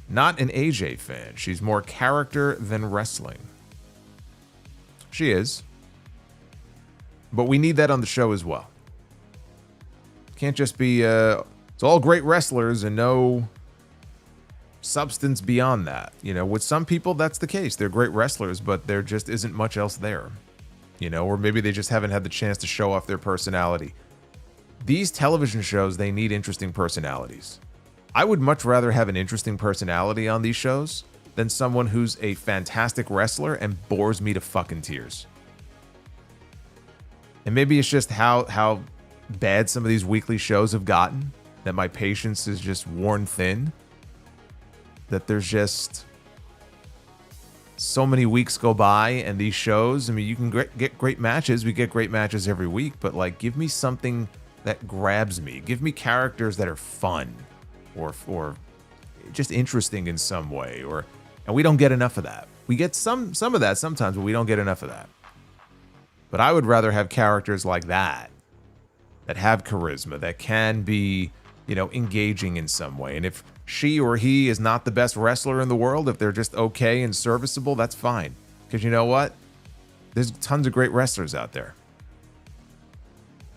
Not an AJ fan. She's more character than wrestling. She is. But we need that on the show as well. Can't just be, it's all great wrestlers and no substance beyond that. You know, with some people, that's the case. They're great wrestlers, but there just isn't much else there. You know, or maybe they just haven't had the chance to show off their personality. These television shows, they need interesting personalities. I would much rather have an interesting personality on these shows than someone who's a fantastic wrestler and bores me to fucking tears. And maybe it's just how bad some of these weekly shows have gotten, that my patience is just worn thin. That there's just so many weeks go by and these shows, I mean, you can get great matches. We get great matches every week, but like, give me something that grabs me. Give me characters that are fun or just interesting in some way, and we don't get enough of that. We get some of that sometimes, but we don't get enough of that. But I would rather have characters like that have charisma, that can be, engaging in some way. And if she or he is not the best wrestler in the world, if they're just okay and serviceable, that's fine. Because you know what? There's tons of great wrestlers out there.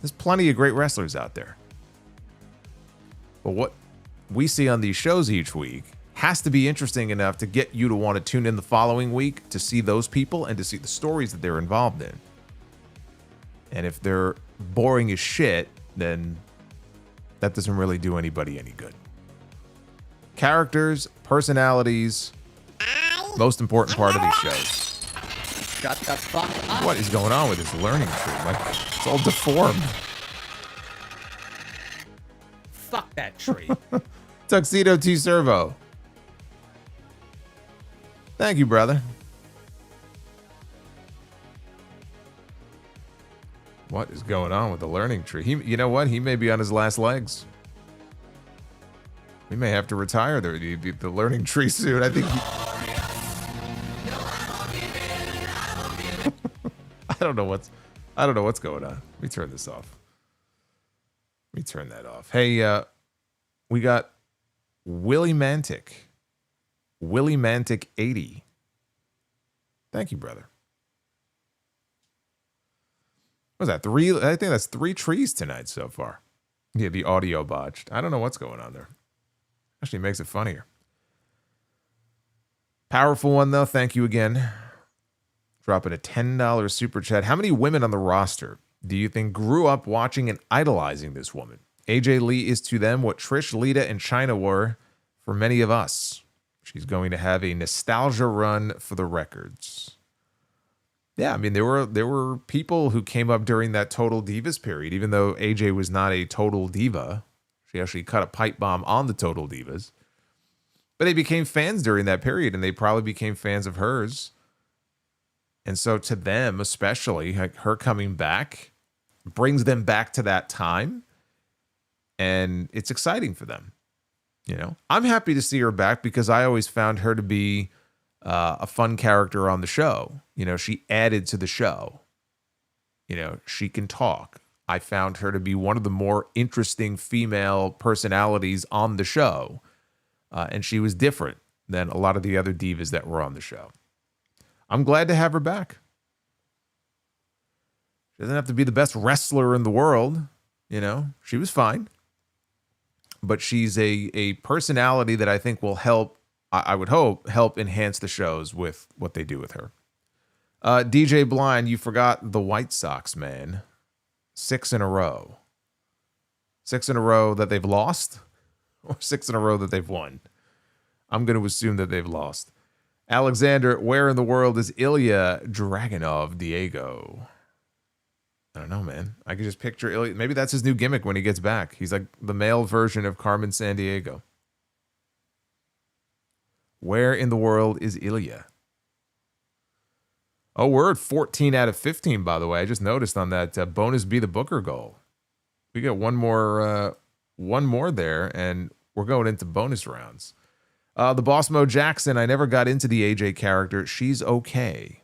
There's plenty of great wrestlers out there. But what we see on these shows each week has to be interesting enough to get you to want to tune in the following week to see those people and to see the stories that they're involved in. And if they're boring as shit, then that doesn't really do anybody any good. Characters, personalities, most important part of these shows. Shut the fuck up. What is going on with this learning tree? Like, it's all deformed. Fuck that tree. Tuxedo T Servo. Thank you, brother. What is going on with the learning tree? You know what? He may be on his last legs. We may have to retire the learning tree soon. I think. I don't know what's going on. Let me turn this off. Let me turn that off. Hey, we got Willie Mantic. Willie Mantic 80. Thank you, brother. What was that? 3? I think that's 3 trees tonight so far. Yeah, the audio botched. I don't know what's going on there. Actually makes it funnier. Powerful one, though. Thank you again. Dropping a $10 super chat. How many women on the roster do you think grew up watching and idolizing this woman? AJ Lee is to them what Trish, Lita, and Chyna were for many of us. She's going to have a nostalgia run for the records. Yeah, I mean, there were people who came up during that Total Divas period, even though AJ was not a Total Diva. She actually cut a pipe bomb on the Total Divas. But they became fans during that period, and they probably became fans of hers. And so to them, especially, like, her coming back brings them back to that time. And it's exciting for them. I'm happy to see her back because I always found her to be a fun character on the show. You know, she added to the show. You know, she can talk. I found her to be one of the more interesting female personalities on the show. And she was different than a lot of the other divas that were on the show. I'm glad to have her back. She doesn't have to be the best wrestler in the world. You know, she was fine. But she's a personality that I think will help, I would hope, help enhance the shows with what they do with her. DJ Blind, you forgot the White Sox, man. 6 in a row. 6 in a row that they've lost, or 6 in a row that they've won. I'm going to assume that they've lost. Alexander, where in the world is Ilya Dragunov Diego? I don't know, man. I could just picture Ilya. Maybe that's his new gimmick when he gets back. He's like the male version of Carmen Sandiego. Where in the world is Ilya? Oh, we're at 14 out of 15, by the way. I just noticed on that bonus Be the Booker goal. We got one more there, and we're going into bonus rounds. The Boss Mo Jackson, I never got into the AJ character. She's okay.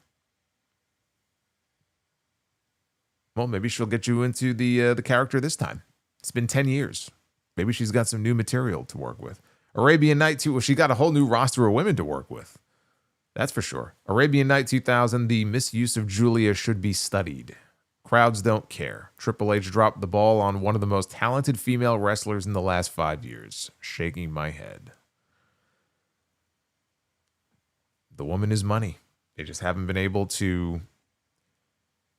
Well, maybe she'll get you into the character this time. It's been 10 years. Maybe she's got some new material to work with. Arabian Night 2, well, she got a whole new roster of women to work with. That's for sure. Arabian Night 2000, the misuse of Julia should be studied. Crowds don't care. Triple H dropped the ball on one of the most talented female wrestlers in the last 5 years. Shaking my head. The woman is money. They just haven't been able to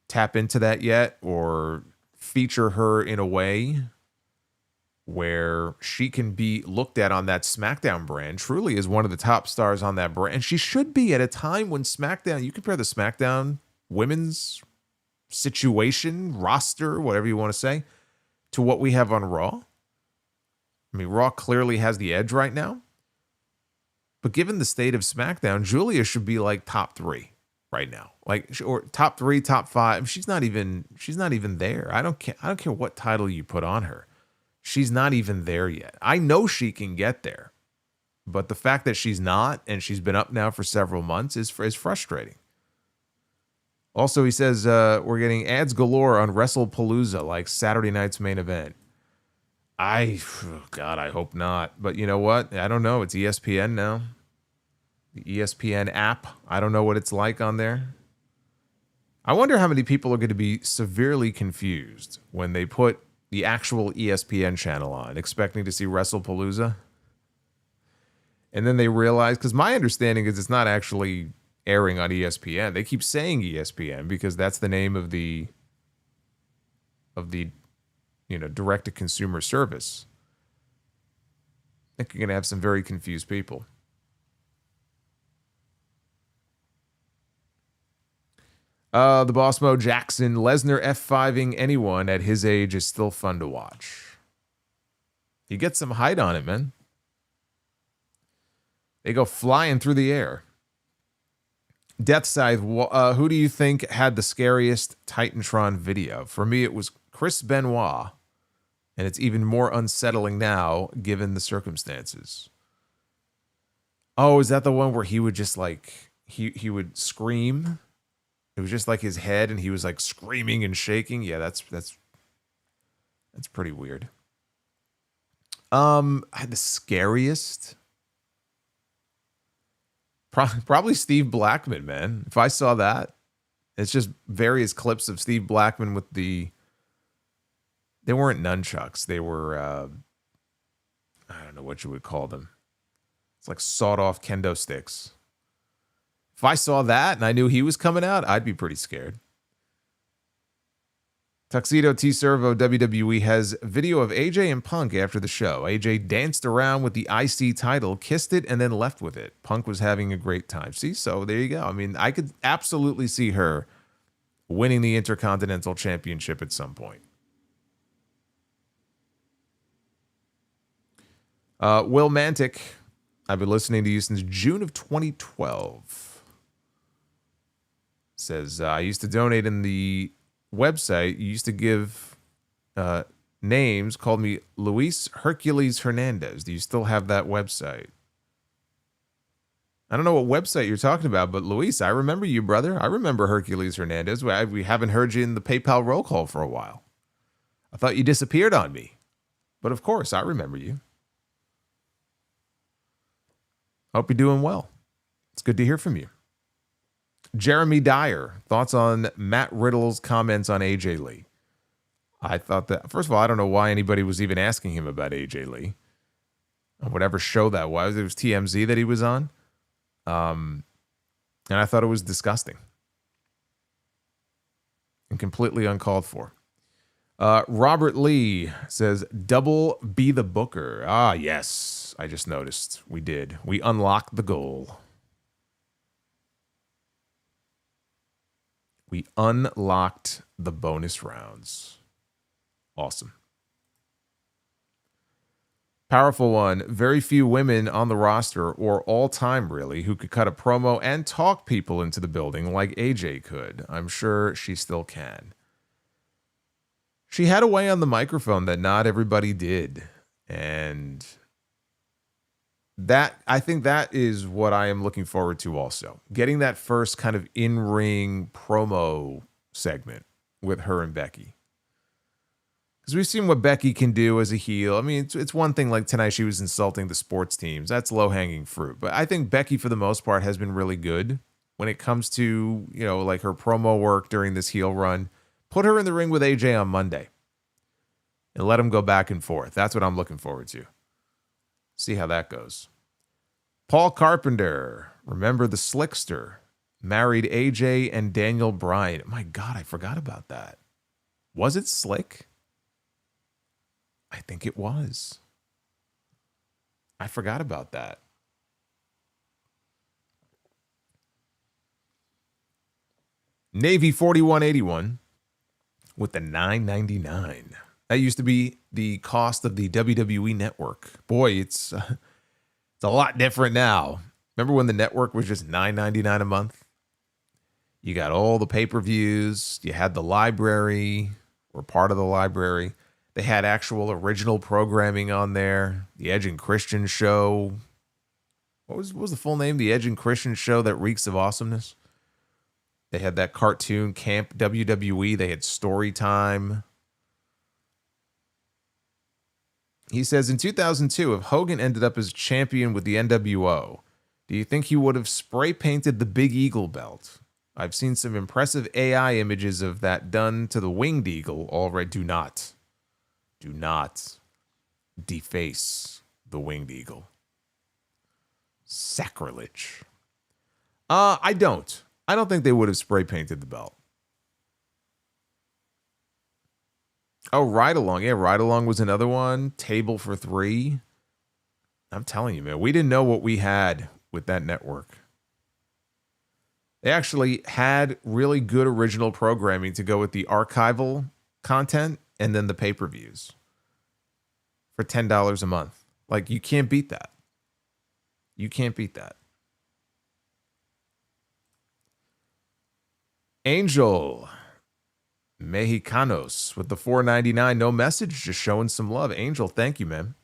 tap into that yet or feature her in a way where she can be looked at on that SmackDown brand, truly is one of the top stars on that brand. And she should be at a time when SmackDown, you compare the SmackDown women's situation, roster, whatever you want to say, to what we have on Raw. I mean, Raw clearly has the edge right now. But given the state of SmackDown, Julia should be like top 3 right now. Like, or top 3, top 5. She's not even there. I don't care what title you put on her. She's not even there yet. I know she can get there, but the fact that she's not, and she's been up now for several months, is frustrating. Also, he says we're getting ads galore on WrestlePalooza, like Saturday night's main event. God, I hope not. But you know what? I don't know. It's ESPN now. The ESPN app. I don't know what it's like on there. I wonder how many people are going to be severely confused when they put the actual ESPN channel on, expecting to see WrestlePalooza. And then they realize, because my understanding is it's not actually airing on ESPN. They keep saying ESPN because that's the name of the direct-to-consumer service. I think you're going to have some very confused people. The Boss Mo Jackson, Lesnar F5ing anyone at his age is still fun to watch. He gets some height on it, man. They go flying through the air. Death Scythe, who do you think had the scariest Titantron video? For me, it was Chris Benoit, and it's even more unsettling now given the circumstances. Oh, is that the one where he would just like, he would scream? It was just like his head, and he was like screaming and shaking. Yeah, that's pretty weird. I had the scariest. Probably Steve Blackman, man. If I saw that, it's just various clips of Steve Blackman with they weren't nunchucks. They were, I don't know what you would call them. It's like sawed-off kendo sticks. If I saw that and I knew he was coming out, I'd be pretty scared. Tuxedo T Servo WWE has video of AJ and Punk after the show. AJ danced around with the IC title, kissed it, and then left with it. Punk was having a great time. See, so there you go. I mean, I could absolutely see her winning the Intercontinental Championship at some point. Will Mantic, I've been listening to you since June of 2012. Says, I used to donate in the website. You used to give names, called me Luis Hercules Hernandez. Do you still have that website? I don't know what website you're talking about, but Luis, I remember you, brother. I remember Hercules Hernandez. We haven't heard you in the PayPal roll call for a while. I thought you disappeared on me. But of course, I remember you. Hope you're doing well. It's good to hear from you. Jeremy Dyer, thoughts on Matt Riddle's comments on AJ Lee? I thought that, first of all, I don't know why anybody was even asking him about AJ Lee. On whatever show that was. It was TMZ that he was on. And I thought it was disgusting. And completely uncalled for. Robert Lee says, double be the booker. Ah, yes. I just noticed. We did. We unlocked the goal. We unlocked the bonus rounds. Awesome. Powerful one. Very few women on the roster, or all time really, who could cut a promo and talk people into the building like AJ could. I'm sure she still can. She had a way on the microphone that not everybody did. And that, I think that is what I am looking forward to also. Getting that first kind of in-ring promo segment with her and Becky. Because we've seen what Becky can do as a heel. I mean, it's one thing like tonight she was insulting the sports teams. That's low-hanging fruit. But I think Becky, for the most part, has been really good when it comes to, you know, like her promo work during this heel run. Put her in the ring with AJ on Monday. And let them go back and forth. That's what I'm looking forward to. See how that goes. Paul Carpenter, remember the Slickster, married AJ and Daniel Bryan. My God, I forgot about that. Was it Slick? I think it was. I forgot about that. Navy 4181 with the $9.99. That used to be the cost of the WWE Network. Boy, it's a lot different now. Remember when the network was just $9.99 a month? You got all the pay-per-views. You had the library, or part of the library. They had actual original programming on there. The Edge and Christian Show. What was the full name? The Edge and Christian Show that reeks of awesomeness. They had that cartoon Camp WWE. They had Story Time. He says, in 2002, if Hogan ended up as champion with the NWO, do you think he would have spray painted the Big Eagle belt? I've seen some impressive AI images of that done to the Winged Eagle already. Do not deface the Winged Eagle. Sacrilege. I don't think they would have spray painted the belt. Oh, Ride Along. Yeah, Ride Along was another one. Table for Three. I'm telling you, man, we didn't know what we had with that network. They actually had really good original programming to go with the archival content and then the pay-per-views for $10 a month. Like, you can't beat that. You can't beat that. Angel Mexicanos with the $4.99. No message, just showing some love. Angel, thank you, man.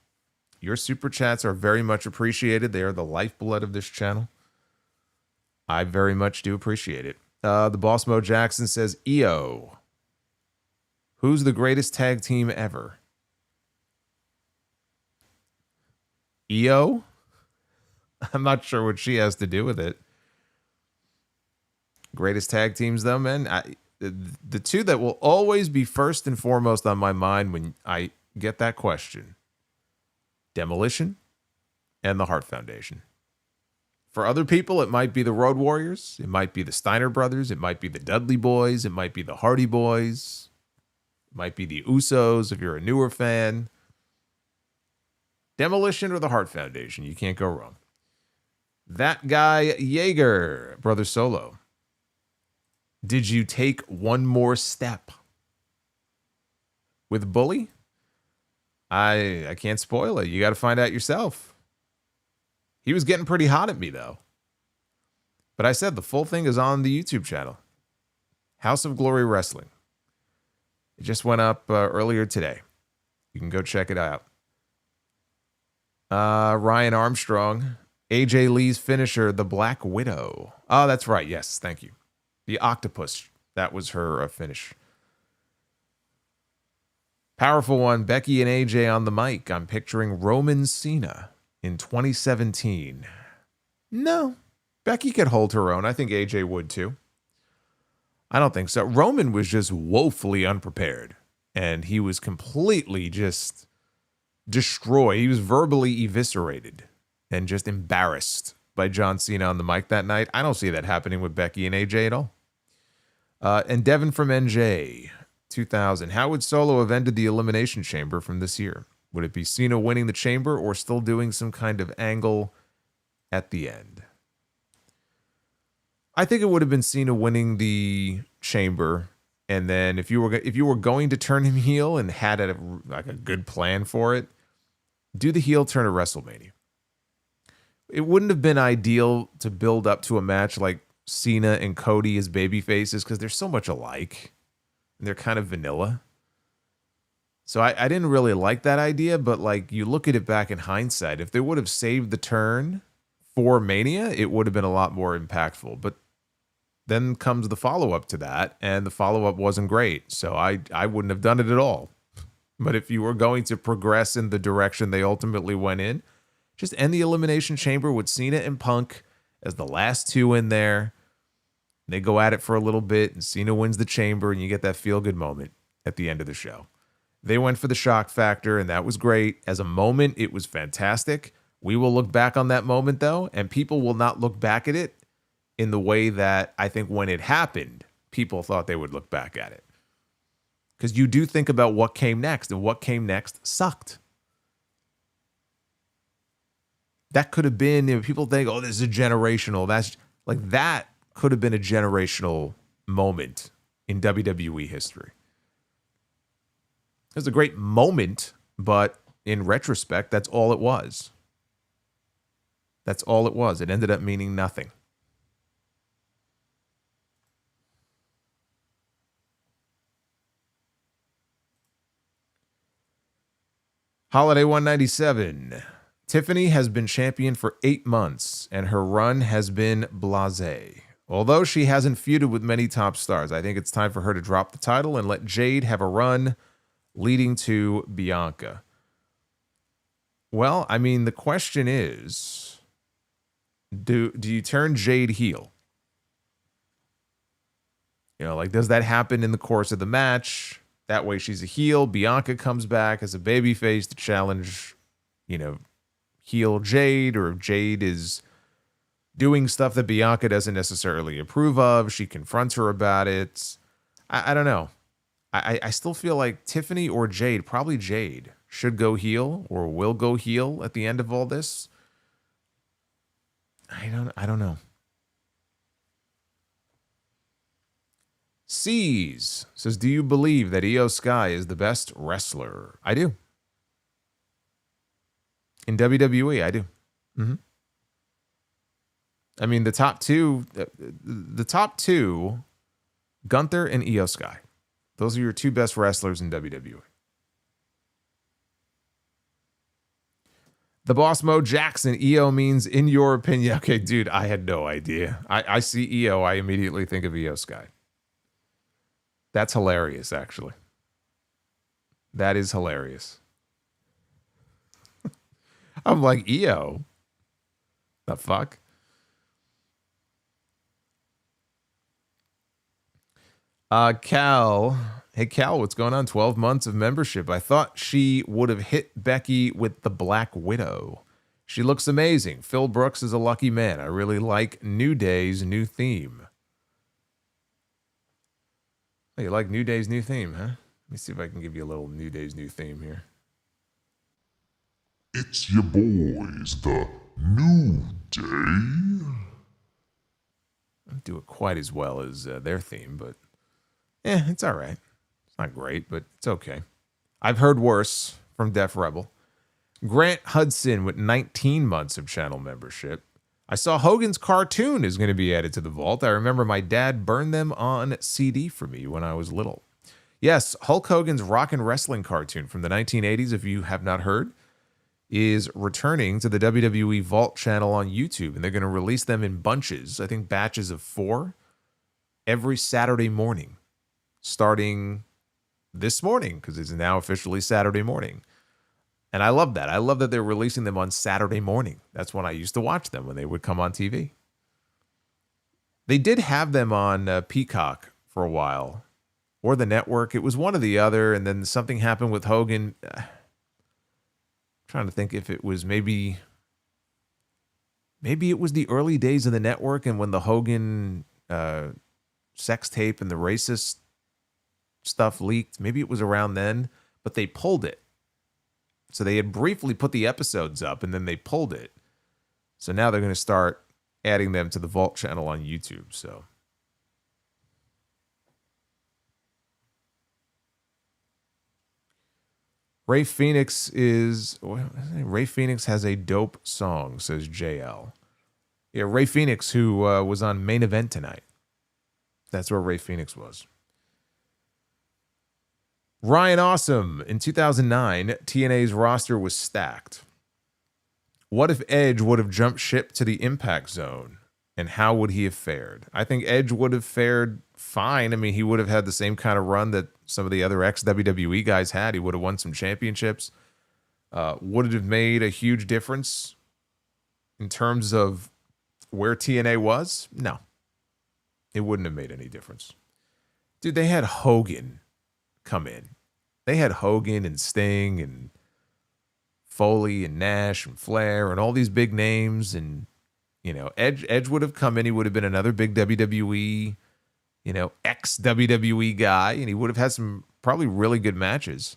Your super chats are very much appreciated. They are the lifeblood of this channel. I very much do appreciate it. The Boss Mo Jackson says, EO. Who's the greatest tag team ever? EO? I'm not sure what she has to do with it. Greatest tag teams, though, man. The two that will always be first and foremost on my mind when I get that question: Demolition and the Hart Foundation. For other people, it might be the Road Warriors. It might be the Steiner Brothers. It might be the Dudley Boys. It might be the Hardy Boys. It might be the Usos if you're a newer fan. Demolition or the Hart Foundation. You can't go wrong. That guy, Jaeger, Brother Solo. Did you take one more step with Bully? I can't spoil it. You got to find out yourself. He was getting pretty hot at me, though. But I said the full thing is on the YouTube channel. House of Glory Wrestling. It just went up earlier today. You can go check it out. Ryan Armstrong. AJ Lee's finisher, the Black Widow. Oh, that's right. Yes, thank you. The octopus. That was her finish. Powerful one, Becky and AJ on the mic. I'm picturing Roman Cena in 2017. No, Becky could hold her own. I think AJ would too. I don't think so. Roman was just woefully unprepared, and he was completely just destroyed. He was verbally eviscerated and just embarrassed by John Cena on the mic that night. I don't see that happening with Becky and AJ at all. And Devin from NJ, 2000. How would Solo have ended the Elimination Chamber from this year? Would it be Cena winning the chamber or still doing some kind of angle at the end? I think it would have been Cena winning the chamber, and then if you were going to turn him heel and had a good plan for it, do the heel turn at WrestleMania. It wouldn't have been ideal to build up to a match like Cena and Cody as baby faces because they're so much alike and they're kind of vanilla. So I didn't really like that idea, but like you look at it back in hindsight, if they would have saved the turn for Mania, it would have been a lot more impactful. But then comes the follow-up to that, and the follow-up wasn't great. So I wouldn't have done it at all. But if you were going to progress in the direction they ultimately went in, just end the Elimination Chamber with Cena and Punk as the last two in there. They go at it for a little bit, and Cena wins the chamber, and you get that feel-good moment at the end of the show. They went for the shock factor, and that was great. As a moment, it was fantastic. We will look back on that moment, though, and people will not look back at it in the way that I think when it happened, people thought they would look back at it. Because you do think about what came next, and what came next sucked. That could have been, people think, oh, this is a generational. That's like that could have been a generational moment in WWE history. It was a great moment, but in retrospect, that's all it was. That's all it was. It ended up meaning nothing. Holiday 197. Tiffany has been champion for 8 months, and her run has been blasé. Although she hasn't feuded with many top stars, I think it's time for her to drop the title and let Jade have a run leading to Bianca. Well, I mean, the question is, do you turn Jade heel? You know, like, does that happen in the course of the match? That way she's a heel. Bianca comes back as a babyface to challenge, heel Jade, or if Jade is doing stuff that Bianca doesn't necessarily approve of, she confronts her about it. I don't know. I still feel like Tiffany or Jade, probably Jade, should go heel or will go heel at the end of all this. I don't know. C's says, do you believe that Io Sky is the best wrestler? I do. In WWE, I do. Mm-hmm. I mean, the top two, Gunther and Io Sky. Those are your two best wrestlers in WWE. The Boss Mo Jackson, Io means in your opinion. Okay, dude, I had no idea. I see Io, I immediately think of Io Sky. That's hilarious, actually. That is hilarious. I'm like, Io? The fuck? Cal. Hey, Cal, what's going on? 12 months of membership. I thought she would have hit Becky with the Black Widow. She looks amazing. Phil Brooks is a lucky man. I really like New Day's new theme. Oh, you like New Day's new theme, huh? Let me see if I can give you a little New Day's new theme here. It's your boys, the New Day. I don't do it quite as well as their theme, but it's all right. It's not great, but it's okay. I've heard worse from Def Rebel. Grant Hudson with 19 months of channel membership. I saw Hogan's cartoon is going to be added to the vault. I remember my dad burned them on CD for me when I was little. Yes, Hulk Hogan's Rock and Wrestling cartoon from the 1980s, if you have not heard. is returning to the WWE Vault channel on YouTube, and they're going to release them in bunches, I think batches of 4, every Saturday morning, starting this morning, because it's now officially Saturday morning. And I love that. I love that they're releasing them on Saturday morning. That's when I used to watch them, when they would come on TV. They did have them on Peacock for a while, or the network. It was one or the other, and then something happened with Hogan. Trying to think if it was maybe it was the early days of the network, and when the Hogan sex tape and the racist stuff leaked, maybe it was around then, but they pulled it. So they had briefly put the episodes up, and then they pulled it. So now they're going to start adding them to the Vault channel on YouTube. So Ray Phoenix has a dope song, says JL. Yeah, Ray Phoenix, who was on Main Event tonight. That's where Ray Phoenix was. Ryan Awesome. In 2009, TNA's roster was stacked. What if Edge would have jumped ship to the Impact Zone? And how would he have fared? I think Edge would have fared fine. I mean, he would have had the same kind of run that some of the other ex-WWE guys had. He would have won some championships. Would it have made a huge difference in terms of where TNA was? No. It wouldn't have made any difference. Dude, they had Hogan come in. They had Hogan and Sting and Foley and Nash and Flair and all these big names, and Edge would have come in. He would have been another big WWE, ex-WWE guy, and he would have had some probably really good matches.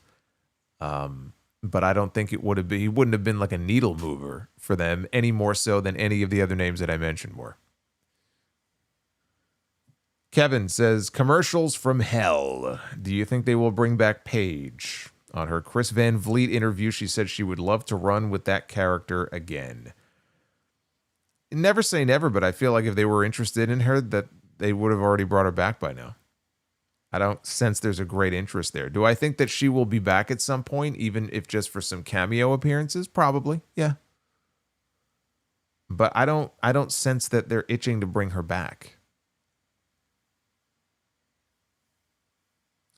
But I don't think it would have been. He wouldn't have been like a needle mover for them any more so than any of the other names that I mentioned were. Kevin says, commercials from hell. Do you think they will bring back Paige? On her Chris Van Vliet interview, she said she would love to run with that character again. Never say never, but I feel like if they were interested in her, that they would have already brought her back by now. I don't sense there's a great interest there. Do I think that she will be back at some point, even if just for some cameo appearances? Probably, yeah. But I don't sense that they're itching to bring her back.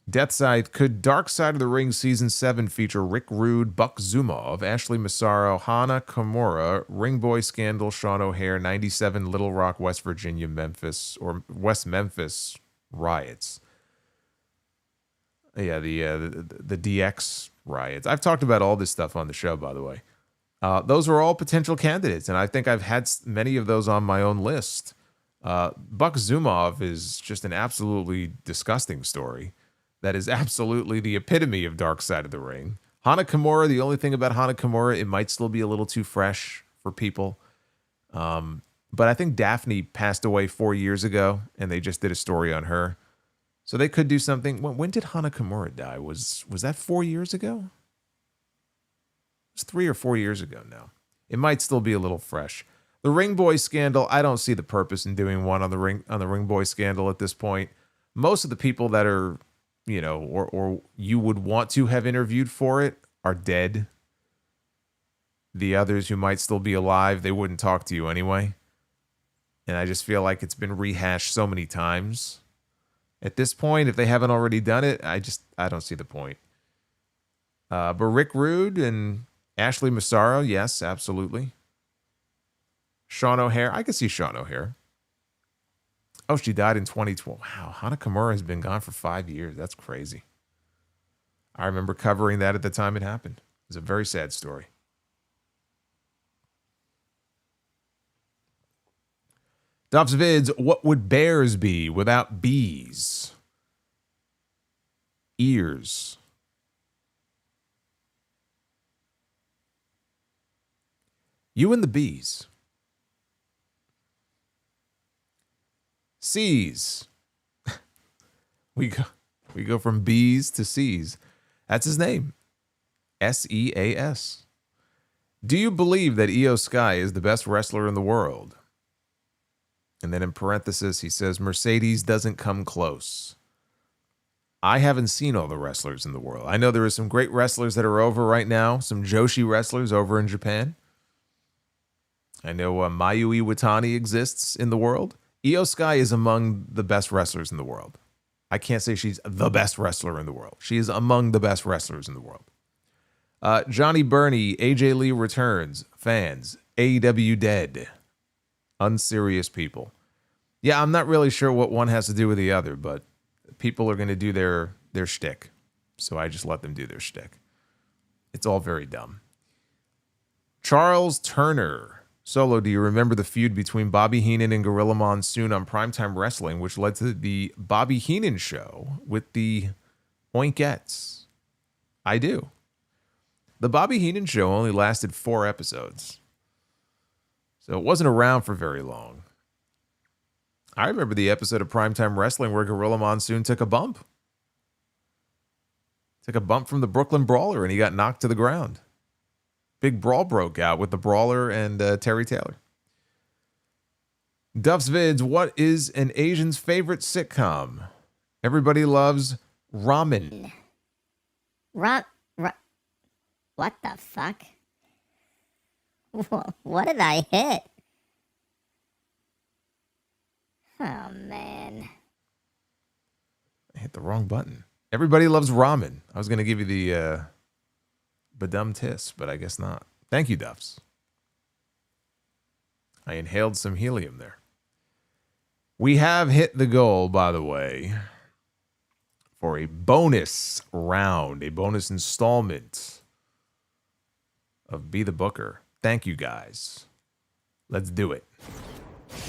Deathside, could Dark Side of the Ring Season 7 feature Rick Rude, Buck Zumov, Ashley Massaro, Hana Kimura, Ring Boy Scandal, Sean O'Hare, 97 Little Rock, West Virginia, Memphis, or West Memphis riots? Yeah, the DX riots. I've talked about all this stuff on the show, by the way. Those are all potential candidates, and I think I've had many of those on my own list. Buck Zumov is just an absolutely disgusting story. That is absolutely the epitome of Dark Side of the Ring. Hana Kimura, the only thing about Hana Kimura, it might still be a little too fresh for people. But I think Daphne passed away 4 years ago, and they just did a story on her. So they could do something. When did Hana Kimura die? Was that 4 years ago? It was 3 or 4 years ago now. It might still be a little fresh. The Ring Boy Scandal, I don't see the purpose in doing one on the Ring Boy Scandal at this point. Most of the people that are, or you would want to have interviewed for it are dead. The others who might still be alive, they wouldn't talk to you anyway. And I just feel like it's been rehashed so many times. At this point, if they haven't already done it, I don't see the point. But Rick Rude and Ashley Massaro, yes, absolutely. Sean O'Hare, I could see Sean O'Hare. Oh, she died in 2012. Wow, Hana Kimura has been gone for 5 years. That's crazy. I remember covering that at the time it happened. It was a very sad story. Dobbs Vids, what would bears be without bees? Ears. You and the bees. C's. We go from B's to C's. That's his name. SEAS. Do you believe that Io Sky is the best wrestler in the world? And then in parenthesis, he says, Mercedes doesn't come close. I haven't seen all the wrestlers in the world. I know there are some great wrestlers that are over right now, some Joshi wrestlers over in Japan. I know Mayu Iwatani exists in the world. Io Sky is among the best wrestlers in the world. I can't say she's the best wrestler in the world. She is among the best wrestlers in the world. Johnny Burney, AJ Lee returns. Fans, AEW dead. Unserious people. Yeah, I'm not really sure what one has to do with the other, but people are going to do their shtick. So I just let them do their shtick. It's all very dumb. Charles Turner. Solo, do you remember the feud between Bobby Heenan and Gorilla Monsoon on Primetime Wrestling, which led to the Bobby Heenan show with the Oinkettes? I do. The Bobby Heenan show only lasted 4 episodes. So it wasn't around for very long. I remember the episode of Primetime Wrestling where Gorilla Monsoon took a bump. Took a bump from the Brooklyn Brawler and he got knocked to the ground. Big brawl broke out with the Brawler and Terry Taylor. Duff's Vids, what is an Asian's favorite sitcom? Everybody loves ramen. What the fuck? What did I hit? Oh, man. I hit the wrong button. Everybody loves ramen. I was going to give you the badum tis, but I guess not. Thank you, Duffs. I inhaled some helium there. We have hit the goal, by the way, for a bonus round, a bonus installment of Be the Booker. Thank you, guys. Let's do it.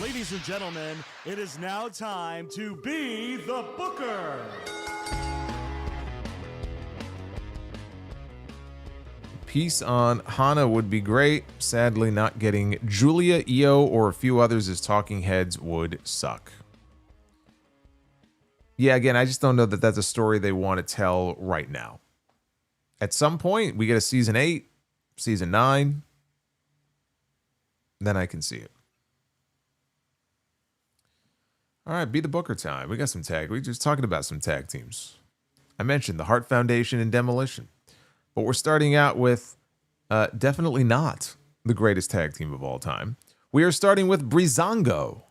Ladies and gentlemen, it is now time to Be the Booker. Piece on Hana would be great. Sadly, not getting Julia, Io, or a few others as talking heads would suck. Yeah, again, I just don't know that that's a story they want to tell right now. At some point, we get a season 8, season 9. Then I can see it. All right, Be the Booker time. We got some tag. We just talking about some tag teams. I mentioned the Hart Foundation and Demolition. But we're starting out with definitely not the greatest tag team of all time. We are starting with Breezango.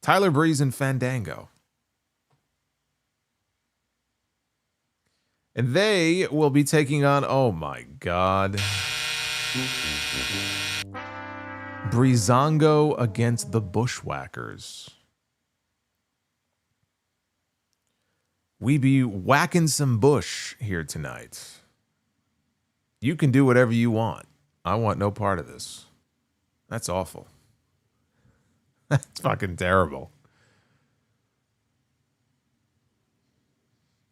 Tyler Breeze and Fandango. And they will be taking on, oh my God, Breezango against the Bushwhackers. We be whacking some bush here tonight. You can do whatever you want. I want no part of this. That's awful. That's fucking terrible.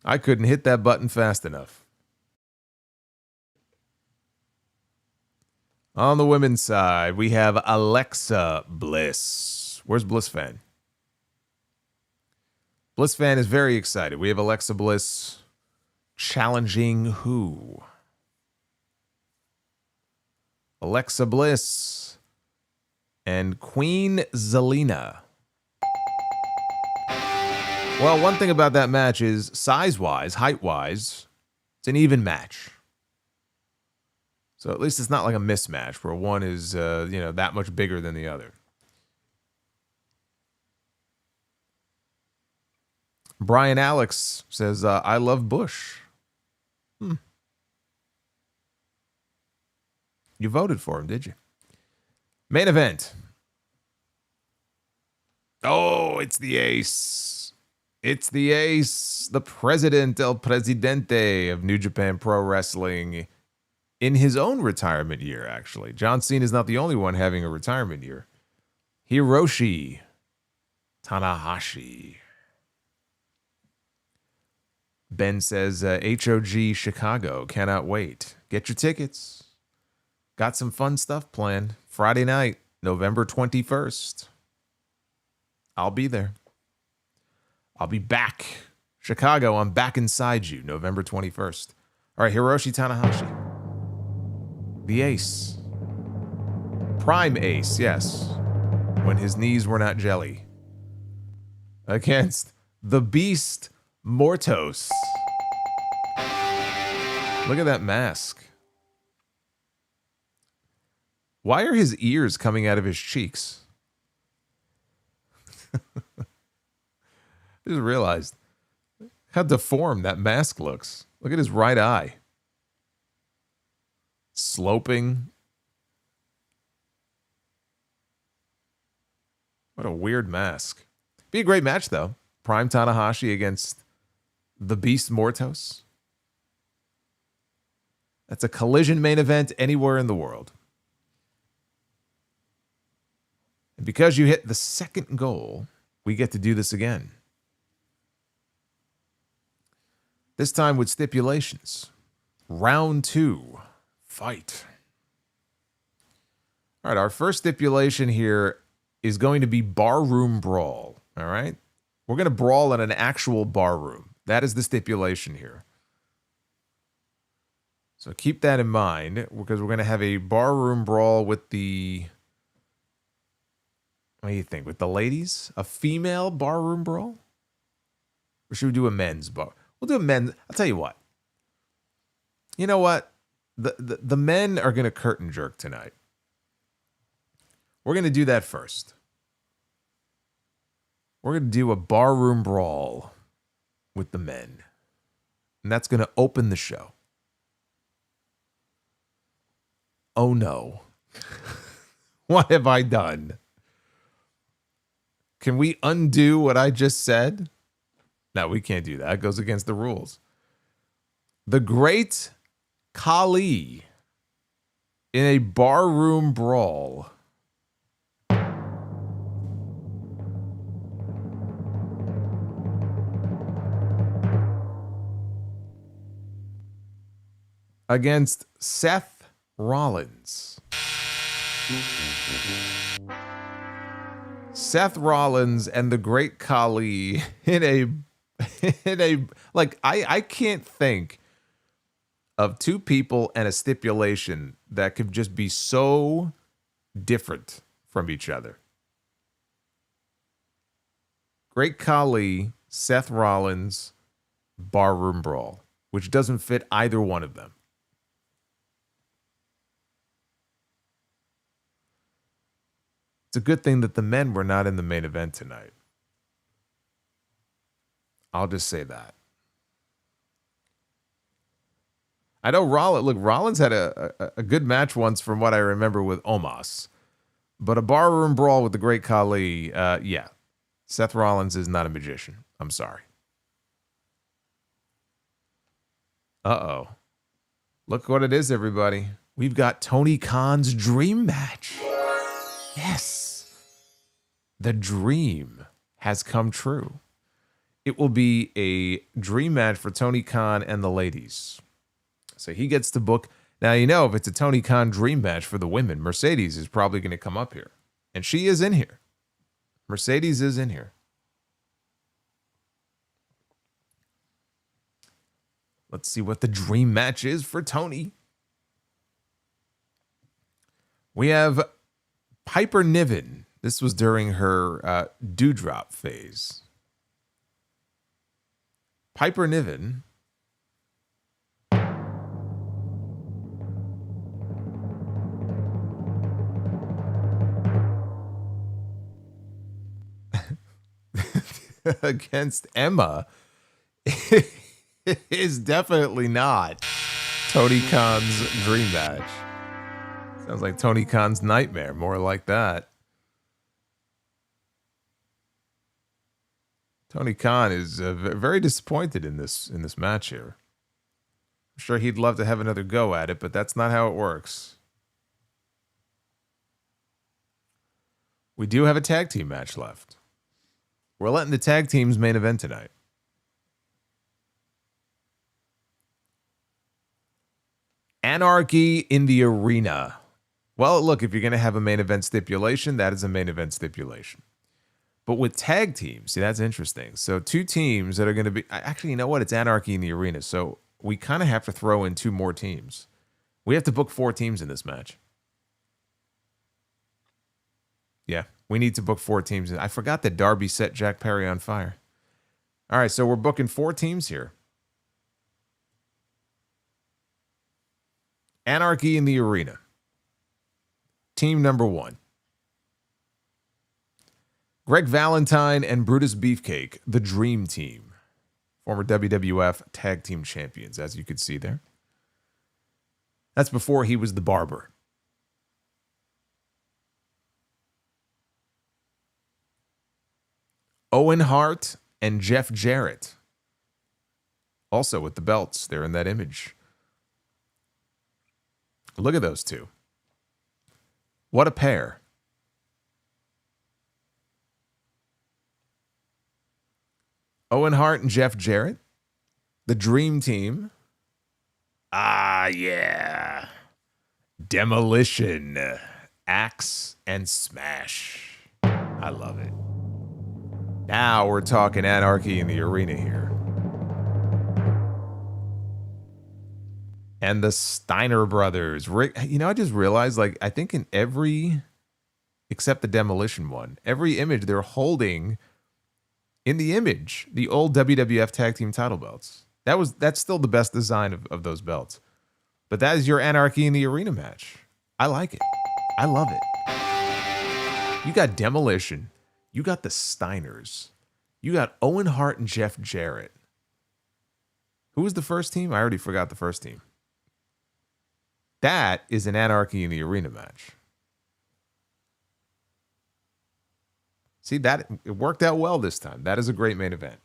I couldn't hit that button fast enough. On the women's side, we have Alexa Bliss. Where's Bliss Fan? Bliss Fan is very excited. We have Alexa Bliss challenging who? Alexa Bliss and Queen Zelina. Well, one thing about that match is size-wise, height-wise, it's an even match. So at least it's not like a mismatch where one is, that much bigger than the other. Brian Alex says, I love Bush. You voted for him, did you? Main event. Oh, it's the ace. It's the ace. The president, El Presidente of New Japan Pro Wrestling in his own retirement year, actually. John Cena is not the only one having a retirement year. Hiroshi Tanahashi. Ben says, HOG Chicago, cannot wait. Get your tickets. Got some fun stuff planned. Friday night, November 21st. I'll be there. I'll be back. Chicago, I'm back inside you, November 21st. All right, Hiroshi Tanahashi. The ace. Prime ace, yes. When his knees were not jelly. Against the beast, Mortos. Look at that mask. Why are his ears coming out of his cheeks? I just realized how deformed that mask looks. Look at his right eye. Sloping. What a weird mask. Be a great match, though. Prime Tanahashi against the Beast Mortos. That's a Collision main event anywhere in the world. And because you hit the second goal, we get to do this again. This time with stipulations. Round 2. Fight. All right, our first stipulation here is going to be barroom brawl. All right? We're going to brawl in an actual barroom. That is the stipulation here. So keep that in mind, because we're going to have a barroom brawl with the... What do you think? With the ladies? A female barroom brawl? Or should we do a men's bar? We'll do a men's... I'll tell you what. You know what? The men are going to curtain jerk tonight. We're going to do that first. We're going to do a barroom brawl with the men. And that's going to open the show. Oh no. What have I done? Can we undo what I just said? No, we can't do that. It goes against the rules. The Great Khali in a barroom brawl. Against Seth Rollins. Seth Rollins and the Great Khali in a like I can't think of two people and a stipulation that could just be so different from each other. Great Khali, Seth Rollins, barroom brawl, which doesn't fit either one of them. It's a good thing that the men were not in the main event tonight. I'll just say that. I know Rollins had a good match once from what I remember with Omos. But a barroom brawl with the Great Khali, yeah. Seth Rollins is not a magician. I'm sorry. Uh-oh. Look what it is, everybody. We've got Tony Khan's dream match. Yes. The dream has come true. It will be a dream match for Tony Khan and the ladies. So he gets to book. Now, you know, if it's a Tony Khan dream match for the women, Mercedes is probably going to come up here. And she is in here. Mercedes is in here. Let's see what the dream match is for Tony. We have Piper Niven. This was during her dewdrop phase. Piper Niven against Emma is definitely not Tony Khan's dream match. Sounds like Tony Khan's nightmare, more like that. Tony Khan is very disappointed in this match here. I'm sure he'd love to have another go at it, but that's not how it works. We do have a tag team match left. We're letting the tag teams main event tonight. Anarchy in the Arena. Well, look, if you're going to have a main event stipulation, that is a main event stipulation. But with tag teams, see, that's interesting. So two teams that are going to be... Actually, you know what? It's Anarchy in the Arena. So we kind of have to throw in two more teams. We have to book 4 teams in this match. Yeah, we need to book 4 teams. I forgot that Darby set Jack Perry on fire. All right, so we're booking 4 teams here. Anarchy in the Arena. Team number 1. Greg Valentine and Brutus Beefcake, the Dream Team. Former WWF Tag Team Champions, as you could see there. That's before he was the barber. Owen Hart and Jeff Jarrett. Also with the belts. They're in that image. Look at those two. What a pair. Owen Hart and Jeff Jarrett. The Dream Team. Ah, yeah. Demolition. Axe and Smash. I love it. Now we're talking Anarchy in the Arena here. And the Steiner brothers. Rick, you know, I just realized, like, I think in every, except the Demolition one, every image they're holding in the image the old WWF Tag Team title belts. That's still the best design of those belts. But that is your Anarchy in the Arena match. I like it. I love it. You got Demolition. You got the Steiners. You got Owen Hart and Jeff Jarrett. Who was the first team? I already forgot the first team. That is an Anarchy in the Arena match. See, that it worked out well this time. That is a great main event.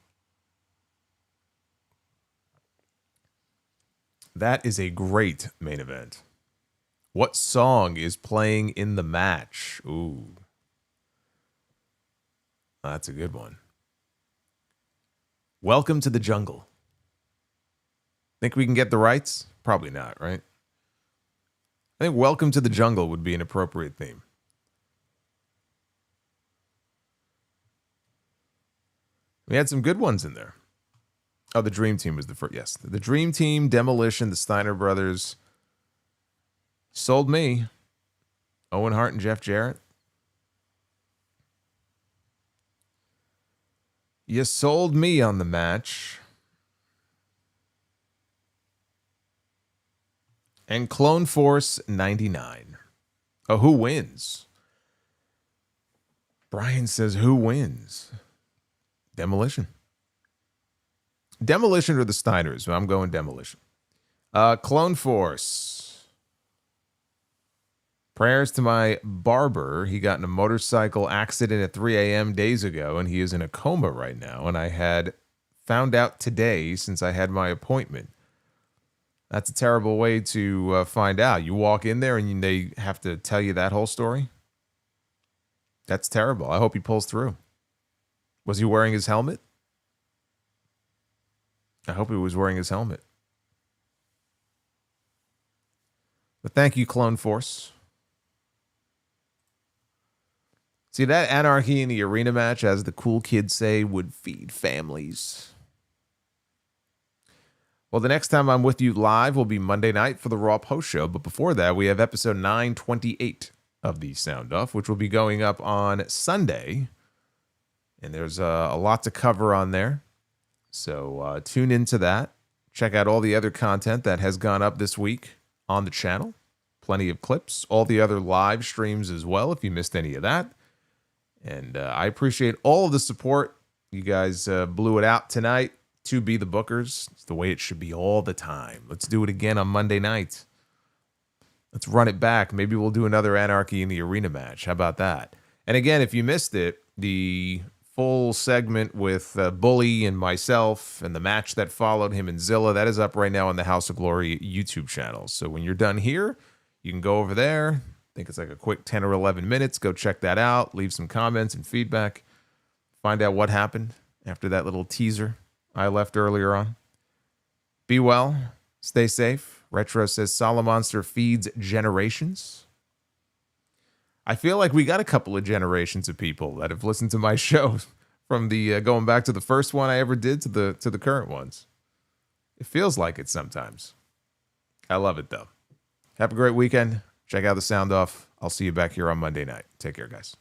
That is a great main event. What song is playing in the match? Ooh. That's a good one. Welcome to the Jungle. Think we can get the rights? Probably not, right? I think Welcome to the Jungle would be an appropriate theme. We had some good ones in there. Oh, the Dream Team was the first. Yes, the Dream Team, Demolition, the Steiner brothers. Sold me. Owen Hart and Jeff Jarrett. You sold me on the match. And Clone Force 99. Oh, who wins? Brian says, who wins? Demolition. Demolition or the Steiners? I'm going Demolition. Clone Force. Prayers to my barber. He got in a motorcycle accident at 3 a.m. days ago, and he is in a coma right now. And I had found out today since I had my appointment. That's a terrible way to find out. You walk in there and they have to tell you that whole story. That's terrible. I hope he pulls through. Was he wearing his helmet? I hope he was wearing his helmet. But thank you, Clone Force. See, that Anarchy in the Arena match, as the cool kids say, would feed families. Well, the next time I'm with you live will be Monday night for the Raw Post Show. But before that, we have episode 928 of the Sound Off, which will be going up on Sunday. And there's a lot to cover on there. So tune into that. Check out all the other content that has gone up this week on the channel. Plenty of clips. All the other live streams as well, if you missed any of that. And I appreciate all of the support. You guys blew it out tonight. To be the bookers. It's the way it should be all the time. Let's do it again on Monday night. Let's run it back. Maybe we'll do another Anarchy in the Arena match. How about that? And again, if you missed it, the full segment with Bully and myself and the match that followed him and Zilla, that is up right now on the House of Glory YouTube channel. So when you're done here, you can go over there. I think it's like a quick 10 or 11 minutes. Go check that out. Leave some comments and feedback. Find out what happened after that little teaser I left earlier on. Be well. Stay safe. Retro says Solomonster feeds generations. I feel like we got a couple of generations of people that have listened to my show from the going back to the first one I ever did to the current ones. It feels like it sometimes. I love it though. Have a great weekend. Check out the Sound Off. I'll see you back here on Monday night. Take care, guys.